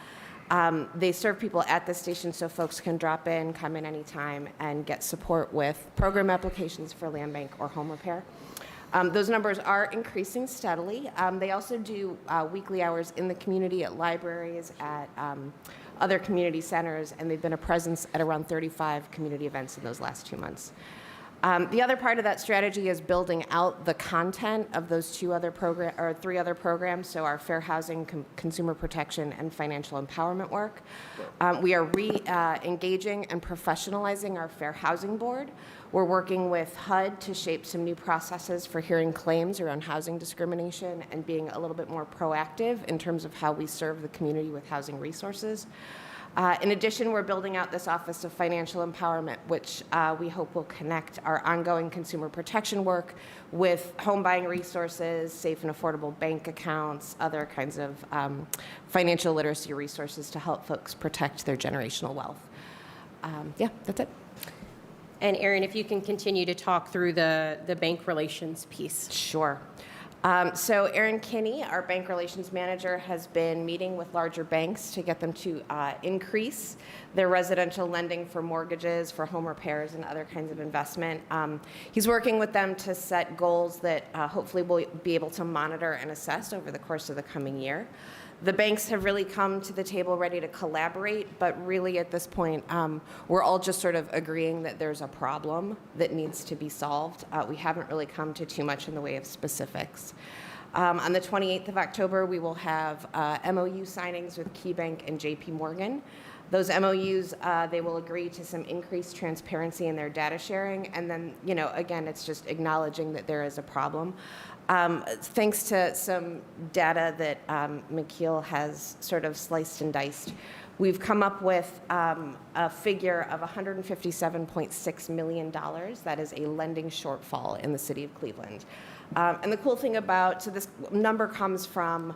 They serve people at the station so folks can drop in, come in anytime, and get support with program applications for land bank or home repair. Those numbers are increasing steadily. They also do weekly hours in the community at libraries, at other community centers, and they've been a presence at around 35 community events in those last 2 months. The other part of that strategy is building out the content of those 3 other programs, so our fair housing, consumer protection, and financial empowerment work. We are re-engaging and professionalizing our fair housing board. We're working with HUD to shape some new processes for hearing claims around housing discrimination and being a little bit more proactive in terms of how we serve the community with housing resources. In addition, we're building out this Office of Financial Empowerment, which we hope will connect our ongoing consumer protection work with home buying resources, safe and affordable bank accounts, other kinds of financial literacy resources to help folks protect their generational wealth. Yeah, that's it. And Erin, if you can continue to talk through the bank relations piece. Sure. So Erin Kinney, our bank relations manager, has been meeting with larger banks to get them to increase their residential lending for mortgages, for home repairs, and other kinds of investment. He's working with them to set goals that hopefully we'll be able to monitor and assess over the course of the coming year. The banks have really come to the table ready to collaborate, but really at this point, we're all just sort of agreeing that there's a problem that needs to be solved. We haven't really come to too much in the way of specifics. On the 28th of October, we will have MOU signings with KeyBank and JP Morgan. Those MOUs, they will agree to some increased transparency in their data sharing, and then, again, it's just acknowledging that there is a problem. Thanks to some data that McKeel has sort of sliced and diced, we've come up with a figure of $157.6 million. That is a lending shortfall in the city of Cleveland. And the cool thing so this number comes from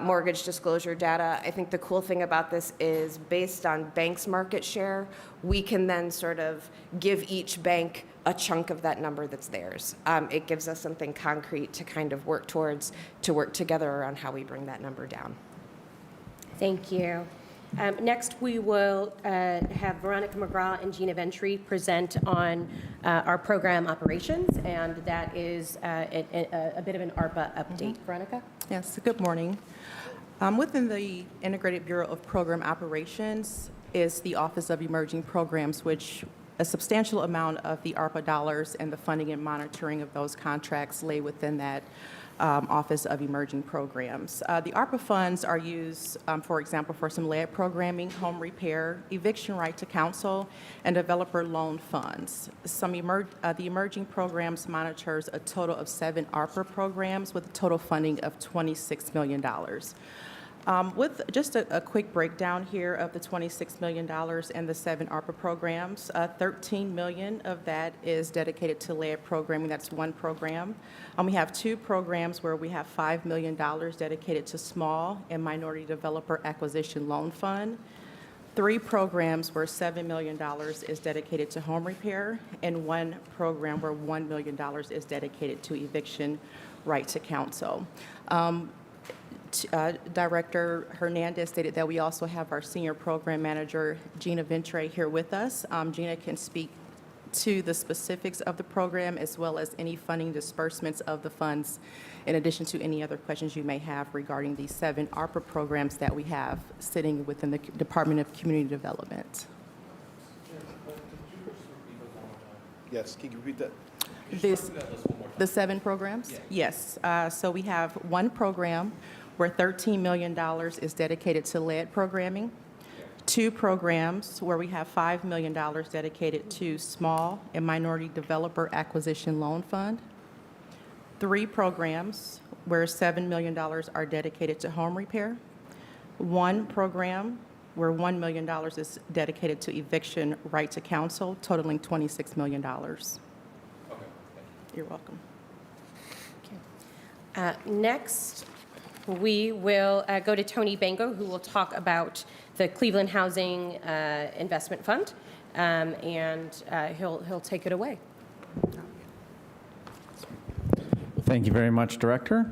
mortgage disclosure data. I think the cool thing about this is based on banks' market share, we can then sort of give each bank a chunk of that number that's theirs. It gives us something concrete to kind of work towards, to work together around how we bring that number down. Thank you. Next, we will have Veronica McGraw and Gina Ventry present on our program operations, and that is a bit of an ARPA update. Veronica? Yes, good morning. Within the Integrated Bureau of Program Operations is the Office of Emerging Programs, which a substantial amount of the ARPA dollars and the funding and monitoring of those contracts lay within that Office of Emerging Programs. The ARPA funds are used, for example, for some lead programming, home repair, eviction right to counsel, and developer loan funds. The Emerging Programs monitors a total of 7 ARPA programs with a total funding of $26 million. With just a quick breakdown here of the $26 million and the 7 ARPA programs, $13 million of that is dedicated to lead programming. That's one program. We have 2 programs where we have $5 million dedicated to small and minority developer acquisition loan fund. 3 programs where $7 million is dedicated to home repair, and 1 program where $1 million is dedicated to eviction right to counsel. Director Hernandez stated that we also have our Senior Program Manager, Gina Ventre, here with us. Gina can speak to the specifics of the program as well as any funding disbursements of the funds, in addition to any other questions you may have regarding these 7 ARPA programs that we have sitting within the Department of Community Development. Yes, can you repeat that? The 7 programs? Yes. So we have 1 program where $13 million is dedicated to lead programming, 2 programs where we have $5 million dedicated to small and minority developer acquisition loan fund, 3 programs where $7 million are dedicated to home repair, 1 program where $1 million is dedicated to eviction right to counsel, totaling $26 million. Okay. You're welcome. Next, we will go to Tony Bango, who will talk about the Cleveland Housing Investment Fund, and he'll take it away. Thank you very much, Director.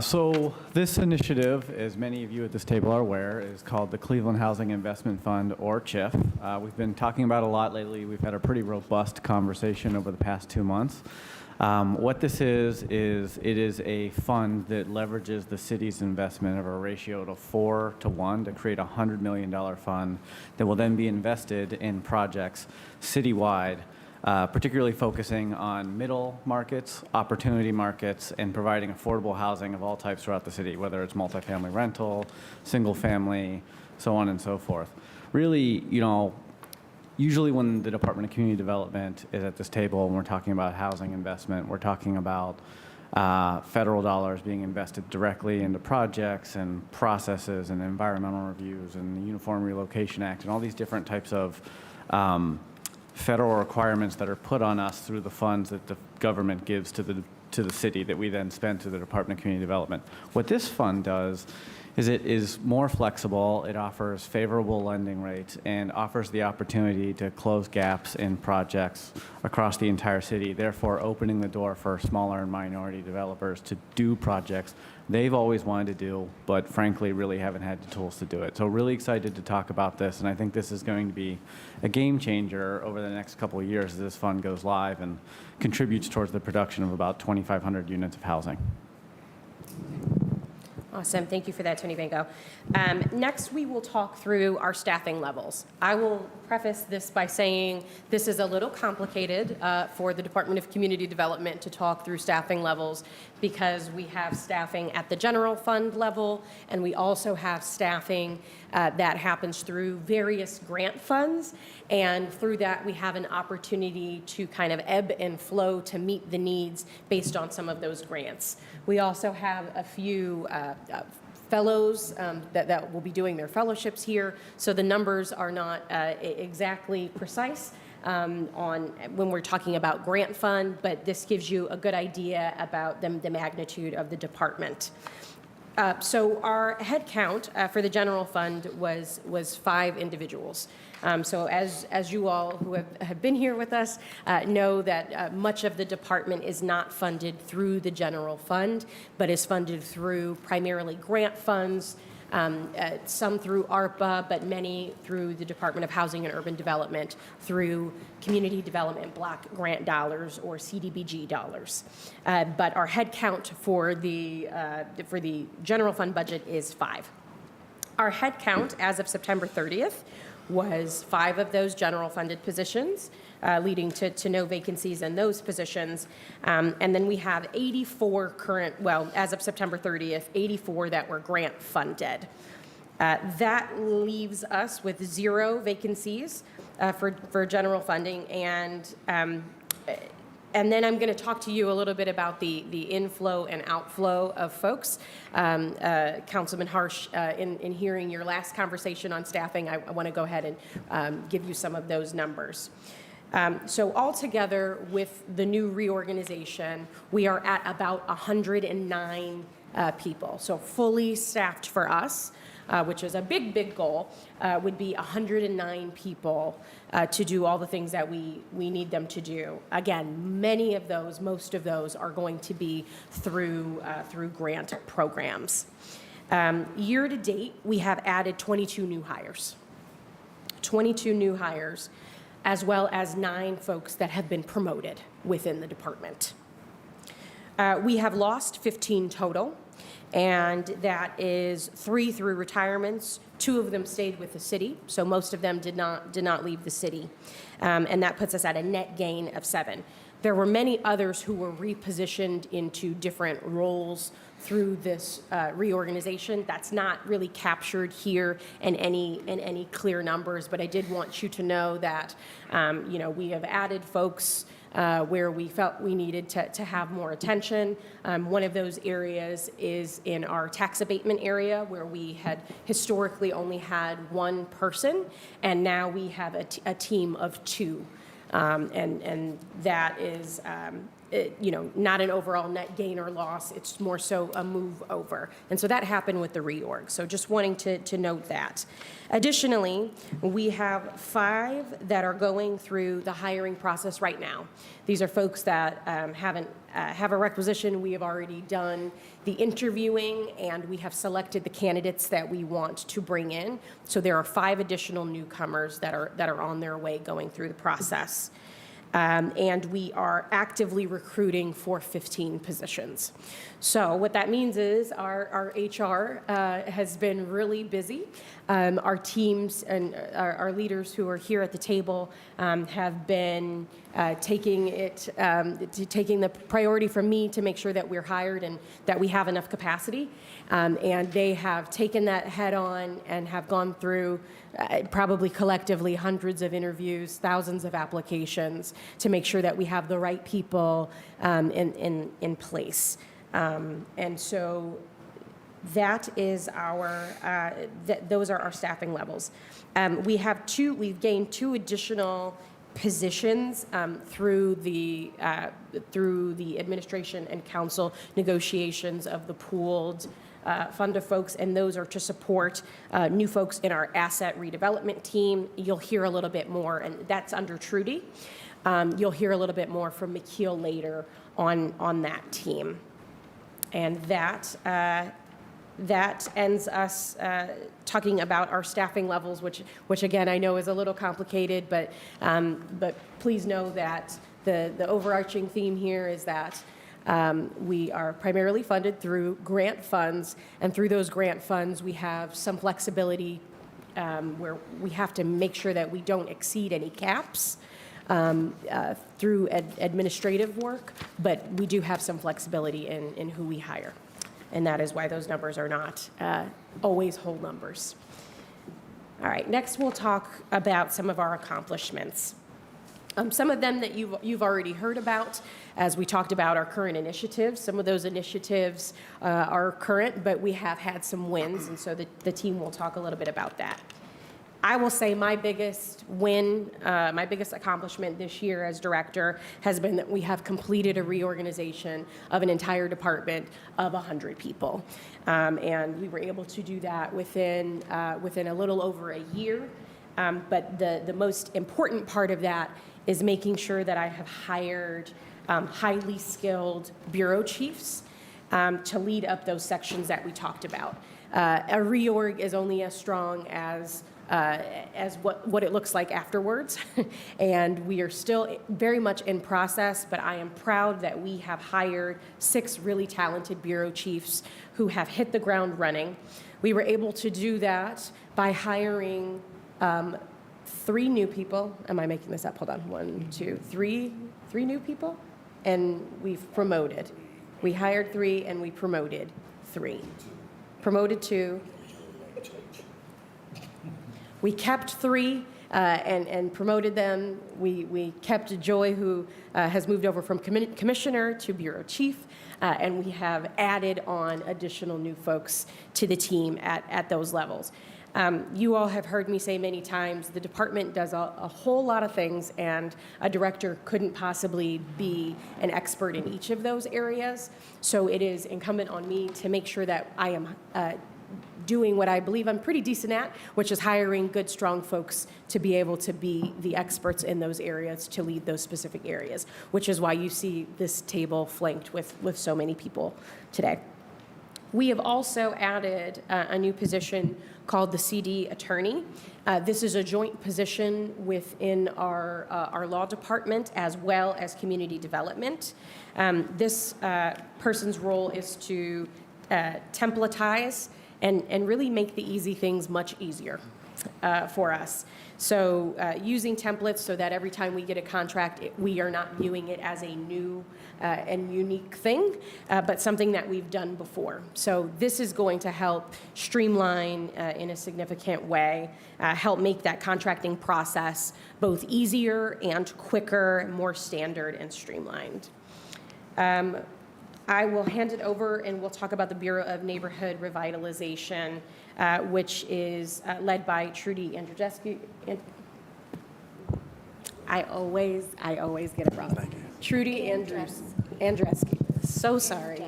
So this initiative, as many of you at this table are aware, is called the Cleveland Housing Investment Fund, or CHIF. We've been talking about it a lot lately. We've had a pretty robust conversation over the past 2 months. What this is it is a fund that leverages the city's investment of a ratio to 4 to 1 to create a $100 million fund that will then be invested in projects citywide, particularly focusing on middle markets, opportunity markets, and providing affordable housing of all types throughout the city, whether it's multifamily rental, single family, so on and so forth. Really, usually when the Department of Community Development is at this table and we're talking about housing investment, we're talking about federal dollars being invested directly into projects and processes and environmental reviews and the Uniform Relocation Act and all these different types of federal requirements that are put on us through the funds that the government gives to the city that we then spend to the Department of Community Development. What this fund does is it is more flexible, it offers favorable lending rates, and offers the opportunity to close gaps in projects across the entire city, therefore opening the door for smaller and minority developers to do projects they've always wanted to do, but frankly really haven't had the tools to do it. So really excited to talk about this, and I think this is going to be a game changer over the next couple of years as this fund goes live and contributes towards the production of about 2,500 units of housing. Awesome. Thank you for that, Tony Bango. Next, we will talk through our staffing levels. I will preface this by saying this is a little complicated for the Department of Community Development to talk through staffing levels because we have staffing at the general fund level, and we also have staffing that happens through various grant funds. And through that, we have an opportunity to kind of ebb and flow to meet the needs based on some of those grants. We also have a few fellows that will be doing their fellowships here, so the numbers are not exactly precise on when we're talking about grant fund, but this gives you a good idea about the magnitude of the department. So our head count for the general fund was 5 individuals. So as you all who have been here with us know that much of the department is not funded through the general fund, but is funded through primarily grant funds, some through ARPA, but many through the Department of Housing and Urban Development through Community Development Block Grant dollars or CDBG dollars. But our head count for the general fund budget is 5. Our head count as of September 30th was 5 of those general funded positions, leading to no vacancies in those positions. And then we have 84 current, well, as of September 30th, 84 that were grant funded. That leaves us with 0 vacancies for general funding, and then I'm going to talk to you a little bit about the inflow and outflow of folks. Councilman Harsh, in hearing your last conversation on staffing, I want to go ahead and give you some of those numbers. So altogether, with the new reorganization, we are at about 109 people. So fully staffed for us, which is a big, big goal, would be 109 people to do all the things that we need them to do. Again, many of those, most of those are going to be through grant programs. Year to date, we have added 22 new hires. 22 new hires, as well as 9 folks that have been promoted within the department. We have lost 15 total, and that is 3 through retirements. 2 of them stayed with the city, so most of them did not leave the city, and that puts us at a net gain of 7. There were many others who were repositioned into different roles through this reorganization. That's not really captured here in any clear numbers, but I did want you to know that we have added folks where we felt we needed to have more attention. One of those areas is in our tax abatement area, where we had historically only had 1 person, and now we have a team of 2. And that is not an overall net gain or loss. It's more so a move over. And so that happened with the reorg. So just wanting to note that. Additionally, we have 5 that are going through the hiring process right now. These are folks that have a requisition. We have already done the interviewing, and we have selected the candidates that we want to bring in. So there are 5 additional newcomers that are on their way going through the process. And we are actively recruiting for 15 positions. So what that means is our HR has been really busy. Our teams and our leaders who are here at the table have been taking the priority from me to make sure that we're hired and that we have enough capacity. And they have taken that head on and have gone through probably collectively hundreds of interviews, thousands of applications to make sure that we have the right people in place. And so that is those are our staffing levels. We've gained 2 additional positions through the administration and council negotiations of the pooled fund of folks, and those are to support new folks in our asset redevelopment team. You'll hear a little bit more, and that's under Trudy. You'll hear a little bit more from McKeel later on that team. And that ends us talking about our staffing levels, which again I know is a little complicated, but please know that the overarching theme here is that we are primarily funded through grant funds, and through those grant funds we have some flexibility where we have to make sure that we don't exceed any caps through administrative work, but we do have some flexibility in who we hire. And that is why those numbers are not always whole numbers. All right, next we'll talk about some of our accomplishments. Some of them that you've already heard about, as we talked about our current initiatives. Some of those initiatives are current, but we have had some wins, and so the team will talk a little bit about that. I will say my biggest win, my biggest accomplishment this year as director has been that we have completed a reorganization of an entire department of 100 people. And we were able to do that within a little over a year. But the most important part of that is making sure that I have hired highly skilled bureau chiefs to lead up those sections that we talked about. A reorg is only as strong as what it looks like afterwards. And we are still very much in process, but I am proud that we have hired 6 really talented bureau chiefs who have hit the ground running. We were able to do that by hiring 3 new people. Am I making this up? Hold on. 1, 2, 3 new people, and we've promoted. We hired 3 and we promoted 3. Promoted 2. We kept 3 and promoted them. We kept Joy, who has moved over from commissioner to bureau chief, and we have added on additional new folks to the team at those levels. You all have heard me say many times, the department does a whole lot of things, and a director couldn't possibly be an expert in each of those areas. So it is incumbent on me to make sure that I am doing what I believe I'm pretty decent at, which is hiring good, strong folks to be able to be the experts in those areas, to lead those specific areas, which is why you see this table flanked with so many people today. We have also added a new position called the CD attorney. This is a joint position within our law department as well as community development. This person's role is to templatize and really make the easy things much easier for us. So using templates so that every time we get a contract, we are not viewing it as a new and unique thing, but something that we've done before. So this is going to help streamline in a significant way, help make that contracting process both easier and quicker, more standard and streamlined. I will hand it over and we'll talk about the Bureau of Neighborhood Revitalization, which is led by Trudy Andrzejewski. I always get it wrong. Thank you. Trudy Andrzejewski. So sorry.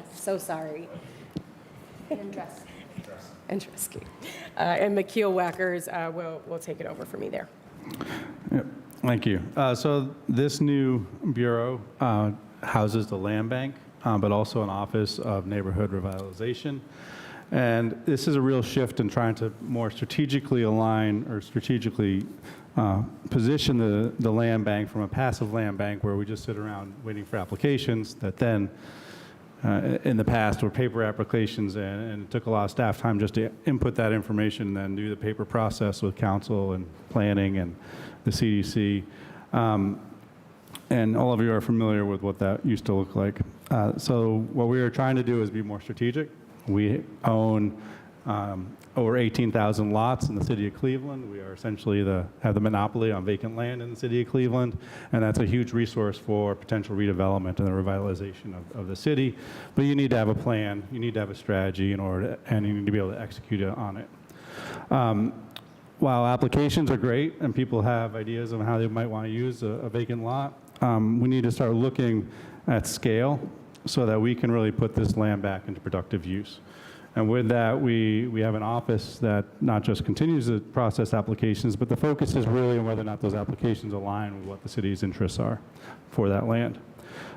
Andrzejewski. And McKeel Wackers will take it over for me there. Yep. Thank you. So this new bureau houses the land bank, but also an office of neighborhood revitalization. And this is a real shift in trying to more strategically align or strategically position the land bank from a passive land bank where we just sit around waiting for applications that then in the past were paper applications, and it took a lot of staff time just to input that information and then do the paper process with council and planning and the CDC. And all of you are familiar with what that used to look like. So what we are trying to do is be more strategic. We own over 18,000 lots in the city of Cleveland. We are essentially have the monopoly on vacant land in the city of Cleveland, and that's a huge resource for potential redevelopment and the revitalization of the city. But you need to have a plan, you need to have a strategy in order, and you need to be able to execute on it. While applications are great and people have ideas of how they might want to use a vacant lot, we need to start looking at scale so that we can really put this land back into productive use. And with that, we have an office that not just continues to process applications, but the focus is really on whether or not those applications align with what the city's interests are for that land.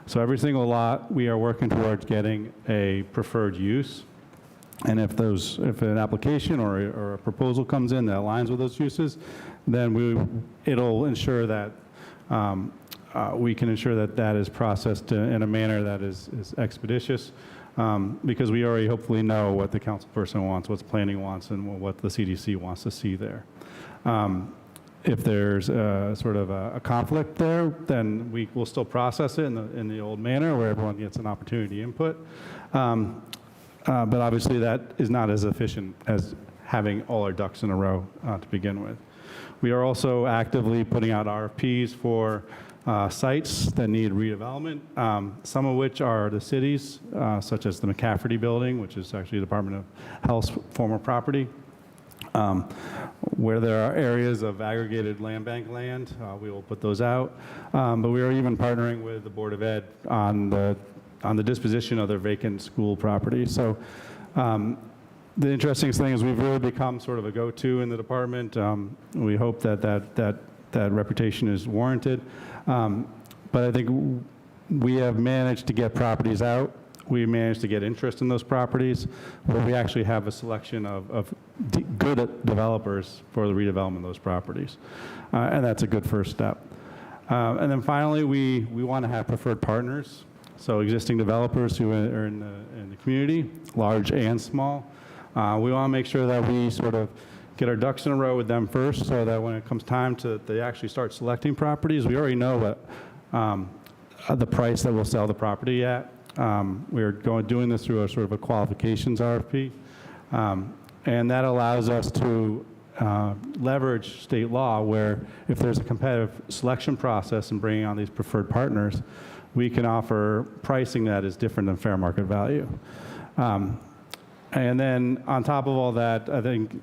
So every single lot, we are working towards getting a preferred use. And if an application or a proposal comes in that aligns with those uses, then it'll ensure that we can ensure that that is processed in a manner that is expeditious, because we already hopefully know what the council person wants, what the planning wants, and what the CDC wants to see there. If there's sort of a conflict there, then we will still process it in the old manner where everyone gets an opportunity to input. But obviously that is not as efficient as having all our ducks in a row to begin with. We are also actively putting out RFPs for sites that need redevelopment, some of which are the cities, such as the McCafferty building, which is actually the Department of Health's former property. Where there are areas of aggregated land bank land, we will put those out. But we are even partnering with the Board of Ed on the disposition of their vacant school property. So the interesting thing is we've really become sort of a go-to in the department. We hope that reputation is warranted. But I think we have managed to get properties out. We managed to get interest in those properties, where we actually have a selection of good developers for the redevelopment of those properties. And that's a good first step. And then finally, we want to have preferred partners. So existing developers who are in the community, large and small. We want to make sure that we sort of get our ducks in a row with them first, so that when it comes time to they actually start selecting properties, we already know what the price that we'll sell the property at. We're doing this through a sort of a qualifications RFP, and that allows us to leverage state law, where if there's a competitive selection process in bringing on these preferred partners, we can offer pricing that is different than fair market value. And then on top of all that, I think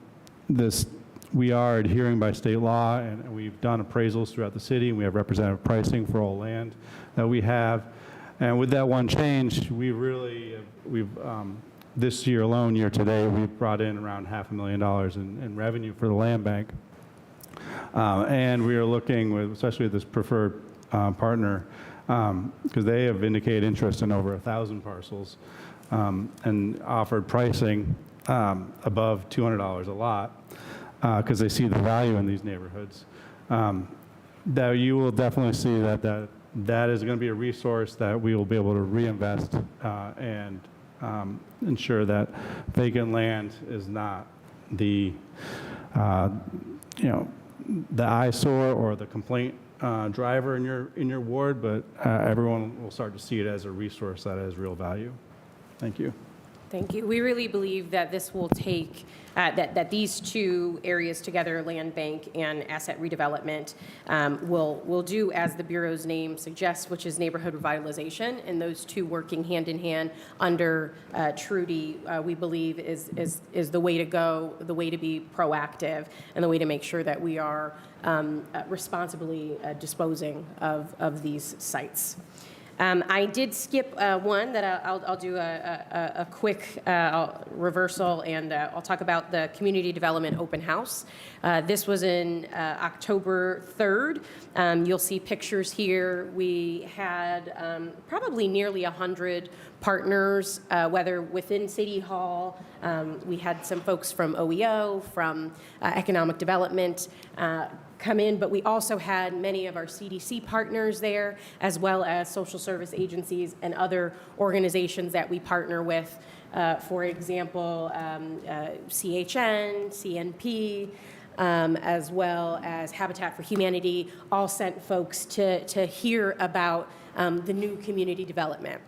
we are adhering by state law, and we've done appraisals throughout the city, and we have representative pricing for all land that we have. And with that one change, we've this year alone, year to date, we've brought in around $500,000 in revenue for the land bank. And we are looking with, especially with this preferred partner, because they have indicated interest in over 1,000 parcels, and offered pricing above $200 a lot, because they see the value in these neighborhoods. That you will definitely see that is going to be a resource that we will be able to reinvest and ensure that vacant land is not the the eyesore or the complaint driver in your ward, but everyone will start to see it as a resource that has real value. Thank you. Thank you. We really believe that this will take, that these two areas together, land bank and asset redevelopment, will do as the Bureau's name suggests, which is neighborhood revitalization, and those two working hand in hand under Trudy, we believe is the way to go, the way to be proactive, and the way to make sure that we are responsibly disposing of these sites. I did skip one that I'll do a quick reversal, and I'll talk about the Community Development Open House. This was in October 3rd. You'll see pictures here. We had probably nearly 100 partners, whether within City Hall. We had some folks from OEO, from Economic Development, come in, but we also had many of our CDC partners there, as well as social service agencies and other organizations that we partner with. For example, CHN, CNP, as well as Habitat for Humanity, all sent folks to hear about the new community development.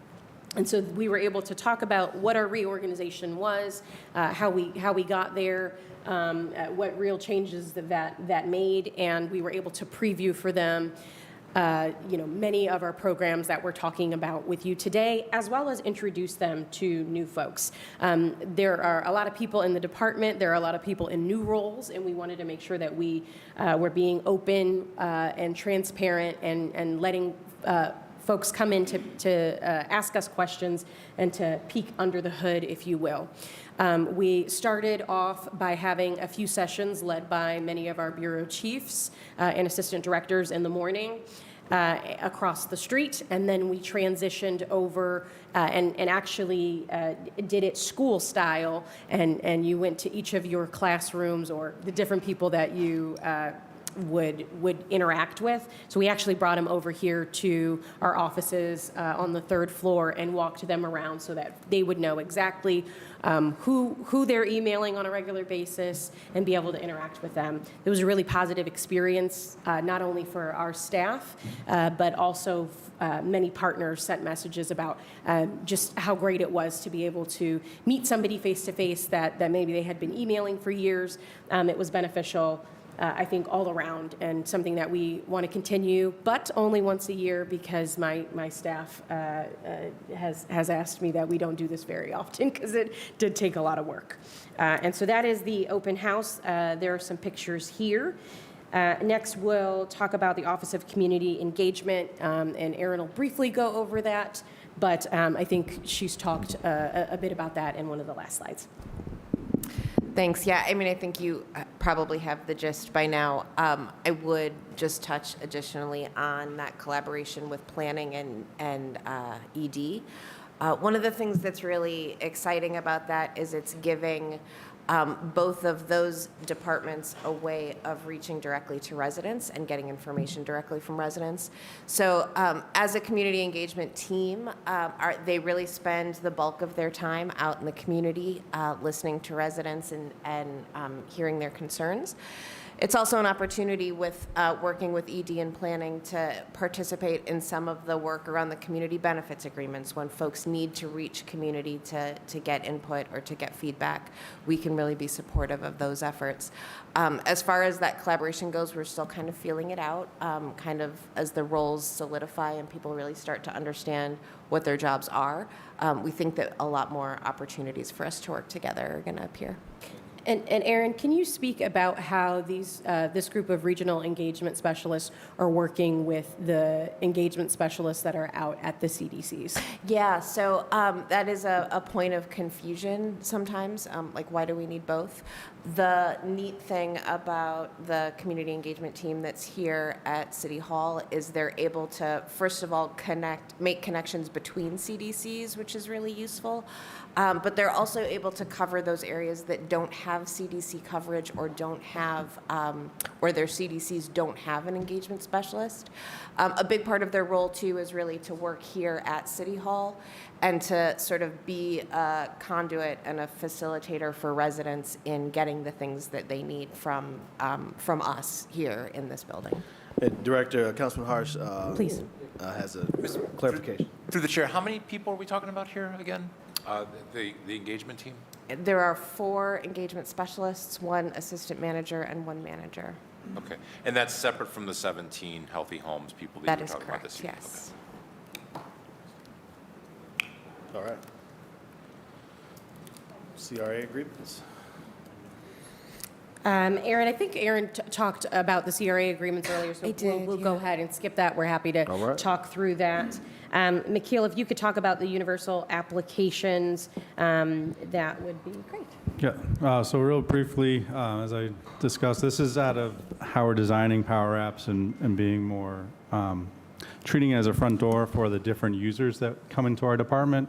And so we were able to talk about what our reorganization was, how we got there, what real changes that made, and we were able to preview for them many of our programs that we're talking about with you today, as well as introduce them to new folks. There are a lot of people in the department, there are a lot of people in new roles, and we wanted to make sure that we were being open and transparent and letting folks come in to ask us questions and to peek under the hood, if you will. We started off by having a few sessions led by many of our bureau chiefs and assistant directors in the morning across the street, and then we transitioned over and actually did it school style, and you went to each of your classrooms or the different people that you would interact with. So we actually brought them over here to our offices on the 3rd floor and walked them around so that they would know exactly who they're emailing on a regular basis and be able to interact with them. It was a really positive experience, not only for our staff, but also many partners sent messages about just how great it was to be able to meet somebody face-to-face that maybe they had been emailing for years. It was beneficial, I think, all around, and something that we want to continue, but only once a year, because my staff has asked me that we don't do this very often because it did take a lot of work. And so that is the open house. There are some pictures here. Next, we'll talk about the Office of Community Engagement, and Erin will briefly go over that, but I think she's talked a bit about that in one of the last slides. Thanks. Yeah, I mean, I think you probably have the gist by now. I would just touch additionally on that collaboration with planning and ED. One of the things that's really exciting about that is it's giving both of those departments a way of reaching directly to residents and getting information directly from residents. So as a community engagement team, they really spend the bulk of their time out in the community listening to residents and hearing their concerns. It's also an opportunity with working with ED and planning to participate in some of the work around the community benefits agreements. When folks need to reach community to get input or to get feedback, we can really be supportive of those efforts. As far as that collaboration goes, we're still kind of feeling it out, kind of as the roles solidify and people really start to understand what their jobs are. We think that a lot more opportunities for us to work together are going to appear. And Aaron, can you speak about how this group of regional engagement specialists are working with the engagement specialists that are out at the CDCs? Yeah, so that is a point of confusion sometimes, like why do we need both? The neat thing about the community engagement team that's here at City Hall is they're able to, first of all, make connections between CDCs, which is really useful. But they're also able to cover those areas that don't have CDC coverage or don't have, or their CDCs don't have an engagement specialist. A big part of their role, too, is really to work here at City Hall and to sort of be a conduit and a facilitator for residents in getting the things that they need from us here in this building. Director, Councilman Harsh Please. Has a clarification. Through the chair, how many people are we talking about here again? The engagement team? There are 4 engagement specialists, 1 assistant manager, and 1 manager. Okay. And that's separate from the 17 healthy homes people that That you were is talking about this correct, evening? yes. All right. CRA agreements. Aaron, I think Aaron talked about the CRA agreements earlier, so I did, we'll go ahead and skip that. We're happy to All right. talk through that. Nikhil, if you could talk about the universal applications, that would be great. Yeah, so real briefly, as I discussed, this is out of how we're designing Power Apps and being more, treating it as a front door for the different users that come into our department.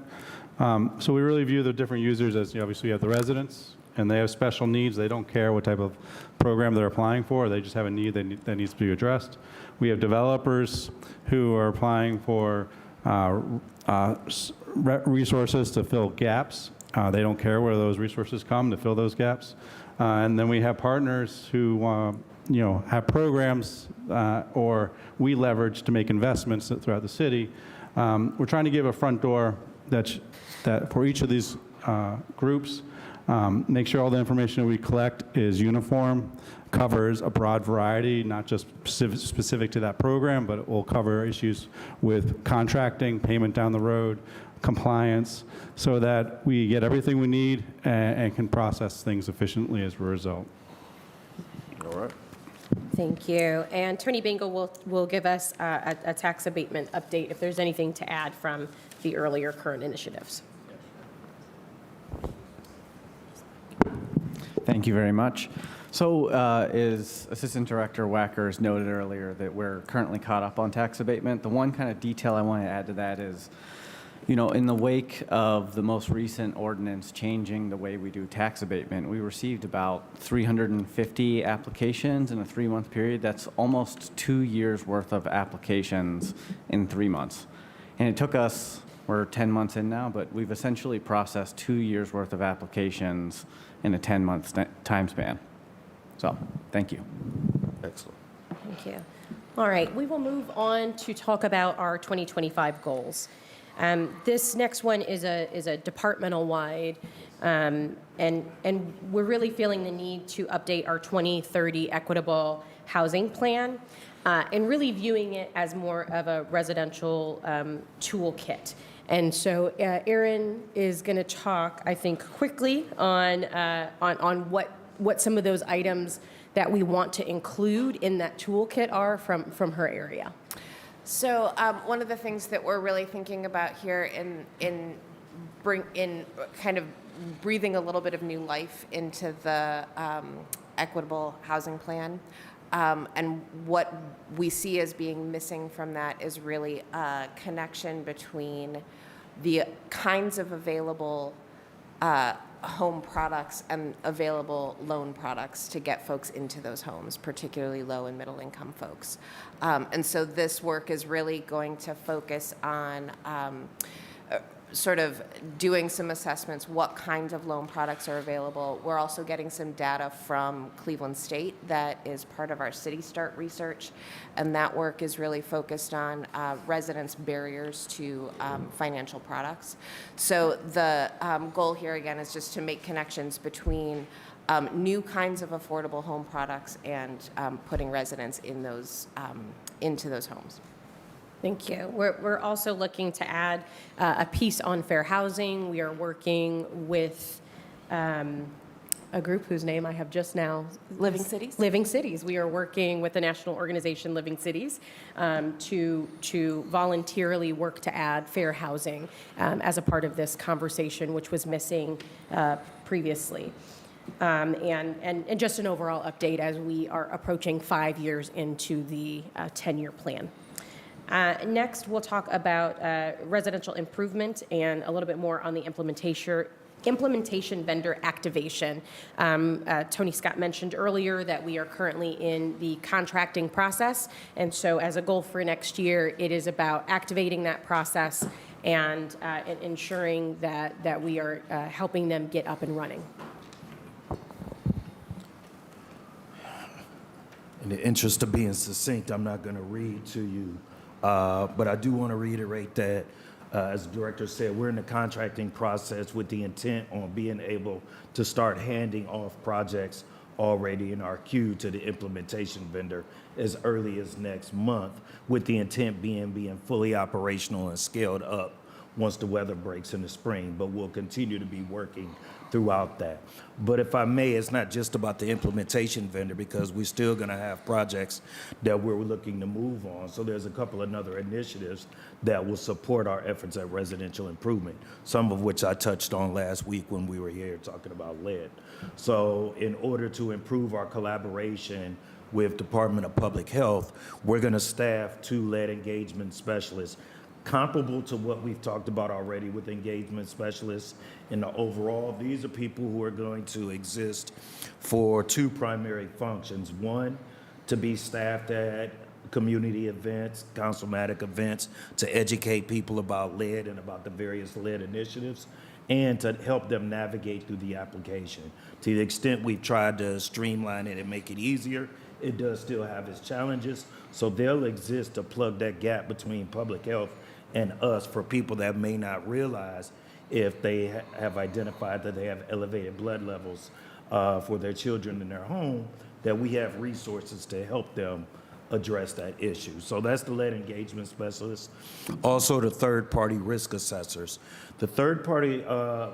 So we really view the different users as, obviously you have the residents, and they have special needs. They don't care what type of program they're applying for. They just have a need that needs to be addressed. We have developers who are applying for resources to fill gaps. They don't care where those resources come to fill those gaps. And then we have partners who have programs or we leverage to make investments throughout the city. We're trying to give a front door that for each of these groups, make sure all the information that we collect is uniform, covers a broad variety, not just specific to that program, but it will cover issues with contracting, payment down the road, compliance, so that we get everything we need and can process things efficiently as a result. All right. Thank you. And Attorney Bingle will give us a tax abatement update if there's anything to add from the earlier current initiatives. Thank you very much. So as Assistant Director Wackers noted earlier that we're currently caught up on tax abatement, the one kind of detail I want to add to that is, in the wake of the most recent ordinance changing the way we do tax abatement, we received about 350 applications in a 3-month period. That's almost 2 years worth of applications in 3 months. And it took us, we're 10 months in now, but we've essentially processed 2 years worth of applications in a 10-month time span. So, thank you. Excellent. Thank you. All right, we will move on to talk about our 2025 goals. This next one is a departmental-wide, and we're really feeling the need to update our 2030 equitable housing plan, and really viewing it as more of a residential toolkit. And so Aaron is going to talk, I think, quickly on what some of those items that we want to include in that toolkit are from her area. So one of the things that we're really thinking about here in kind of breathing a little bit of new life into the equitable housing plan, and what we see as being missing from that is really a connection between the kinds of available home products and available loan products to get folks into those homes, particularly low and middle income folks. And so this work is really going to focus on sort of doing some assessments, what kinds of loan products are available. We're also getting some data from Cleveland State that is part of our City Start research, and that work is really focused on residents' barriers to financial products. So the goal here again is just to make connections between new kinds of affordable home products and putting residents in those into those homes. Thank you. We're also looking to add a piece on fair housing. We are working with a group whose name I have just now. Living Cities? Living Cities. We are working with the national organization Living Cities to voluntarily work to add fair housing as a part of this conversation, which was missing previously. And just an overall update as we are approaching 5 years into the 10-year plan. Next, we'll talk about residential improvement and a little bit more on the implementation vendor activation. Tony Scott mentioned earlier that we are currently in the contracting process, and so as a goal for next year, it is about activating that process and ensuring that we are helping them get up and running. In the interest of being succinct, I'm not going to read to you, but I do want to reiterate that, as the director said, we're in the contracting process with the intent on being able to start handing off projects already in our queue to the implementation vendor as early as next month, with the intent being fully operational and scaled up once the weather breaks in the spring, but we'll continue to be working throughout that. But if I may, it's not just about the implementation vendor, because we're still going to have projects that we're looking to move on. So there's a couple of other initiatives that will support our efforts at residential improvement, some of which I touched on last week when we were here talking about lead. So in order to improve our collaboration with Department of Public Health, we're going to staff 2 lead engagement specialists, comparable to what we've talked about already with engagement specialists in the overall. These are people who are going to exist for 2 primary functions. One, to be staffed at community events, councilmatic events, to educate people about lead and about the various lead initiatives, and to help them navigate through the application. To the extent we've tried to streamline it and make it easier, it does still have its challenges. So they'll exist to plug that gap between public health and us for people that may not realize, if they have identified that they have elevated blood levels for their children in their home, that we have resources to help them address that issue. So that's the lead engagement specialists. Also, the third-party risk assessors. The third-party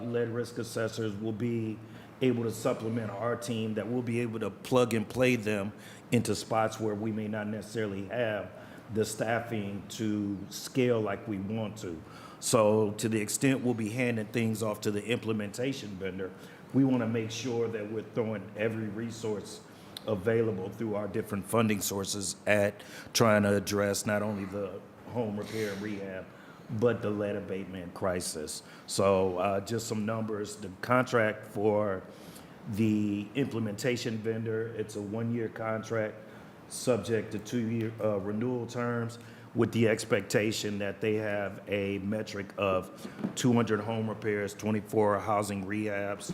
lead risk assessors will be able to supplement our team, that we'll be able to plug and play them into spots where we may not necessarily have the staffing to scale like we want to. So to the extent we'll be handing things off to the implementation vendor, we want to make sure that we're throwing every resource available through our different funding sources at trying to address not only the home repair and rehab, but the lead abatement crisis. So just some numbers. The contract for the implementation vendor, it's a 1-year contract subject to 2-year renewal terms, with the expectation that they have a metric of 200 home repairs, 24 housing rehabs,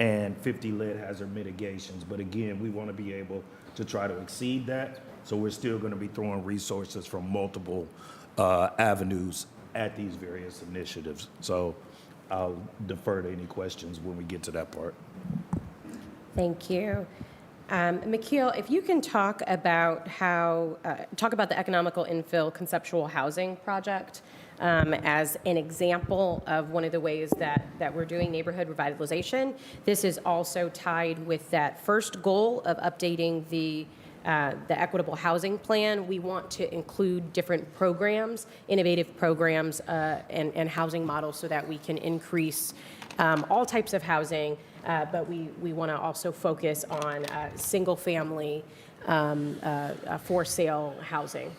and 50 lead hazard mitigations. But again, we want to be able to try to exceed that, so we're still going to be throwing resources from multiple avenues at these various initiatives. So I'll defer to any questions when we get to that part. Thank you. McKeel, if you can talk about the economical infill conceptual housing project as an example of one of the ways that we're doing neighborhood revitalization. This is also tied with that first goal of updating the equitable housing plan. We want to include different programs, innovative programs, and housing models so that we can increase all types of housing, but we want to also focus on single-family for-sale housing.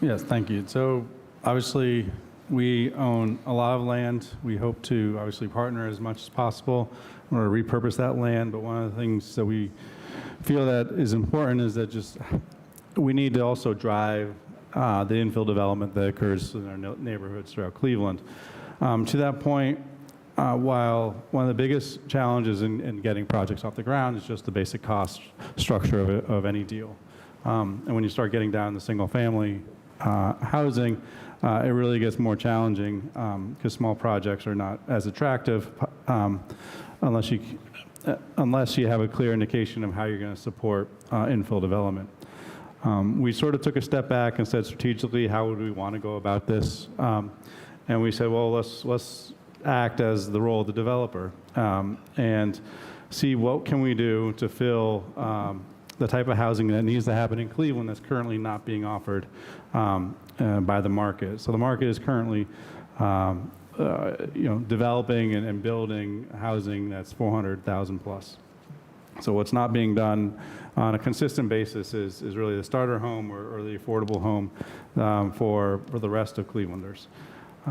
Yes, thank you. So obviously, we own a lot of land. We hope to obviously partner as much as possible in order to repurpose that land. But one of the things that we feel that is important is that just we need to also drive the infill development that occurs in our neighborhoods throughout Cleveland. To that point, while one of the biggest challenges in getting projects off the ground is just the basic cost structure of any deal. And when you start getting down to single-family housing, it really gets more challenging because small projects are not as attractive unless you have a clear indication of how you're going to support infill development. We sort of took a step back and said strategically, how would we want to go about this? And we said, well, let's act as the role of the developer and see what can we do to fill the type of housing that needs to happen in Cleveland that's currently not being offered by the market. So the market is currently developing and building housing that's 400,000 plus. So what's not being done on a consistent basis is really the starter home or the affordable home for the rest of Clevelanders.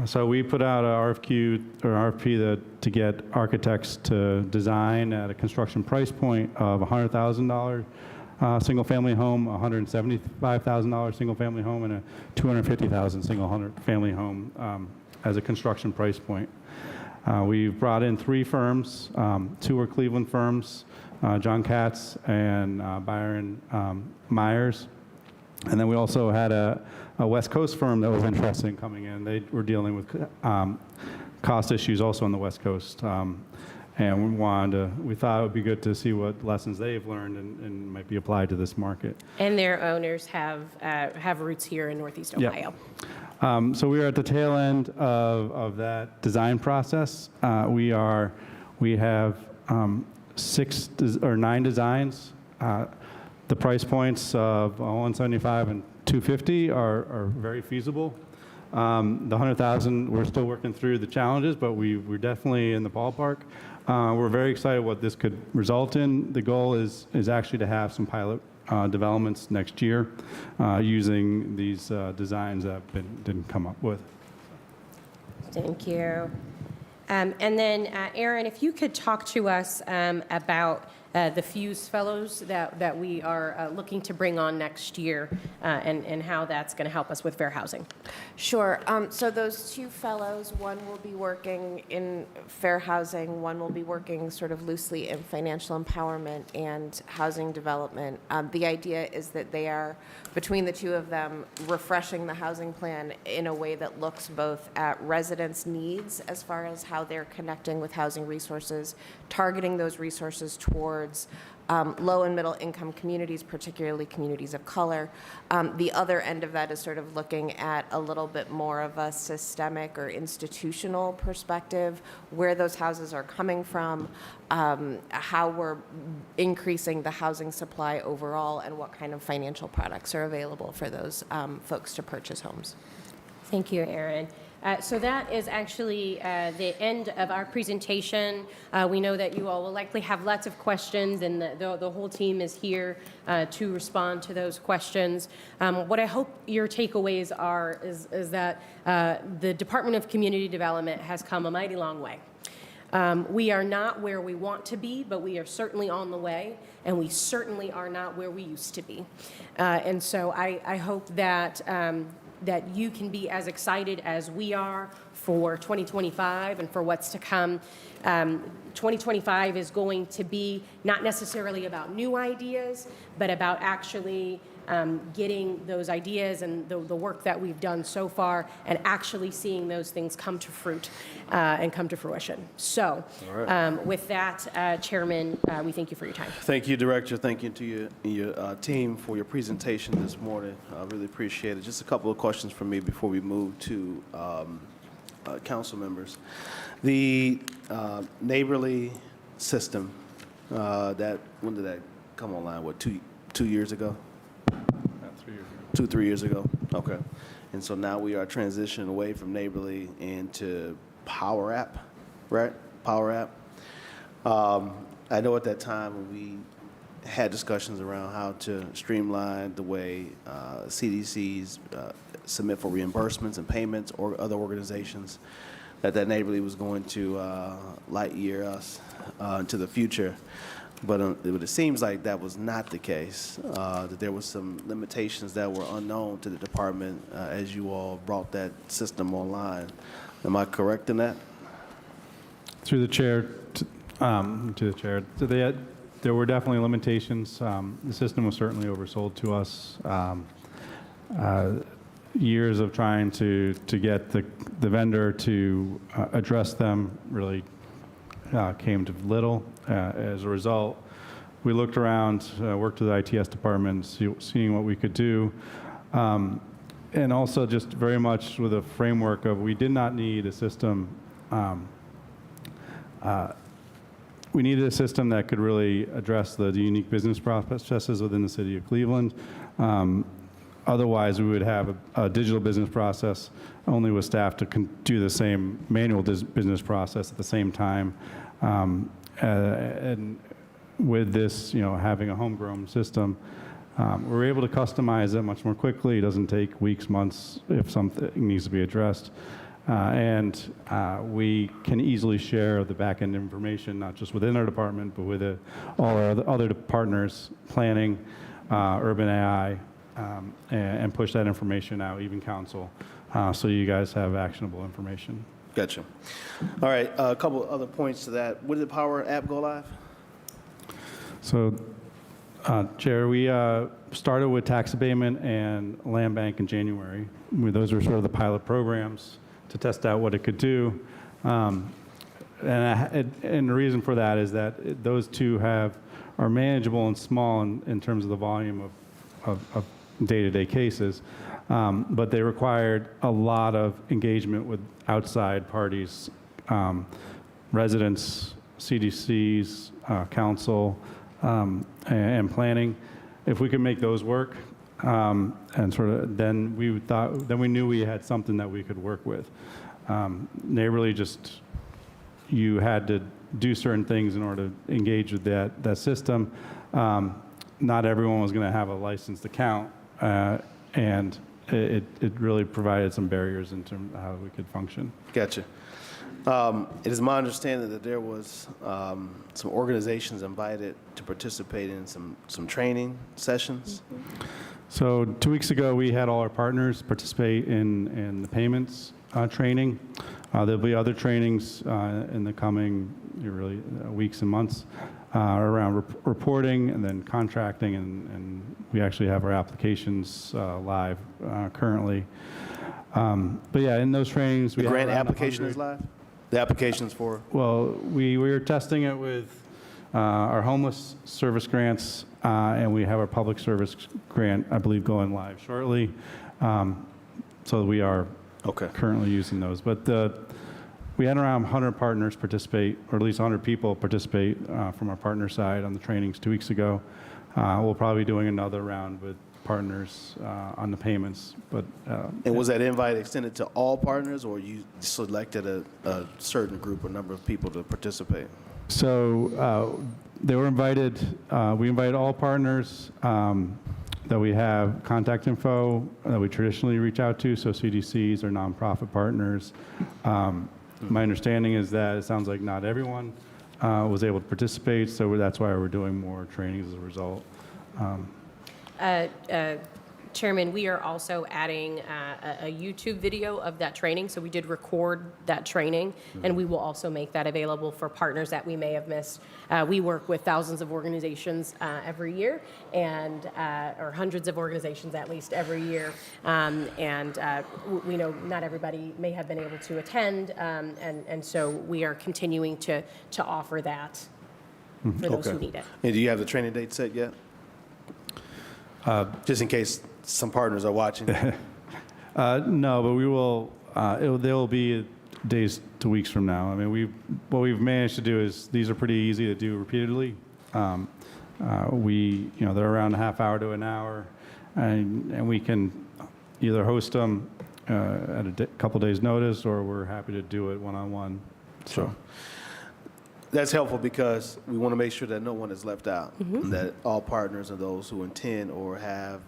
So we put out an RFP to get architects to design at a construction price point of $100,000 single-family home, $175,000 single-family home, and a $250,000 single-family home as a construction price point. We've brought in 3 firms. 2 are Cleveland firms, John Katz and Byron Myers. And then we also had a West Coast firm that was interested in coming in. They were dealing with cost issues also on the West Coast. And we thought it would be good to see what lessons they've learned and might be applied to this market. And their owners have roots here in Northeast Ohio. Yep. So we are at the tail end of that design process. We have 9 designs. The price points of 175 and 250 are very feasible. The 100,000, we're still working through the challenges, but we're definitely in the ballpark. We're very excited what this could result in. The goal is actually to have some pilot developments next year using these designs that didn't come up with. Thank you. And then, Aaron, if you could talk to us about the Fuse Fellows that we are looking to bring on next year and how that's going to help us with fair housing. Sure. So those 2 fellows, one will be working in fair housing, one will be working sort of loosely in financial empowerment and housing development. The idea is that they are, between the 2 of them, refreshing the housing plan in a way that looks both at residents' needs as far as how they're connecting with housing resources, targeting those resources towards low and middle income communities, particularly communities of color. The other end of that is sort of looking at a little bit more of a systemic or institutional perspective, where those houses are coming from, how we're increasing the housing supply overall, and what kind of financial products are available for those folks to purchase homes. Thank you, Aaron. So that is actually the end of our presentation. We know that you all will likely have lots of questions, and the whole team is here to respond to those questions. What I hope your takeaways are is that the Department of Community Development has come a mighty long way. We are not where we want to be, but we are certainly on the way, and we certainly are not where we used to be. And so I hope that that you can be as excited as we are for 2025 and for what's to come. 2025 is going to be not necessarily about new ideas, but about actually getting those ideas and the work that we've done so far and actually seeing those things come to fruit and come to fruition. So with that, Chairman, we thank you for your time. Thank you, Director. Thank you to your team for your presentation this morning. I really appreciate it. Just a couple of questions from me before we move to council members. The neighborly system, when did that come online? What, 2 years ago? 3 years ago. Okay. And so now we are transitioning away from neighborly into Power App, right? Power App. I know at that time when we had discussions around how to streamline the way CDCs submit for reimbursements and payments, or other organizations, that neighborly was going to light year us into the future. But it seems like that was not the case, that there was some limitations that were unknown to the department as you all brought that system online. Am I correct in that? Through the chair, to the chair, so there were definitely limitations. The system was certainly oversold to us. Years of trying to get the vendor to address them really came to little. As a result, we looked around, worked with the ITS department, seeing what we could do, and also just very much with a framework of we did not need a system. We needed a system that could really address the unique business processes within the city of Cleveland. Otherwise, we would have a digital business process only with staff to do the same manual business process at the same time. And with this, having a homegrown system, we're able to customize it much more quickly. It doesn't take weeks, months if something needs to be addressed. And we can easily share the back-end information, not just within our department, but with all our other partners, planning, urban AI, and push that information out, even council, so you guys have actionable information. Gotcha. All right, a couple other points to that. When did the Power app go live? So, Chair, we started with tax abatement and land bank in January. Those were sort of the pilot programs to test out what it could do. And the reason for that is that those two are manageable and small in terms of the volume of day-to-day cases, but they required a lot of engagement with outside parties, residents, CDCs, council, and planning. If we could make those work, and sort of then we knew we had something that we could work with. Neighborly, just you had to do certain things in order to engage with that system. Not everyone was going to have a licensed account, and it really provided some barriers in terms of how we could function. Gotcha. It is my understanding that there was some organizations invited to participate in some training sessions. So 2 weeks ago, we had all our partners participate in the payments training. There'll be other trainings in the coming weeks and months around reporting and then contracting, and we actually have our applications live currently. But yeah, in those trainings, The grant application is live? The applications for? Well, we were testing it with our homeless service grants, and we have our public service grant, I believe, going live shortly. So we are currently using those. But we had around 100 partners participate, or at least 100 people participate from our partner side on the trainings 2 weeks ago. We'll probably be doing another round with partners on the payments. But and was that invite extended to all partners, or you selected a certain group or number of people to participate? So they were invited. We invited all partners that we have contact info that we traditionally reach out to, so CDCs or nonprofit partners. My understanding is that it sounds like not everyone was able to participate, so that's why we're doing more trainings as a result. Chairman, we are also adding a YouTube video of that training. So we did record that training, and we will also make that available for partners that we may have missed. We work with thousands of organizations every year, or hundreds of organizations at least every year. We know not everybody may have been able to attend, and so we are continuing to offer that for those who need it. And do you have the training date set yet? Just in case some partners are watching. No, but we will. There will be days to weeks from now. I mean, what we've managed to do is these are pretty easy to do repeatedly. They're around a half hour to an hour, and we can either host them at a couple days' notice, or we're happy to do it one-on-one. Sure. that's helpful because we want to make sure that no one is left out, and that all partners and those who intend or have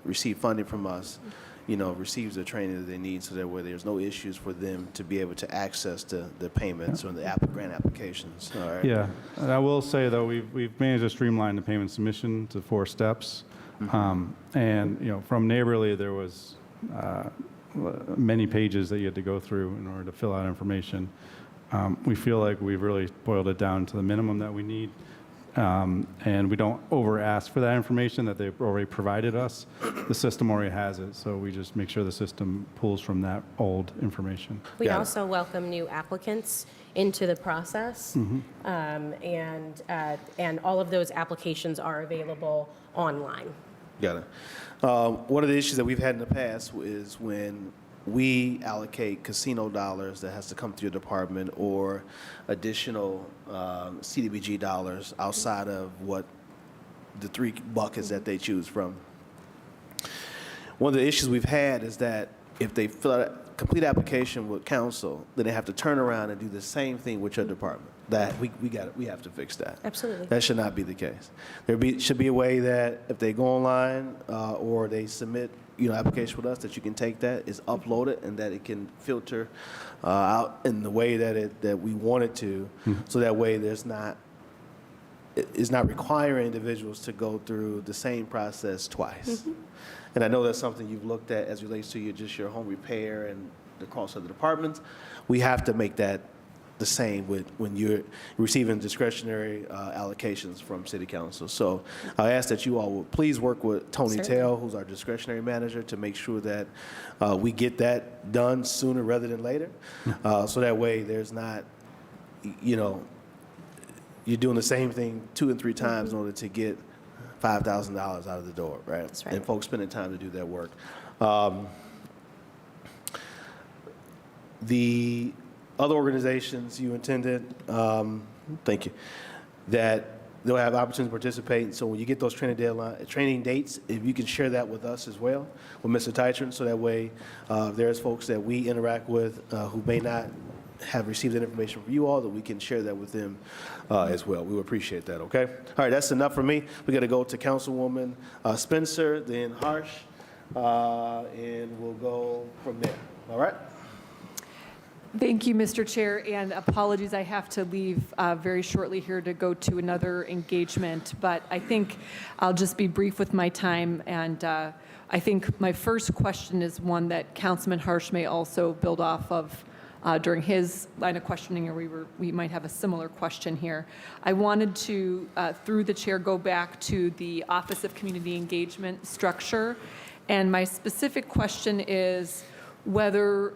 received funding from us, receives the training that they need, so that way there's no issues for them to be able to access the payments or the grant applications. All right. Yeah, and I will say though, we've managed to streamline the payment submission to 4 steps, and from Neighborly there was many pages that you had to go through in order to fill out information. We feel like we've really boiled it down to the minimum that we need, and we don't over ask for that information that they've already provided us. The system already has it, so we just make sure the system pulls from that old information. We also welcome new applicants into the process, and all of those applications are available online. Got it. One of the issues that we've had in the past is when we allocate casino dollars that has to come through your department or additional CDBG dollars outside of what the 3 buckets that they choose from. One of the issues we've had is that if they fill out a complete application with council, then they have to turn around and do the same thing with your department. That we have to fix that. Absolutely. That should not be the case. Should be a way that if they go online or they submit application with us, that you can take that, is uploaded, and that it can filter out in the way that we want it to, so that way it's not requiring individuals to go through the same process twice. And I know that's something you've looked at as it relates to your home repair and the cost of the departments. We have to make that the same when you're receiving discretionary allocations from City Council. So I ask that you all will please work with Tony Tell, who's our discretionary manager, to make sure that we get that done sooner rather than later. So that way there's not, you're doing the same thing 2 and 3 times in order to get $5,000 out of the door, right? That's right. And folks spending time to do that work. The other organizations you intended, thank you, that they'll have opportunity to participate. So when you get those training dates, if you can share that with us as well, with Mr. Titron, so that way there's folks that we interact with who may not have received that information from you all, that we can share that with them as well. We would appreciate that, okay? All right, that's enough for me. We got to go to Councilwoman Spencer, then Harsh, and we'll go from there, all right? Thank you, Mr. Chair, and apologies, I have to leave very shortly here to go to another engagement, but I think I'll just be brief with my time, and I think my first question is one that Councilman Harsh may also build off of during his line of questioning, or we might have a similar question here. I wanted to, through the chair, go back to the Office of Community Engagement structure, and my specific question is whether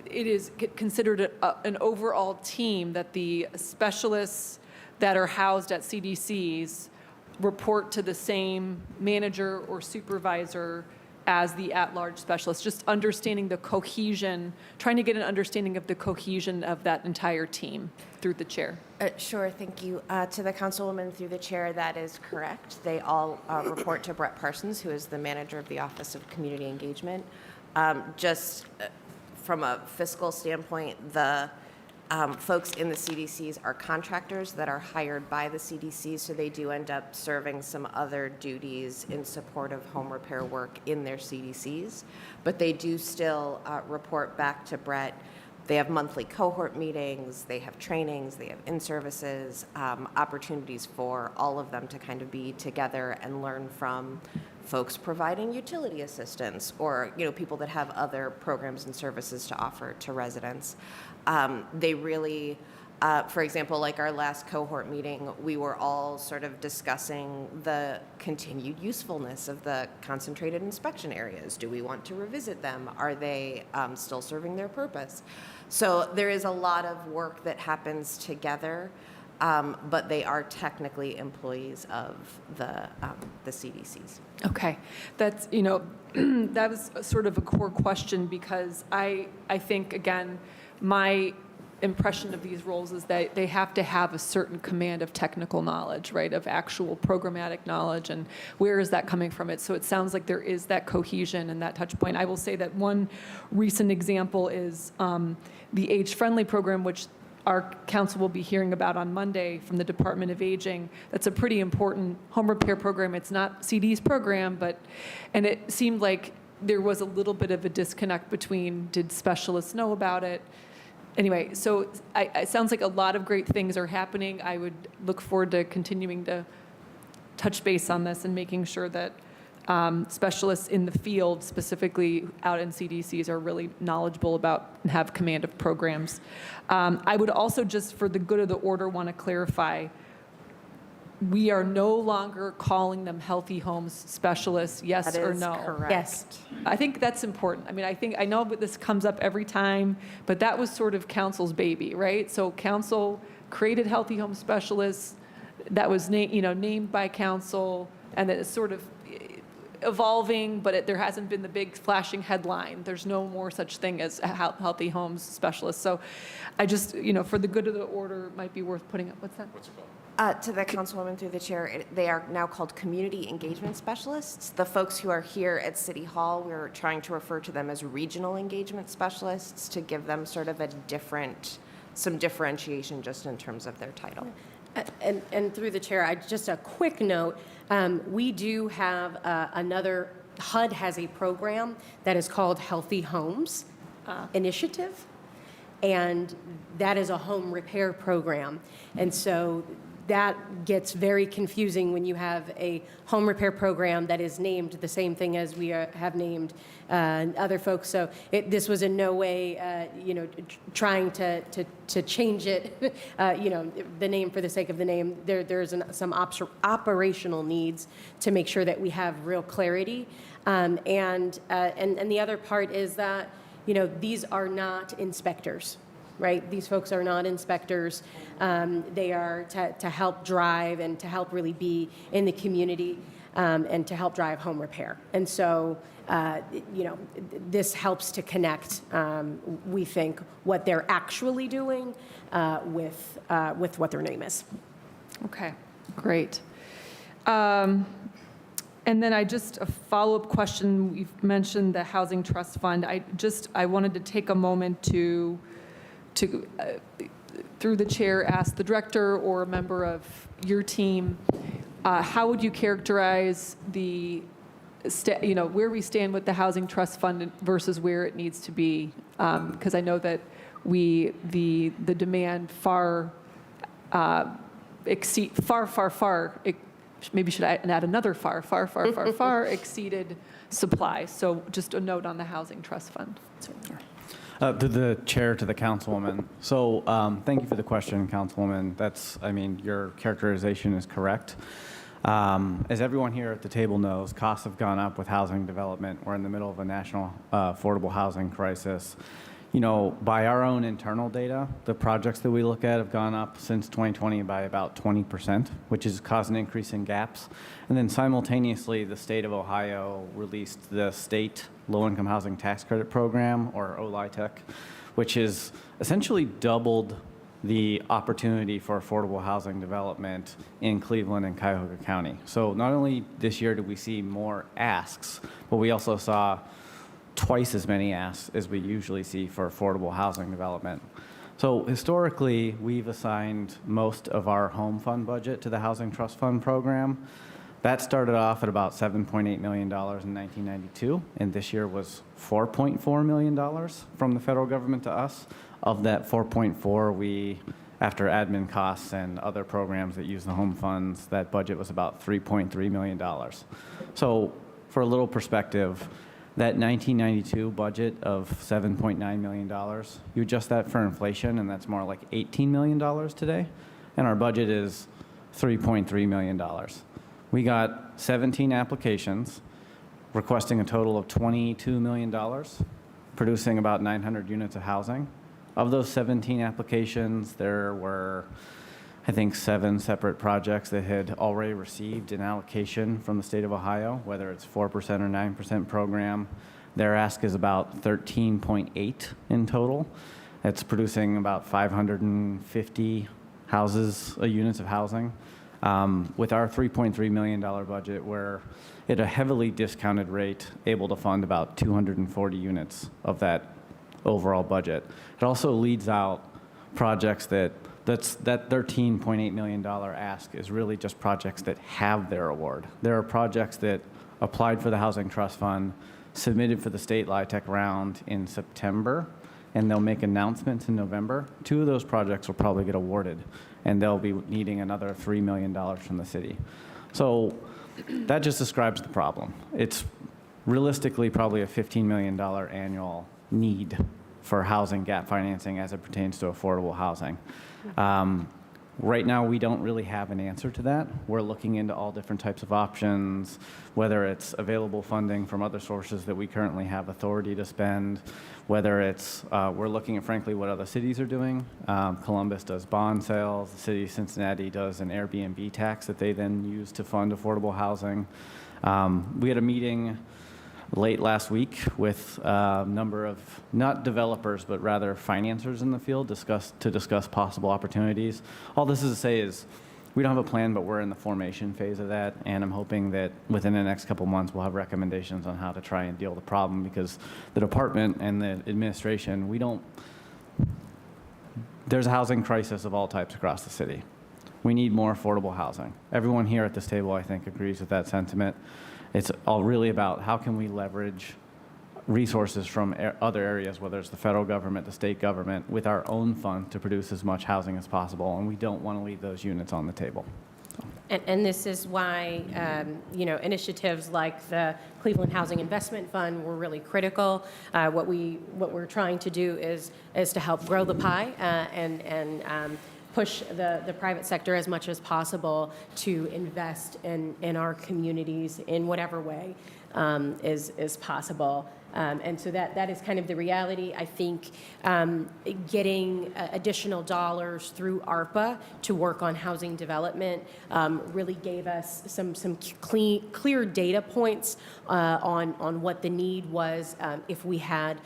it is considered an overall team that the specialists that are housed at CDCs report to the same manager or supervisor as the at-large specialist, just understanding the cohesion, trying to get an understanding of the cohesion of that entire team through the chair. Sure, thank you. To the Councilwoman through the chair, that is correct. They all report to Brett Parsons, who is the manager of the Office of Community Engagement. From a fiscal standpoint, the folks in the CDCs are contractors that are hired by the CDCs, so they do end up serving some other duties in support of home repair work in their CDCs. But they do still report back to Brett. They have monthly cohort meetings, they have trainings, they have in-services, opportunities for all of them to kind of be together and learn from folks providing utility assistance, or people that have other programs and services to offer to residents. They really, for example, like our last cohort meeting, we were all sort of discussing the continued usefulness of the concentrated inspection areas. Do we want to revisit them? Are they still serving their purpose? So there is a lot of work that happens together, but they are technically employees of the CDCs. Okay, that's, that was sort of a core question, because I think, again, my impression of these roles is that they have to have a certain command of technical knowledge, right, of actual programmatic knowledge, and where is that coming from? So it sounds like there is that cohesion and that touch point. I will say that one recent example is the Age Friendly program, which our council will be hearing about on Monday from the Department of Aging. That's a pretty important home repair program. It's not CD's program, and it seemed like there was a little bit of a disconnect between, did specialists know about it? Anyway, so it sounds like a lot of great things are happening. I would look forward to continuing to touch base on this and making sure that specialists in the field, specifically out in CDCs, are really knowledgeable about and have command of programs. I would also, just for the good of the order, want to clarify, we are no longer calling them healthy homes specialists, yes That or is no? correct. Yes. I think that's important. I mean, I know that this comes up every time, but that was sort of council's baby, right? So council created healthy home specialists. That was named by council, and then it's sort of evolving, but there hasn't been the big flashing headline. There's no more such thing as a healthy homes specialist. So I just, for the good of the order, it might be worth putting up. What's that? What's it called? To the councilwoman through the chair, they are now called community engagement specialists. The folks who are here at City Hall, we're trying to refer to them as regional engagement specialists to give them sort of some differentiation just in terms of their title. And through the chair, just a quick note, we do have HUD has a program that is called Healthy Homes Initiative, and that is a home repair program. And so that gets very confusing when you have a home repair program that is named the same thing as we have named other folks. So this was in no way, trying to change it, the name for the sake of the name. There's some operational needs to make sure that we have real clarity. And the other part is that, these are not inspectors. Right? These folks are not inspectors. They are to help drive and to help really be in the community and to help drive home repair. And so, this helps to connect, we think, what they're actually doing with what their name is. Okay, great. And then a follow-up question. You've mentioned the Housing Trust Fund. I wanted to take a moment to through the chair, ask the director or a member of your team, how would you characterize where we stand with the Housing Trust Fund versus where it needs to be? Because I know that the demand maybe should I add another far exceeded supply. So just a note on the Housing Trust Fund. To the chair, to the councilwoman. So thank you for the question, councilwoman. Your characterization is correct. As everyone here at the table knows, costs have gone up with housing development. We're in the middle of a national affordable housing crisis. By our own internal data, the projects that we look at have gone up since 2020 by about 20%, which has caused an increase in gaps. And then simultaneously, the state of Ohio released the state low-income housing tax credit program, or OLITEC, which has essentially doubled the opportunity for affordable housing development in Cleveland and Cuyahoga County. So not only this year did we see more asks, but we also saw twice as many asks as we usually see for affordable housing development. So historically, we've assigned most of our home fund budget to the Housing Trust Fund program. That started off at about $7.8 million in 1992, and this year was $4.4 million from the federal government to us. Of that 4.4, we, after admin costs and other programs that use the home funds, that budget was about $3.3 million. So for a little perspective, that 1992 budget of $7.9 million, you adjust that for inflation, and that's more like $18 million today, and our budget is $3.3 million. We got 17 applications requesting a total of $22 million, producing about 900 units of housing. Of those 17 applications, there were, I think, 7 separate projects that had already received an allocation from the state of Ohio, whether it's 4% or 9% program. Their ask is about 13.8 in total. It's producing about 550 units of housing. With our $3.3 million budget, we're at a heavily discounted rate, able to fund about 240 units of that overall budget. It also leads out projects that $13.8 million ask is really just projects that have their award. There are projects that applied for the Housing Trust Fund, submitted for the state LIHTC round in September, and they'll make announcements in November. 2 of those projects will probably get awarded, and they'll be needing another $3 million from the city. So that just describes the problem. It's realistically probably a $15 million annual need for housing gap financing as it pertains to affordable housing. Right now, we don't really have an answer to that. We're looking into all different types of options, whether it's available funding from other sources that we currently have authority to spend, whether it's, we're looking at, frankly, what other cities are doing. Columbus does bond sales. The city of Cincinnati does an Airbnb tax that they then use to fund affordable housing. We had a meeting late last week with a number of, not developers, but rather financiers in the field to discuss possible opportunities. All this is to say is we don't have a plan, but we're in the formation phase of that, and I'm hoping that within the next couple months we'll have recommendations on how to try and deal with the problem, because the department and the administration, there's a housing crisis of all types across the city. We need more affordable housing. Everyone here at this table, I think, agrees with that sentiment. It's all really about how can we leverage resources from other areas, whether it's the federal government, the state government, with our own fund to produce as much housing as possible, and we don't want to leave those units on the table. And this is why, initiatives like the Cleveland Housing Investment Fund were really critical. What we're trying to do is to help grow the pie and push the private sector as much as possible to invest in our communities in whatever way is possible. And so that is kind of the reality. I think getting additional dollars through ARPA to work on housing development really gave us some clear data points on what the need was if we had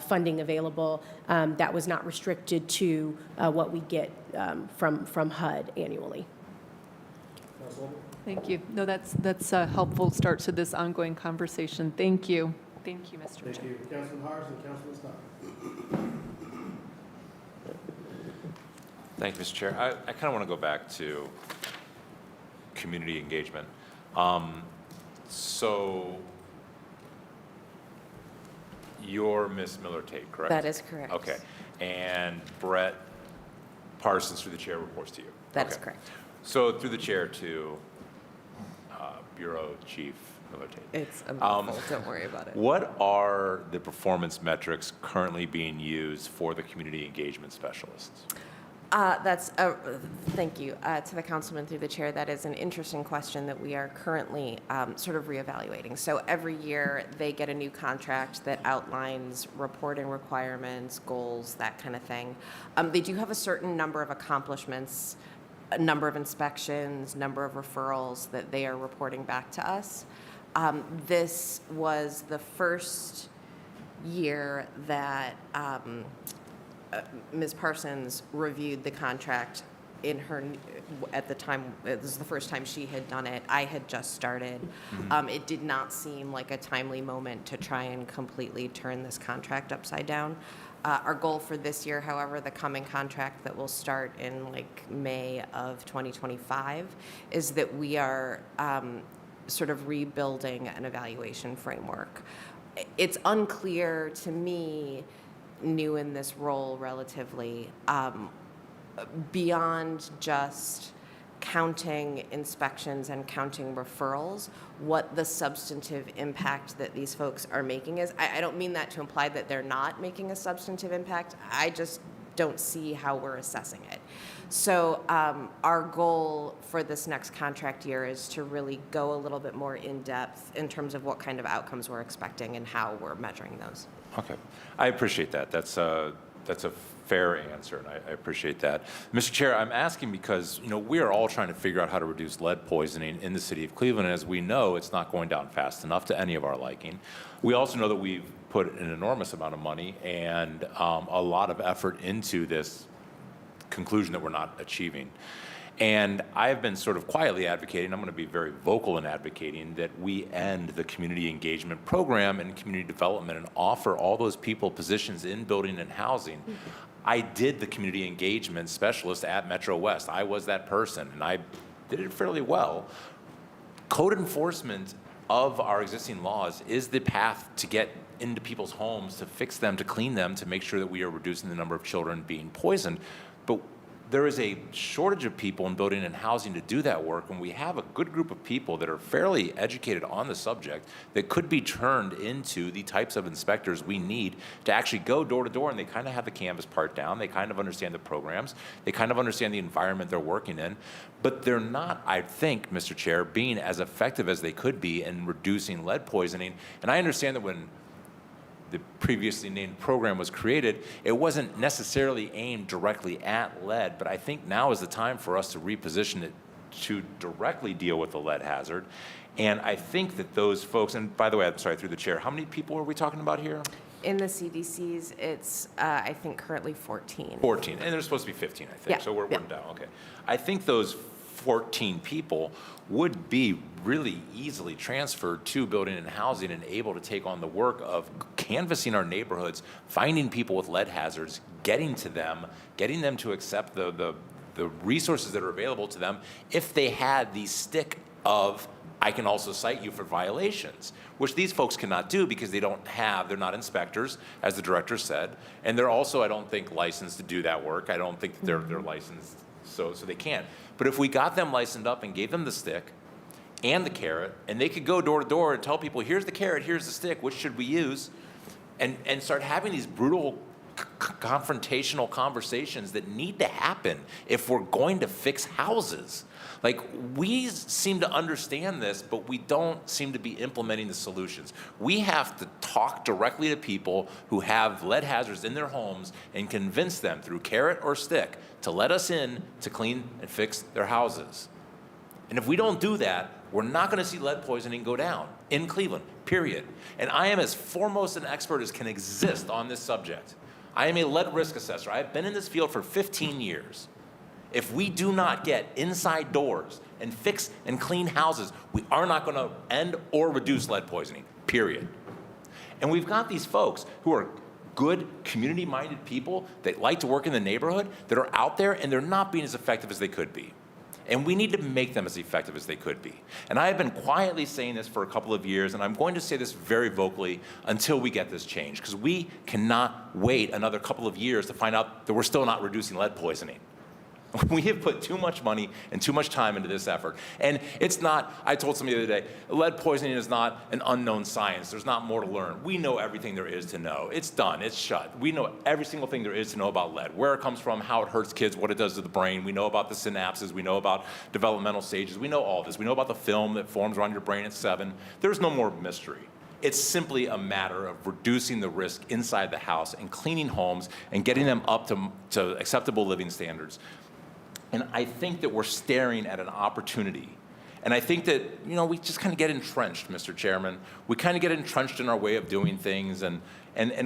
funding available that was not restricted to what we get from HUD annually. Thank you. No, that's a helpful start to this ongoing conversation. Thank you. Thank you, Mr. Chair. Thank you. Councilman Hars and Councilman Stockton. Thank you, Mr. Chair. I kind of want to go back to community engagement. So you're Ms. Miller-Tate, correct? That is correct. Okay. And Brett Parsons, through the chair, reports to you? That is correct. So through the chair to Bureau Chief Miller-Tate. It's a mouthful, don't worry about it. What are the performance metrics currently being used for the community engagement specialists? Thank you to the councilman through the chair. That is an interesting question that we are currently sort of reevaluating. So every year they get a new contract that outlines reporting requirements, goals, that kind of thing. They do have a certain number of accomplishments, a number of inspections, number of referrals that they are reporting back to us. This was the first year that Ms. Parsons reviewed the contract at the time. It was the first time she had done it. I had just started. It did not seem like a timely moment to try and completely turn this contract upside down. Our goal for this year, however, the coming contract that will start in May of 2025, is that we are sort of rebuilding an evaluation framework. It's unclear to me, new in this role relatively, beyond just counting inspections and counting referrals, what the substantive impact that these folks are making is. I don't mean that to imply that they're not making a substantive impact. I just don't see how we're assessing it. So our goal for this next contract year is to really go a little bit more in depth in terms of what kind of outcomes we're expecting and how we're measuring those. Okay. I appreciate that. That's a fair answer, and I appreciate that. Mr. Chair, I'm asking because, we are all trying to figure out how to reduce lead poisoning in the city of Cleveland, and as we know, it's not going down fast enough to any of our liking. We also know that we've put an enormous amount of money and a lot of effort into this conclusion that we're not achieving. And I have been sort of quietly advocating, I'm going to be very vocal in advocating, that we end the community engagement program and community development and offer all those people positions in building and housing. I did the community engagement specialist at Metro West. I was that person, and I did it fairly well. Code enforcement of our existing laws is the path to get into people's homes, to fix them, to clean them, to make sure that we are reducing the number of children being poisoned. But there is a shortage of people in building and housing to do that work, and we have a good group of people that are fairly educated on the subject that could be turned into the types of inspectors we need to actually go door to door, and they kind of have the canvas part down, they kind of understand the programs, they kind of understand the environment they're working in, but they're not, I think, Mr. Chair, being as effective as they could be in reducing lead poisoning. And I understand that when the previously named program was created, it wasn't necessarily aimed directly at lead, but I think now is the time for us to reposition it to directly deal with the lead hazard. And I think that those folks, and by the way, I'm sorry, through the chair, how many people are we talking about here? In the CDCs, it's, I think, currently 14. 14, and there's supposed to be 15, I think, Yeah. so we're Yeah. down, okay. I think those 14 people would be really easily transferred to building and housing and able to take on the work of canvassing our neighborhoods, finding people with lead hazards, getting to them, getting them to accept the resources that are available to them if they had the stick of, I can also cite you for violations, which these folks cannot do because they're not inspectors, as the director said, and they're also, I don't think, licensed to do that work. I don't think that they're licensed, so they can't. But if we got them licensed up and gave them the stick and the carrot, and they could go door to door and tell people, here's the carrot, here's the stick, which should we use? And start having these brutal confrontational conversations that need to happen if we're going to fix houses. Like, we seem to understand this, but we don't seem to be implementing the solutions. We have to talk directly to people who have lead hazards in their homes and convince them through carrot or stick to let us in to clean and fix their houses. And if we don't do that, we're not going to see lead poisoning go down in Cleveland, period. And I am as foremost an expert as can exist on this subject. I am a lead risk assessor. I've been in this field for 15 years. If we do not get inside doors and fix and clean houses, we are not going to end or reduce lead poisoning, period. And we've got these folks who are good, community-minded people that like to work in the neighborhood that are out there, and they're not being as effective as they could be. And we need to make them as effective as they could be. And I have been quietly saying this for a couple of years, and I'm going to say this very vocally until we get this changed, because we cannot wait another couple of years to find out that we're still not reducing lead poisoning. We have put too much money and too much time into this effort. And it's not, I told somebody the other day, lead poisoning is not an unknown science. There's not more to learn. We know everything there is to know. It's done, it's shut. We know every single thing there is to know about lead, where it comes from, how it hurts kids, what it does to the brain. We know about the synapses. We know about developmental stages. We know all this. We know about the film that forms around your brain at 7. There's no more mystery. It's simply a matter of reducing the risk inside the house and cleaning homes and getting them up to acceptable living standards. And I think that we're staring at an opportunity. And I think that, we just kind of get entrenched, Mr. Chairman. We kind of get entrenched in our way of doing things, and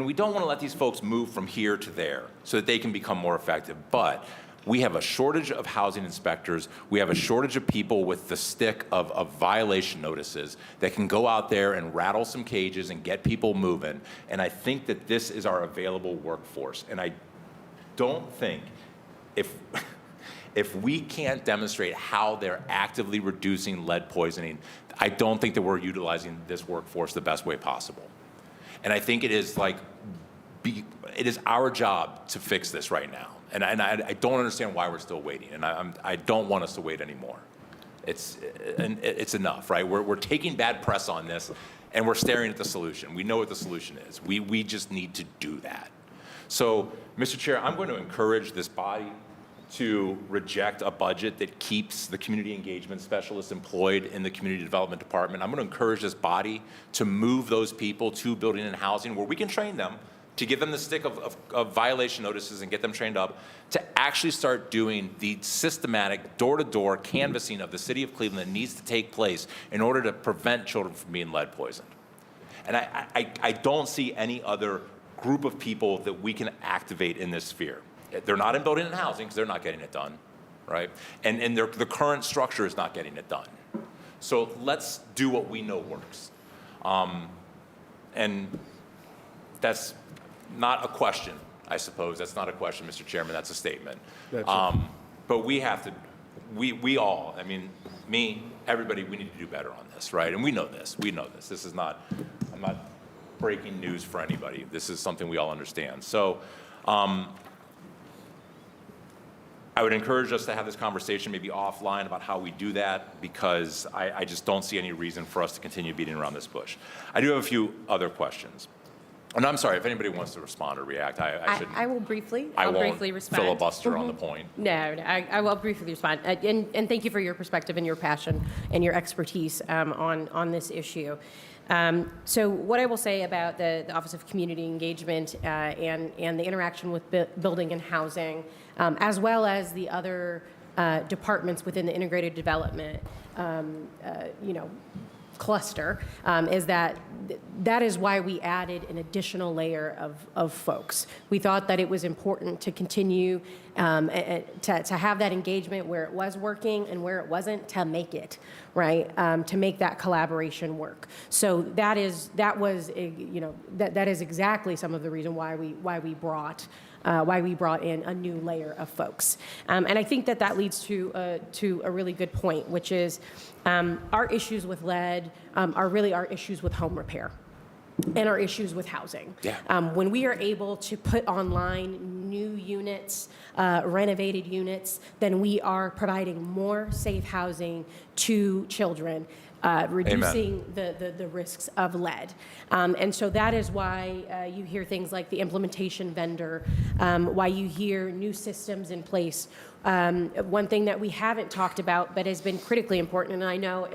we don't want to let these folks move from here to there so that they can become more effective. But we have a shortage of housing inspectors. We have a shortage of people with the stick of violation notices that can go out there and rattle some cages and get people moving. And I think that this is our available workforce. And I don't think if we can't demonstrate how they're actively reducing lead poisoning, I don't think that we're utilizing this workforce the best way possible. And I think it is our job to fix this right now. And I don't understand why we're still waiting. And I don't want us to wait anymore. It's enough, right? We're taking bad press on this, and we're staring at the solution. We know what the solution is. We just need to do that. So, Mr. Chair, I'm going to encourage this body to reject a budget that keeps the community engagement specialists employed in the community development department. I'm going to encourage this body to move those people to building and housing where we can train them, to give them the stick of violation notices and get them trained up, to actually start doing the systematic door-to-door canvassing of the city of Cleveland that needs to take place in order to prevent children from being lead poisoned. And I don't see any other group of people that we can activate in this sphere. They're not in building and housing because they're not getting it done, right? And the current structure is not getting it done. So let's do what we know works. And that's not a question, I suppose. That's not a question, Mr. Chairman. That's a statement. But we have to, we all, I mean, me, everybody, we need to do better on this, right? And we know this. We know this. This is not, I'm not breaking news for anybody. This is something we all understand. So I would encourage us to have this conversation maybe offline about how we do that, because I just don't see any reason for us to continue beating around this bush. I do have a few other questions. And I'm sorry, if anybody wants to respond or react, I shouldn't. I will briefly. I I'll won't briefly respond. filibuster on the point. No, I will briefly respond. And thank you for your perspective and your passion and your expertise on this issue. So what I will say about the Office of Community Engagement and the interaction with building and housing, as well as the other departments within the integrated development, cluster, is that is why we added an additional layer of folks. We thought that it was important to continue to have that engagement where it was working and where it wasn't, to make it, right? To make that collaboration work. So that is exactly some of the reason why we brought in a new layer of folks. And I think that leads to a really good point, which is our issues with lead are really our issues with home repair and our issues with housing. Yeah. When we are able to put online new units, renovated units, then we are providing more safe housing to children, reducing the risks of lead. And so that is why you hear things like the implementation vendor, why you hear new systems in place. One thing that we haven't talked about but has been critically important, and I know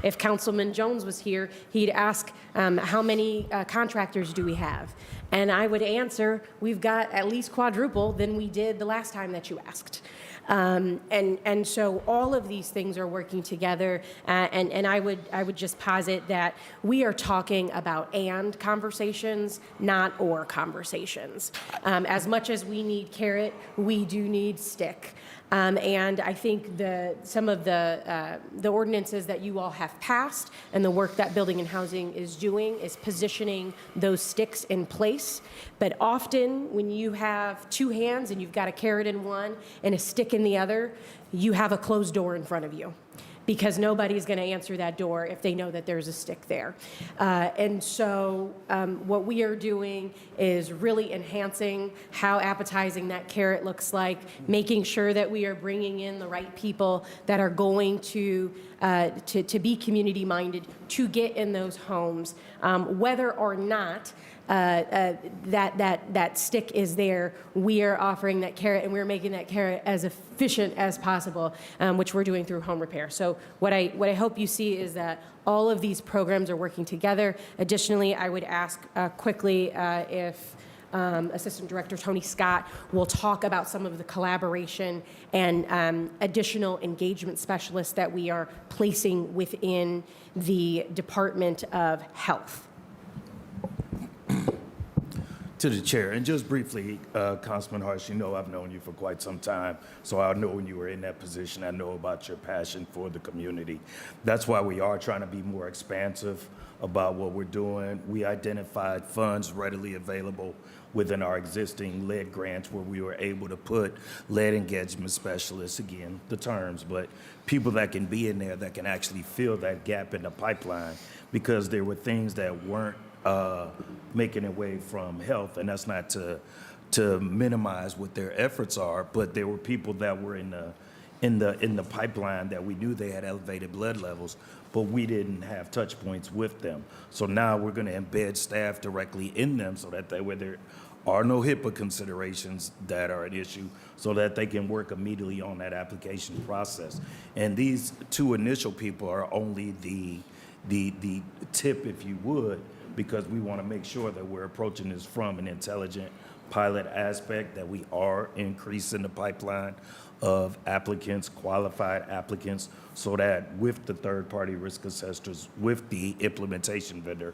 if Councilman Jones was here, he'd ask how many contractors do we have? And I would answer, we've got at least quadruple than we did the last time that you asked. And so all of these things are working together, and I would just posit that we are talking about and conversations, not or conversations. As much as we need carrot, we do need stick. And I think some of the ordinances that you all have passed and the work that Building and Housing is doing is positioning those sticks in place. But often when you have two hands and you've got a carrot in one and a stick in the other, you have a closed door in front of you, because nobody's going to answer that door if they know that there's a stick there. And so what we are doing is really enhancing how appetizing that carrot looks like, making sure that we are bringing in the right people that are going to be community-minded, to get in those homes, whether or not that stick is there. We are offering that carrot, and we're making that carrot as efficient as possible, which we're doing through home repair. So what I hope you see is that all of these programs are working together. Additionally, I would ask quickly if Assistant Director Tony Scott will talk about some of the collaboration and additional engagement specialists that we are placing within the Department of Health. To the chair, and just briefly, Councilman Harsh, you know I've known you for quite some time, so I know when you were in that position, I know about your passion for the community. That's why we are trying to be more expansive about what we're doing. We identified funds readily available within our existing lead grants where we were able to put lead engagement specialists, again, the terms, but people that can be in there that can actually fill that gap in the pipeline, because there were things that weren't making their way from health, and that's not to minimize what their efforts are, but there were people that were in the pipeline that we knew they had elevated blood levels, but we didn't have touch points with them. So now we're going to embed staff directly in them, so that where there are no HIPAA considerations that are an issue, so that they can work immediately on that application process. And these two initial people are only the tip, if you would, because we want to make sure that we're approaching this from an intelligent pilot aspect, that we are increasing the pipeline of applicants, qualified applicants, so that with the third-party risk assessors, with the implementation vendor,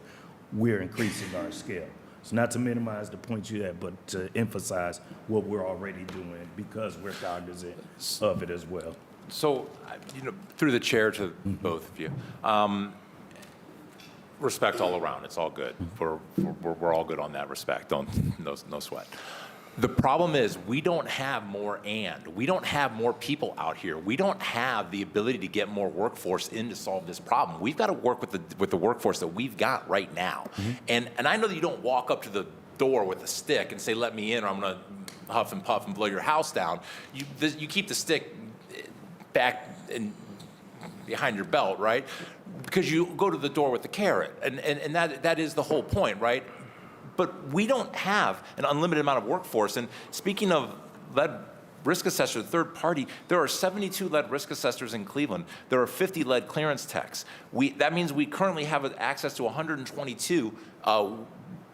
we're increasing our scale. It's not to minimize the point you had, but to emphasize what we're already doing because we're cognizant of it as well. So, through the chair to both of you, respect all around. It's all good. We're all good on that respect. No sweat. The problem is we don't have we don't have more people out here. We don't have the ability to get more workforce in to solve this problem. We've got to work with the workforce that we've got right now. And I know that you don't walk up to the door with a stick and say, "Let me in," or "I'm going to huff and puff and blow your house down." You keep the stick back behind your belt, right? Because you go to the door with the carrot, and that is the whole point, right? But we don't have an unlimited amount of workforce. And speaking of lead risk assessors, third party, there are 72 lead risk assessors in Cleveland. There are 50 lead clearance techs. That means we currently have access to 122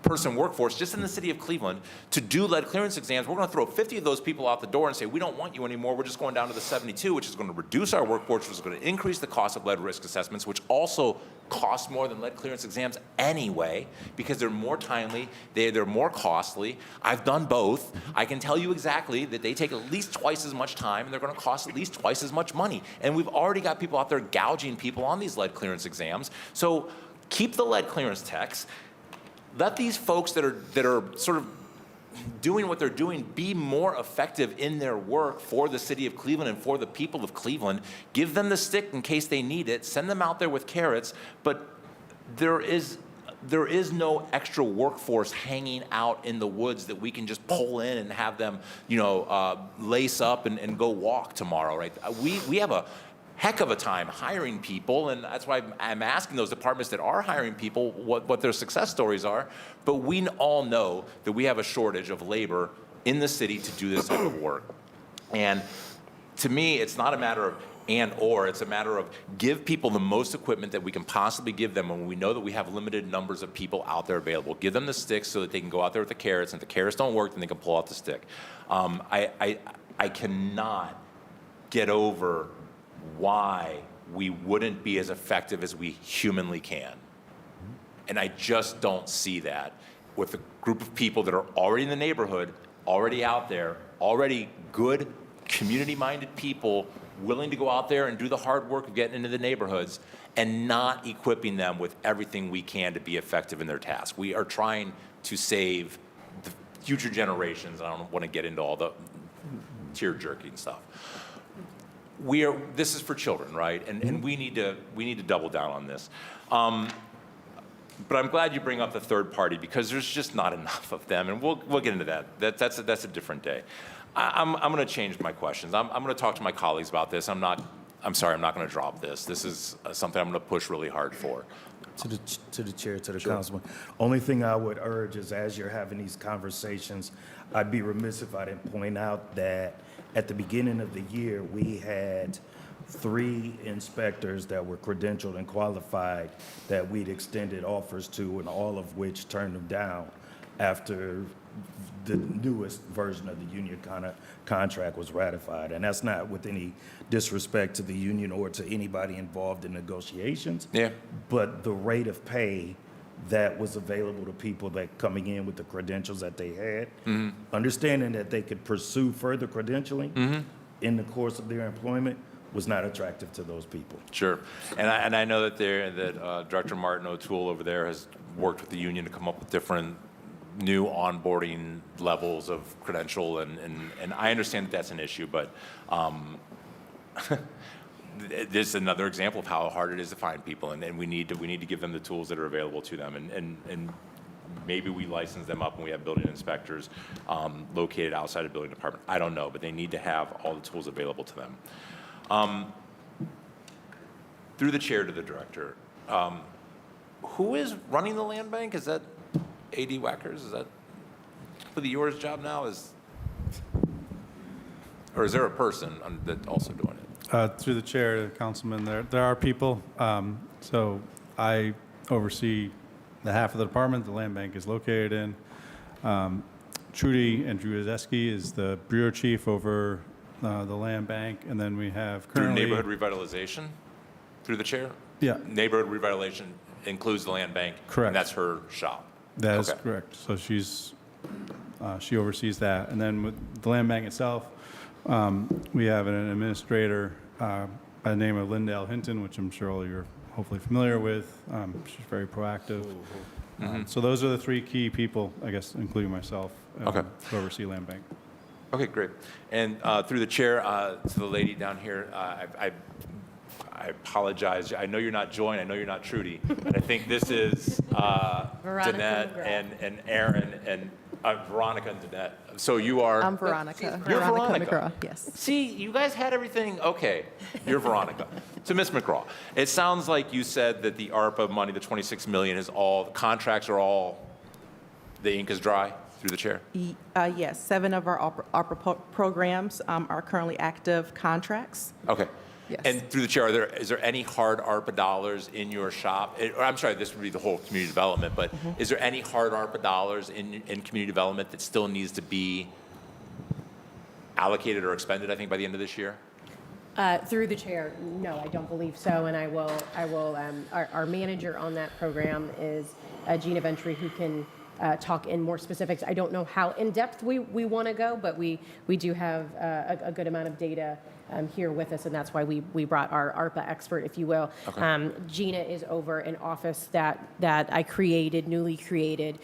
person workforce just in the city of Cleveland to do lead clearance exams. We're going to throw 50 of those people out the door and say, we don't want you anymore. We're just going down to the 72, which is going to reduce our workforce, which is going to increase the cost of lead risk assessments, which also cost more than lead clearance exams anyway, because they're more timely, they're more costly. I've done both. I can tell you exactly that they take at least twice as much time and they're going to cost at least twice as much money. And we've already got people out there gouging people on these lead clearance exams. So keep the lead clearance techs. Let these folks that are sort of doing what they're doing be more effective in their work for the city of Cleveland and for the people of Cleveland. Give them the stick in case they need it. Send them out there with carrots. But there is no extra workforce hanging out in the woods that we can just pull in and have them, lace up and go walk tomorrow, right? We have a heck of a time hiring people, and that's why I'm asking those departments that are hiring people what their success stories are. But we all know that we have a shortage of labor in the city to do this type of work. And to me, it's not a matter of and/or, it's a matter of give people the most equipment that we can possibly give them when we know that we have limited numbers of people out there available. Give them the sticks so that they can go out there with the carrots, and if the carrots don't work, then they can pull out the stick. I cannot get over why we wouldn't be as effective as we humanly can. And I just don't see that with a group of people that are already in the neighborhood, already out there, already good, community-minded people willing to go out there and do the hard work of getting into the neighborhoods and not equipping them with everything we can to be effective in their task. We are trying to save the future generations. I don't want to get into all the tear-jerking stuff. This is for children, right? And we need to double down on this. But I'm glad you bring up the third party because there's just not enough of them, and we'll get into that. That's a different day. I'm going to change my questions. I'm going to talk to my colleagues about this. I'm sorry, I'm not going to drop this. This is something I'm going to push really hard for. To the chair, to the councilman. Only thing I would urge is as you're having these conversations, I'd be remiss if I didn't point out that at the beginning of the year, we had 3 inspectors that were credentialed and qualified that we'd extended offers to, and all of which turned them down after the newest version of the union contract was ratified. And that's not with any disrespect to the union or to anybody involved in negotiations. Yeah. But the rate of pay that was available to people that coming in with the credentials that they had, understanding that they could pursue further credentialing in the course of their employment, was not attractive to those people. Sure, and I know that Director Martin O'Toole over there has worked with the union to come up with different new onboarding levels of credential, and I understand that that's an issue, but this is another example of how hard it is to find people, and we need to give them the tools that are available to them, and maybe we license them up and we have building inspectors located outside of building department. I don't know, but they need to have all the tools available to them. Through the chair to the director, who is running the land bank? Is that A.D. Wackers? Is that completely yours job now? Or is there a person that's also doing it? Through the chair, Councilman, there are people. So I oversee the half of the department the land bank is located in. Trudy Andrzejewski is the bureau chief over the land bank, and then we have currently... Through neighborhood revitalization? Through the chair? Yeah. Neighborhood revitalization includes the land bank? Correct. And that's her shop? That is Okay. correct. So she oversees that. And then with the land bank itself, we have an administrator by the name of Lindale Hinton, which I'm sure all of you are hopefully familiar with. She's very proactive. So those are the three key people, I guess, including myself, Okay. who oversee land bank. Okay, great. And through the chair, to the lady down here, I apologize. I know you're not Joy, I know you're not Trudy, but I think this is Danette and Aaron and Veronica and Danette. So you are? I'm Veronica. You're Veronica. McGraw, yes. See, you guys had everything, okay. You're Veronica. To Ms. McGraw, it sounds like you said that the ARPA money, the 26 million, is all, the contracts are all, the ink is dry through the chair? Yes, 7 of our ARPA programs are currently active contracts. Okay. Yes. And through the chair, is there any hard ARPA dollars in your shop? Or I'm sorry, this would be the whole community development, but is there any hard ARPA dollars in community development that still needs to be allocated or expended, I think, by the end of this year? Through the chair, no, I don't believe so, and our manager on that program is Gina Ventry, who can talk in more specifics. I don't know how in-depth we want to go, but we do have a good amount of data here with us, and that's why we brought our ARPA expert, if you will. Okay. Gina is over an office that I created, newly created,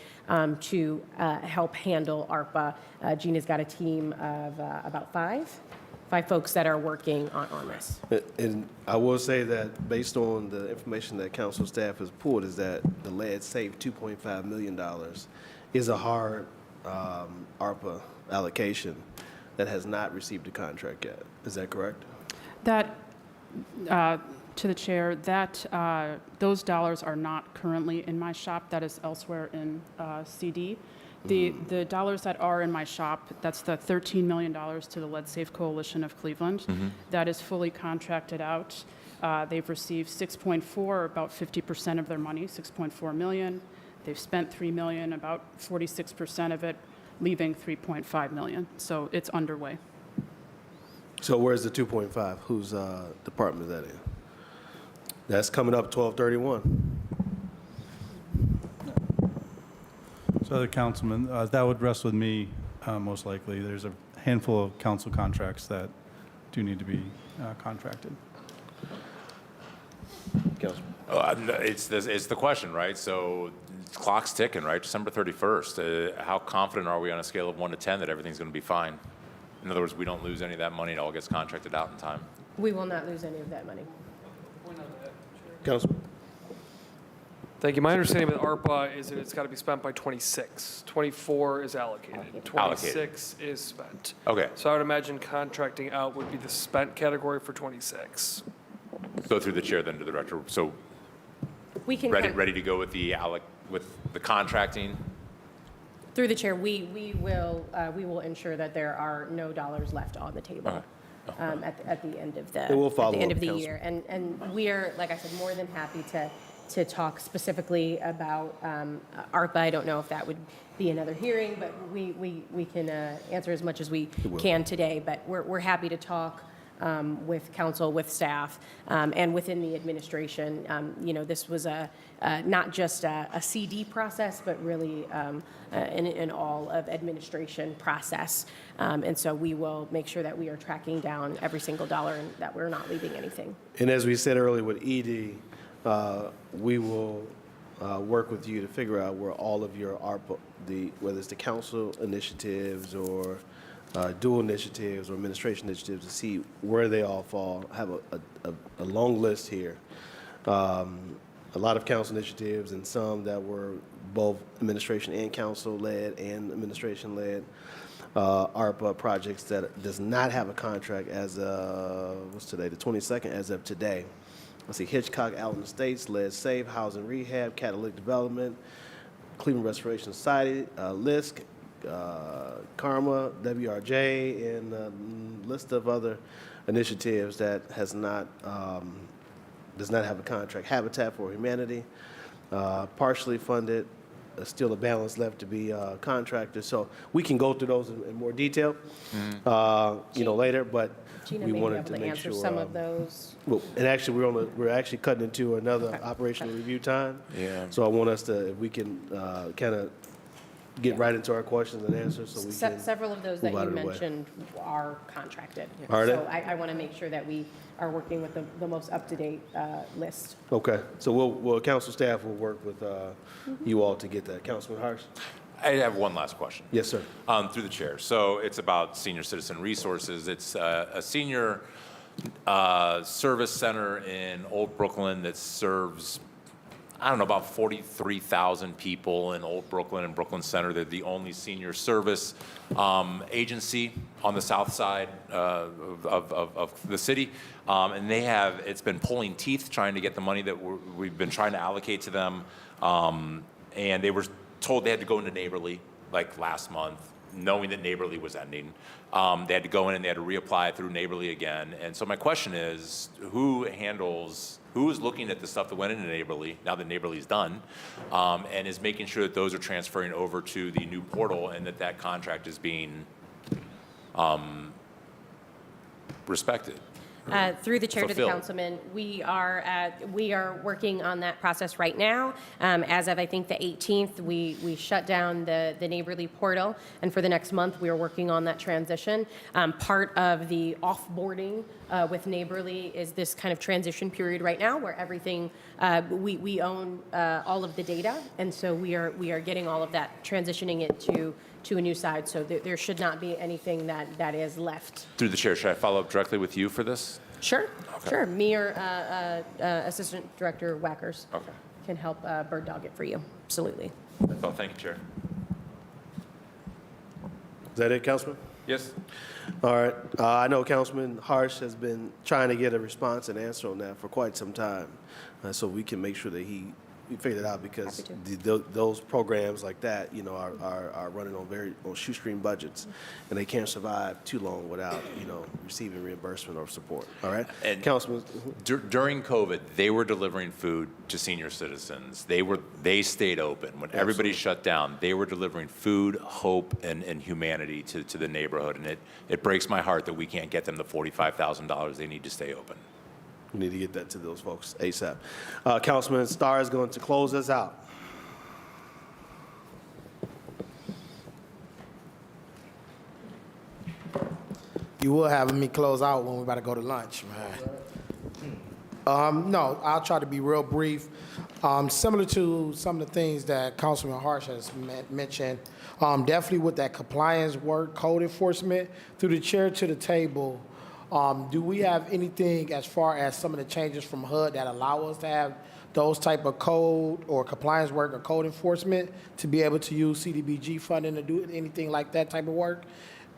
to help handle ARPA. Gina's got a team of about five folks that are working on this. And I will say that based on the information that council staff has pulled is that the lead saved $2.5 million is a hard ARPA allocation that has not received a contract yet. Is that correct? That, to the chair, that those dollars are not currently in my shop. That is elsewhere in CD. The dollars that are in my shop, that's the $13 million to the Lead Safe Coalition of Cleveland. That is fully contracted out. They've received 6.4, about 50% of their money, 6.4 million. They've spent 3 million, about 46% of it, leaving 3.5 million. So it's underway. So where's the 2.5? Whose department is that in? That's coming up 12/31. So other councilmen, that would rest with me, most likely. There's a handful of council contracts that do need to be contracted. It's the question, right? So clock's ticking, right? December 31st. How confident are we on a scale of 1 to 10 that everything's going to be fine? In other words, we don't lose any of that money. It all gets contracted out in time. We will not lose any of that money. Councilman. Thank you. My understanding with ARPA is that it's got to be spent by 26. 24 is allocated. 26 is spent. Okay. So I would imagine contracting out would be the spent category for 26. So through the chair, then to the director. So We can ready to go with the contracting. Through the chair, we will ensure that there are no dollars left on the table at the end of the And we'll follow up, the year. And we are, like I said, more than happy to talk specifically about ARPA. I don't know if that would be another hearing, but we can answer as much as we can today. But we're happy to talk with council, with staff, and within the administration. This was not just a CD process, but really an all of administration process. And so we will make sure that we are tracking down every single dollar and that we're not leaving anything. And as we said earlier with ED, we will work with you to figure out where all of your ARPA, whether it's the council initiatives or dual initiatives or administration initiatives, to see where they all fall. I have a long list here. A lot of council initiatives and some that were both administration and council led and administration led. ARPA projects that does not have a contract as of, what's today, the 22nd, as of today. Let's see, Hitchcock Allen Estates, Lead Safe, Housing Rehab, Catalytic Development, Cleveland Restoration Society, LISC, Karma, WRJ, and a list of other initiatives that does not have a contract. Habitat for Humanity, partially funded, still a balance left to be contracted. So we can go through those in more detail, later, but Gina we may be wanted able to to make answer sure. some of those. Well, and actually, we're actually cutting into another operational review time. Yeah. So I want us to, if we can kind of get right into our questions and answers so we can. Several of those that move out you of the way. mentioned are contracted. Are they? So I want to make sure that we are working with the most up-to-date list. Okay, so council staff will work with you all to get that. Councilman Harsh? I have one last question. Yes, sir. Through the chair. So it's about senior citizen resources. It's a senior service center in Old Brooklyn that serves, I don't know, about 43,000 people in Old Brooklyn and Brooklyn Center. They're the only senior service agency on the south side of the city. And it's been pulling teeth trying to get the money that we've been trying to allocate to them. And they were told they had to go into Neighborly like last month, knowing that Neighborly was ending. They had to go in and they had to reapply through Neighborly again. And so my question is, who is looking at the stuff that went into Neighborly, now that Neighborly's done, and is making sure that those are transferring over to the new portal and that contract is being respected? Through the chair to the Fulfilled. councilman, we are working on that process right now. As of, I think, the 18th, we shut down the Neighborly portal, and for the next month, we are working on that transition. Part of the offboarding with Neighborly is this kind of transition period right now where everything, we own all of the data, and so we are getting all of that, transitioning it to a new side, so there should not be anything that is left. Through the chair, should I follow up directly with you for this? Sure, Okay. sure. Me or Assistant Director Wackers can help bird dog it for you. Absolutely. That's all. Thank you, Chair. Is that it, Councilman? Yes. All right. I know Councilman Harsh has been trying to get a response and answer on that for quite some time. So we can make sure that we figured it out because those programs like that, are running on shoestring budgets, and they can't survive too long without, receiving reimbursement or support. All right, And Councilman. During COVID, they were delivering food to senior citizens. They stayed open when everybody shut down. They were delivering food, hope, and humanity to the neighborhood, and it breaks my heart that we can't get them the $45,000 they need to stay open. We need to get that to those folks ASAP. Councilman Starr is going to close us out. You will have me close out when we're about to go to lunch, man. No, I'll try to be real brief. Similar to some of the things that Councilman Harsh has mentioned, definitely with that compliance work, code enforcement, through the chair to the table, do we have anything as far as some of the changes from HUD that allow us to have those type of code or compliance work or code enforcement to be able to use CDBG funding to do anything like that type of work?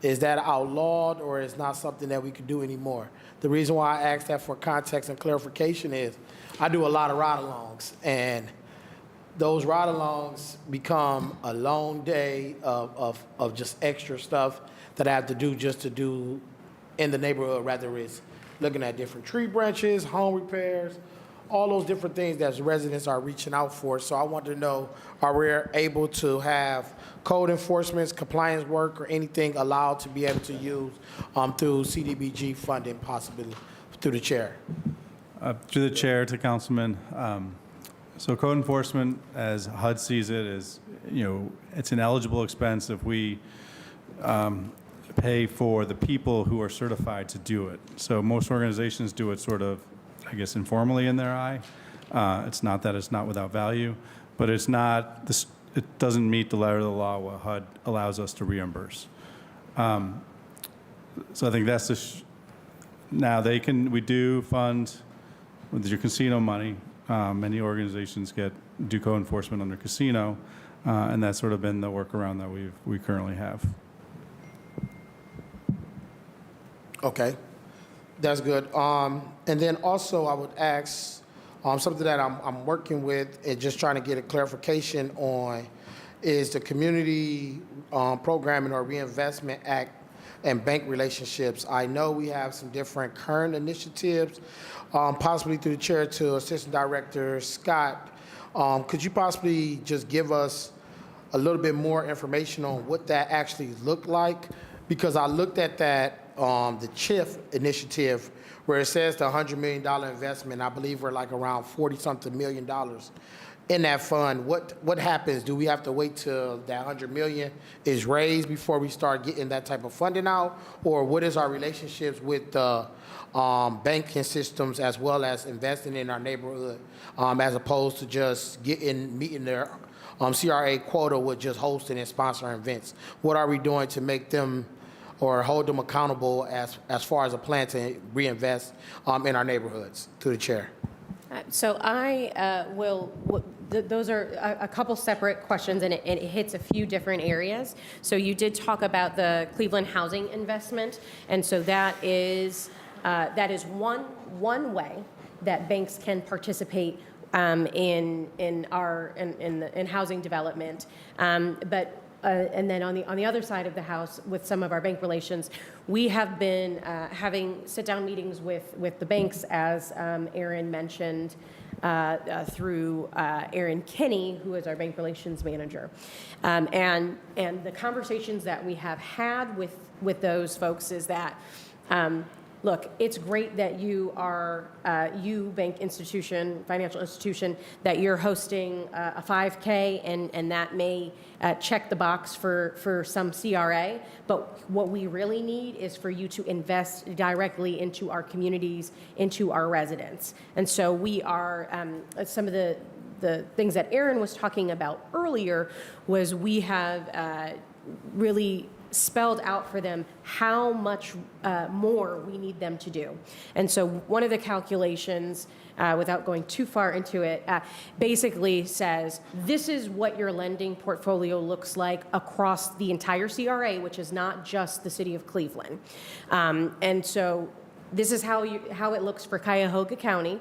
Is that outlawed or is not something that we could do anymore? The reason why I asked that for context and clarification is I do a lot of ride-alongs, and those ride-alongs become a long day of just extra stuff that I have to do just to do in the neighborhood, rather it's looking at different tree branches, home repairs, all those different things that residents are reaching out for. So I wanted to know, are we able to have code enforcement, compliance work, or anything allowed to be able to use through CDBG funding, possibly through the chair? Through the chair to Councilman. So code enforcement, as HUD sees it, is, it's an eligible expense if we pay for the people who are certified to do it. So most organizations do it sort of, I guess, informally in their eye. It's not that it's not without value, but it's not, it doesn't meet the letter of the law what HUD allows us to reimburse. So I think that's now we do fund with your casino money. Many organizations do code enforcement under casino, and that's sort of been the workaround that we currently have. Okay, that's good. And then also I would ask something that I'm working with and just trying to get a clarification on is the Community Programming or Reinvestment Act and bank relationships. I know we have some different current initiatives, possibly through the chair to Assistant Director Scott. Could you possibly just give us a little bit more information on what that actually looked like, because I looked at that, the CHIF initiative, where it says the $100 million investment. I believe we're like around 40-something million dollars in that fund. What happens? Do we have to wait till that $100 million is raised before we start getting that type of funding out? Or what is our relationships with the banking systems as well as investing in our neighborhood, as opposed to just meeting their CRA quota with just hosting and sponsoring events? What are we doing to make them or hold them accountable as far as a plan to reinvest in our neighborhoods? To the chair. So I those are a couple separate questions, and it hits a few different areas. So you did talk about the Cleveland housing investment, and so that is one way that banks can participate in housing development. And then on the other side of the house, with some of our bank relations, we have been having sit-down meetings with the banks, as Aaron mentioned, through Aaron Kinney, who is our bank relations manager. And the conversations that we have had with those folks is that, look, it's great that you are, bank institution, financial institution, that you're hosting a 5K, and that may check the box for some CRA. But what we really need is for you to invest directly into our communities, into our residents. And so we are, some of the things that Aaron was talking about earlier was we have really spelled out for them how much more we need them to do. And so one of the calculations, without going too far into it, basically says this is what your lending portfolio looks like across the entire CRA, which is not just the city of Cleveland. And so this is how it looks for Cuyahoga County.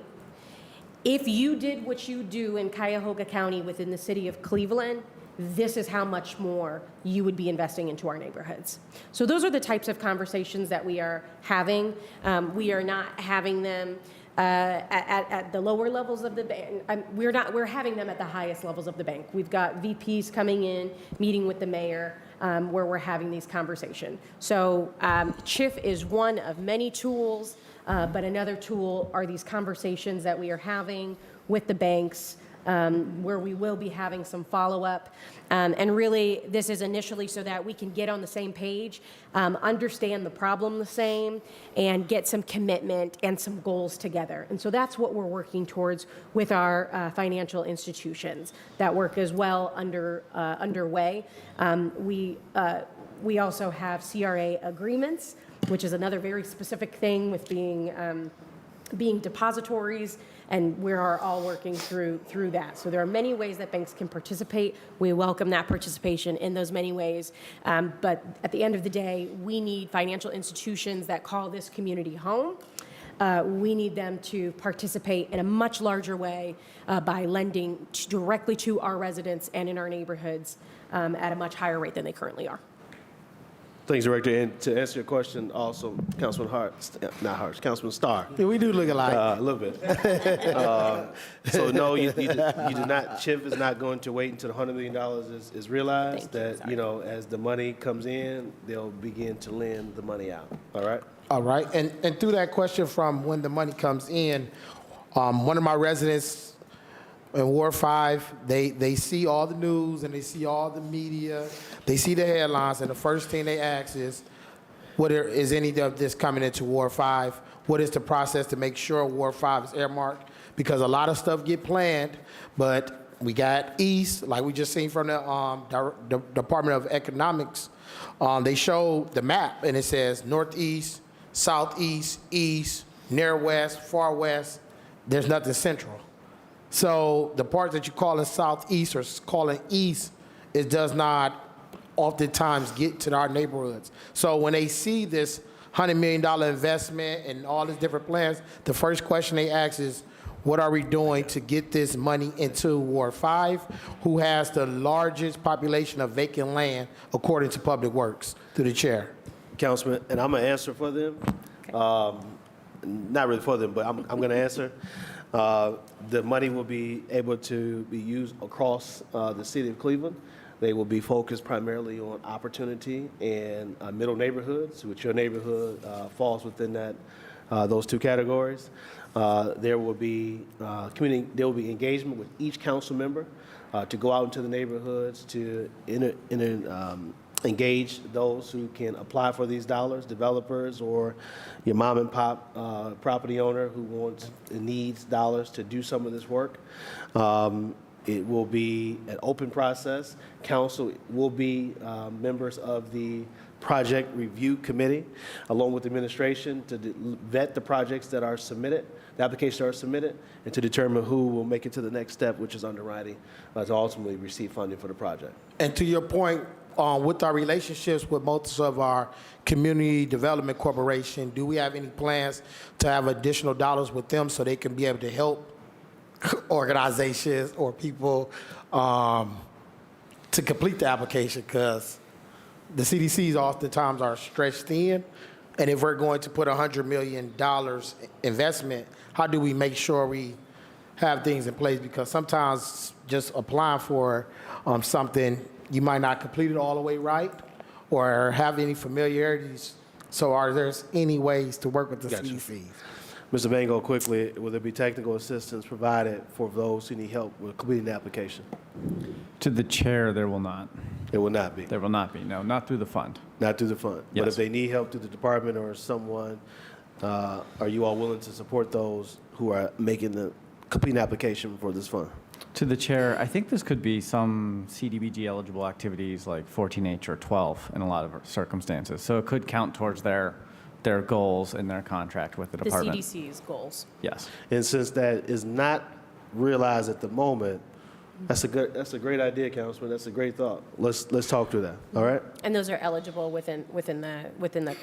If you did what you do in Cuyahoga County within the city of Cleveland, this is how much more you would be investing into our neighborhoods. So those are the types of conversations that we are having. We are not having them at the lower levels of the bank. We're having them at the highest levels of the bank. We've got VPs coming in, meeting with the mayor, where we're having these conversations. So CHIF is one of many tools, but another tool are these conversations that we are having with the banks, where we will be having some follow-up. And really, this is initially so that we can get on the same page, understand the problem the same, and get some commitment and some goals together. And so that's what we're working towards with our financial institutions. That work is well underway. We also have CRA agreements, which is another very specific thing with being depositories, and we are all working through that. So there are many ways that banks can participate. We welcome that participation in those many ways. But at the end of the day, we need financial institutions that call this community home. We need them to participate in a much larger way by lending directly to our residents and in our neighborhoods at a much higher rate than they currently are. Thanks, Director. And to answer your question, also, Councilman Councilman Starr. Yeah, we do look alike. A little bit. So no, you do not. CHIF is not going to wait until the $100 million is realized. As the money comes in, they'll begin to lend the money out. All right. All right. And through that question from when the money comes in, one of my residents in Ward 5, they see all the news and they see all the media, they see the headlines, and the first thing they ask is, is any of this coming into Ward 5? What is the process to make sure Ward 5 is earmarked? Because a lot of stuff get planned, but we got East, like we just seen from the Department of Economics. They show the map, and it says Northeast, Southeast, East, near West, far West. There's nothing central. So the part that you call in Southeast or calling East, it does not oftentimes get to our neighborhoods. So when they see this $100 million investment and all these different plans, the first question they ask is, what are we doing to get this money into Ward 5, who has the largest population of vacant land according to Public Works? To the chair. Councilman, and I'm going to answer for them. Okay. Not really for them, but I'm going to answer. The money will be able to be used across the city of Cleveland. They will be focused primarily on opportunity and middle neighborhoods, which your neighborhood falls within that those two categories. There will be engagement with each council member to go out into the neighborhoods to engage those who can apply for these dollars, developers or your mom and pop property owner who wants and needs dollars to do some of this work. It will be an open process. Council will be members of the project review committee, along with the administration, to vet the projects that are submitted, the applications that are submitted, and to determine who will make it to the next step, which is underwriting, to ultimately receive funding for the project. And to your point, with our relationships with most of our community development corporation, do we have any plans to have additional dollars with them so they can be able to help organizations or people to complete the application? Because the CDCs oftentimes are stretched thin, and if we're going to put $100 million investment, how do we make sure we have things in place? Because sometimes just applying for something, you might not complete it all the way right or have any familiarities. So are there any ways to work with the CDCs? Mr. Bango, quickly, will there be technical assistance provided for those who need help with completing the application? To the chair, there will not. There will not be. There will not be, no, not through the fund. Not through the fund. Yes. But if they need help through the department or someone, are you all willing to support those who are completing the application for this fund? To the chair, I think this could be some CDBG eligible activities like 14H or 12 in a lot of circumstances. So it could count towards their goals in their contract with the department. The CDC's goals. Yes. And since that is not realized at the moment, that's a great idea, Councilman. That's a great thought. Let's talk through that. All right. And those are eligible within the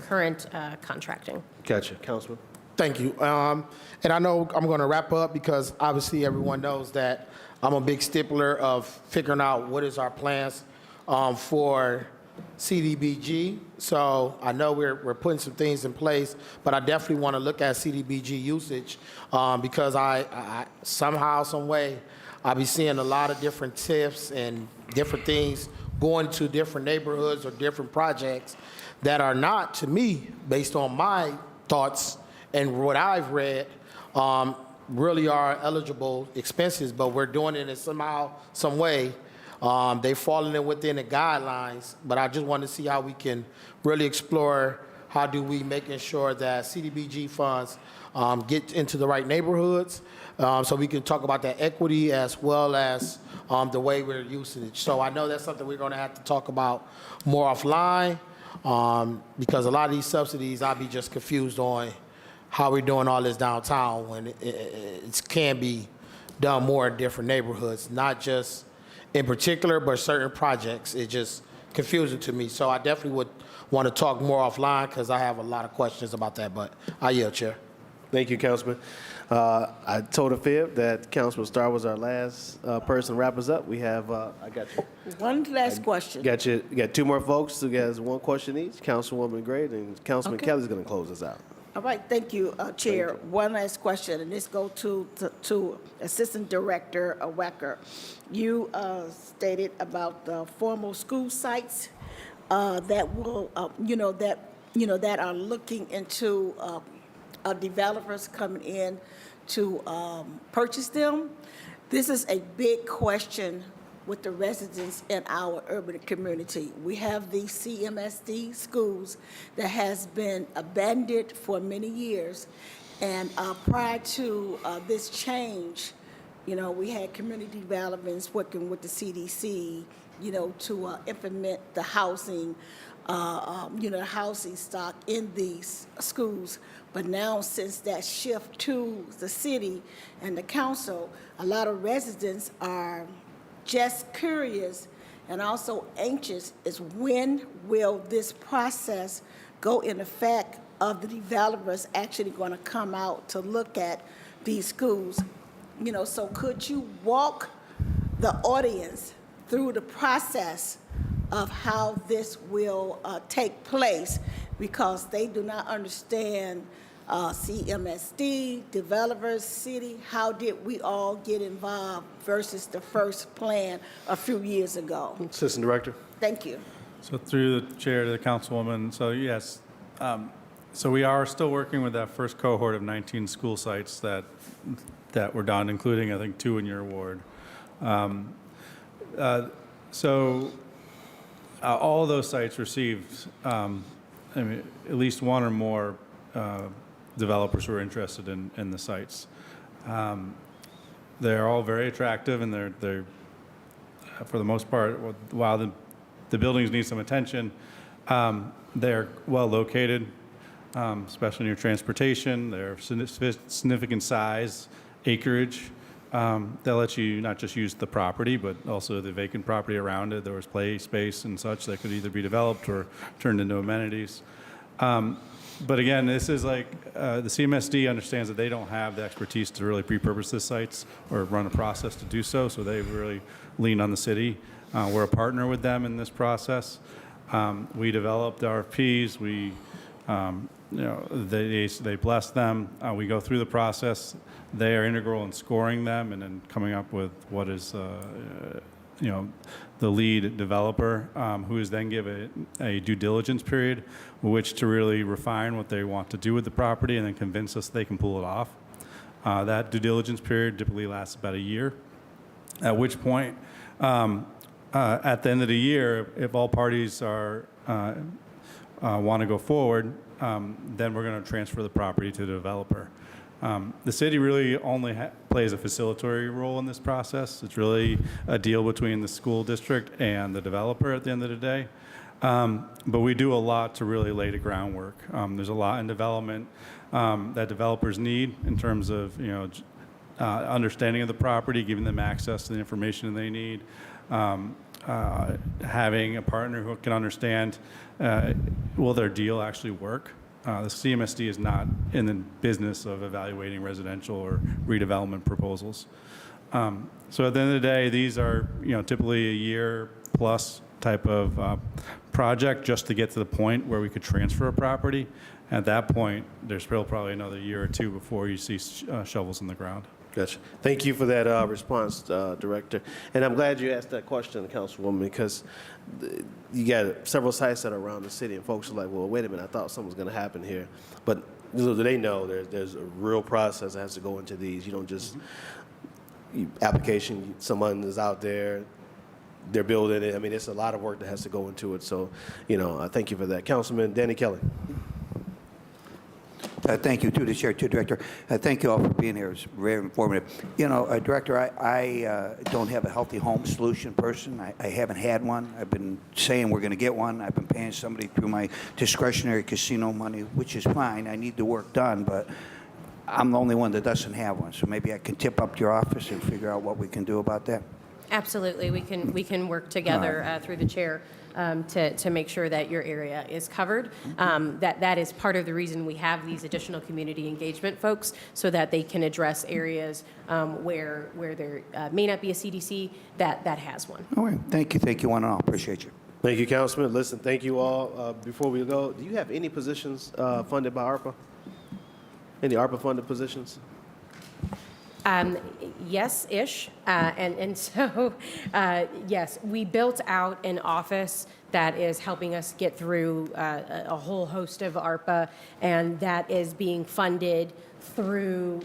current contracting. Gotcha, Councilman. Thank you. And I know I'm going to wrap up because obviously everyone knows that I'm a big stickler of figuring out what is our plans for CDBG. So I know we're putting some things in place, but I definitely want to look at CDBG usage because I somehow, some way, I'll be seeing a lot of different tips and different things going to different neighborhoods or different projects that are not, to me, based on my thoughts and what I've read, really are eligible expenses, but we're doing it in somehow, some way. They've fallen in within the guidelines, but I just want to see how we can really explore how do we making sure that CDBG funds get into the right neighborhoods, so we can talk about that equity as well as the way we're using it. So I know that's something we're going to have to talk about more offline because a lot of these subsidies, I'll be just confused on how we're doing all this downtown when it can be done more in different neighborhoods, not just in particular, but certain projects. It's just confusing to me. So I definitely would want to talk more offline because I have a lot of questions about that, but I yield, Chair. Thank you, Councilman. I told a fib that Councilman Starr was our last person to wrap us up. We have, I got you. One last question. Got you. Got two more folks who has one question each. Councilwoman Gray and Councilman Kelly's going to close us out. All right, thank you, Chair. One last question, and this goes to Assistant Director Wacker. You stated about the formal school sites that will, that are looking into developers coming in to purchase them. This is a big question with the residents in our urban community. We have these CMSD schools that has been abandoned for many years. And prior to this change, we had community developments working with the CDC, to implement the housing, housing stock in these schools. But now, since that shift to the city and the council, a lot of residents are just curious and also anxious is when will this process go in effect of the developers actually going to come out to look at these schools. So could you walk the audience through the process of how this will take place, because they do not understand CMSD, developers, city? How did we all get involved versus the first plan a few years ago? Assistant Director. Thank you. So through the chair to the councilwoman, so yes, so we are still working with that first cohort of 19 school sites that were done, including I think 2 in your ward. All of those sites received at least one or more developers who are interested in the sites. They're all very attractive, and they're for the most part, while the buildings need some attention, they're well located, especially near transportation. They're significant size, acreage. They'll let you not just use the property, but also the vacant property around it. There was play space and such that could either be developed or turned into amenities. But again, this is like, the CMSD understands that they don't have the expertise to really pre-purpose the sites or run a process to do so, so they really lean on the city. We're a partner with them in this process. We developed RFPs. We, they bless them. We go through the process. They are integral in scoring them and then coming up with what is, the lead developer, who is then given a due diligence period with which to really refine what they want to do with the property and then convince us they can pull it off. That due diligence period typically lasts about a year, at which point, at the end of the year, if all parties are want to go forward, then we're going to transfer the property to the developer. The city really only plays a facilitatory role in this process. It's really a deal between the school district and the developer at the end of the day. But we do a lot to really lay the groundwork. There's a lot in development that developers need in terms of understanding of the property, giving them access to the information they need, having a partner who can understand will their deal actually work. The CMSD is not in the business of evaluating residential or redevelopment proposals. So at the end of the day, these are typically a year plus type of project just to get to the point where we could transfer a property. At that point, there's still probably another year or 2 before you see shovels in the ground. Gotcha. Thank you for that response, Director. And I'm glad you asked that question, Councilwoman, because you got several sites that are around the city, and folks are like, well, wait a minute, I thought something was going to happen here. But they know there's a real process that has to go into these. You don't just, application, someone is out there, they're building it. I mean, it's a lot of work that has to go into it. So, thank you for that. Councilman Danny Kelly. Thank you, to the chair, to the director. Thank you all for being here. It's very informative. Director, I don't have a healthy home solution person. I haven't had one. I've been saying we're going to get one. I've been paying somebody through my discretionary casino money, which is fine. I need the work done, but I'm the only one that doesn't have one. So maybe I can tip up to your office and figure out what we can do about that. Absolutely, we can work together through the chair to make sure that your area is covered. That is part of the reason we have these additional community engagement folks, so that they can address areas where there may not be a CDC that has one. All right, thank you, one and all. Appreciate you. Thank you, Councilman. Listen, thank you all. Before we go, do you have any positions funded by ARPA? Any ARPA-funded positions? Yes-ish, and so, yes, we built out an office that is helping us get through a whole host of ARPA, and that is being funded through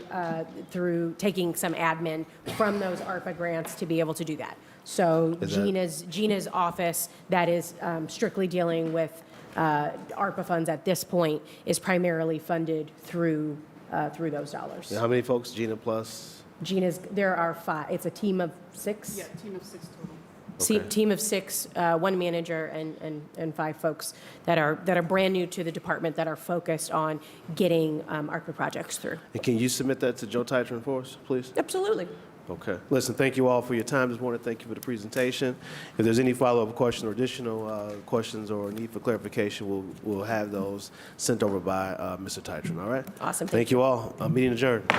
taking some admin from those ARPA grants to be able to do that. So Gina's office that is strictly dealing with ARPA funds at this point is primarily funded through those dollars. How many folks, Gina plus? There are 5. It's a team of 6. Yeah, team of 6 total. Okay. Team of 6, 1 manager and 5 folks that are brand new to the department that are focused on getting ARPA projects through. And can you submit that to Joe Titron for us, please? Absolutely. Okay. Listen, thank you all for your time this morning. Thank you for the presentation. If there's any follow-up questions or additional questions or need for clarification, we'll have those sent over by Mr. Titron, all right? Awesome. Thank you all. Meeting adjourned.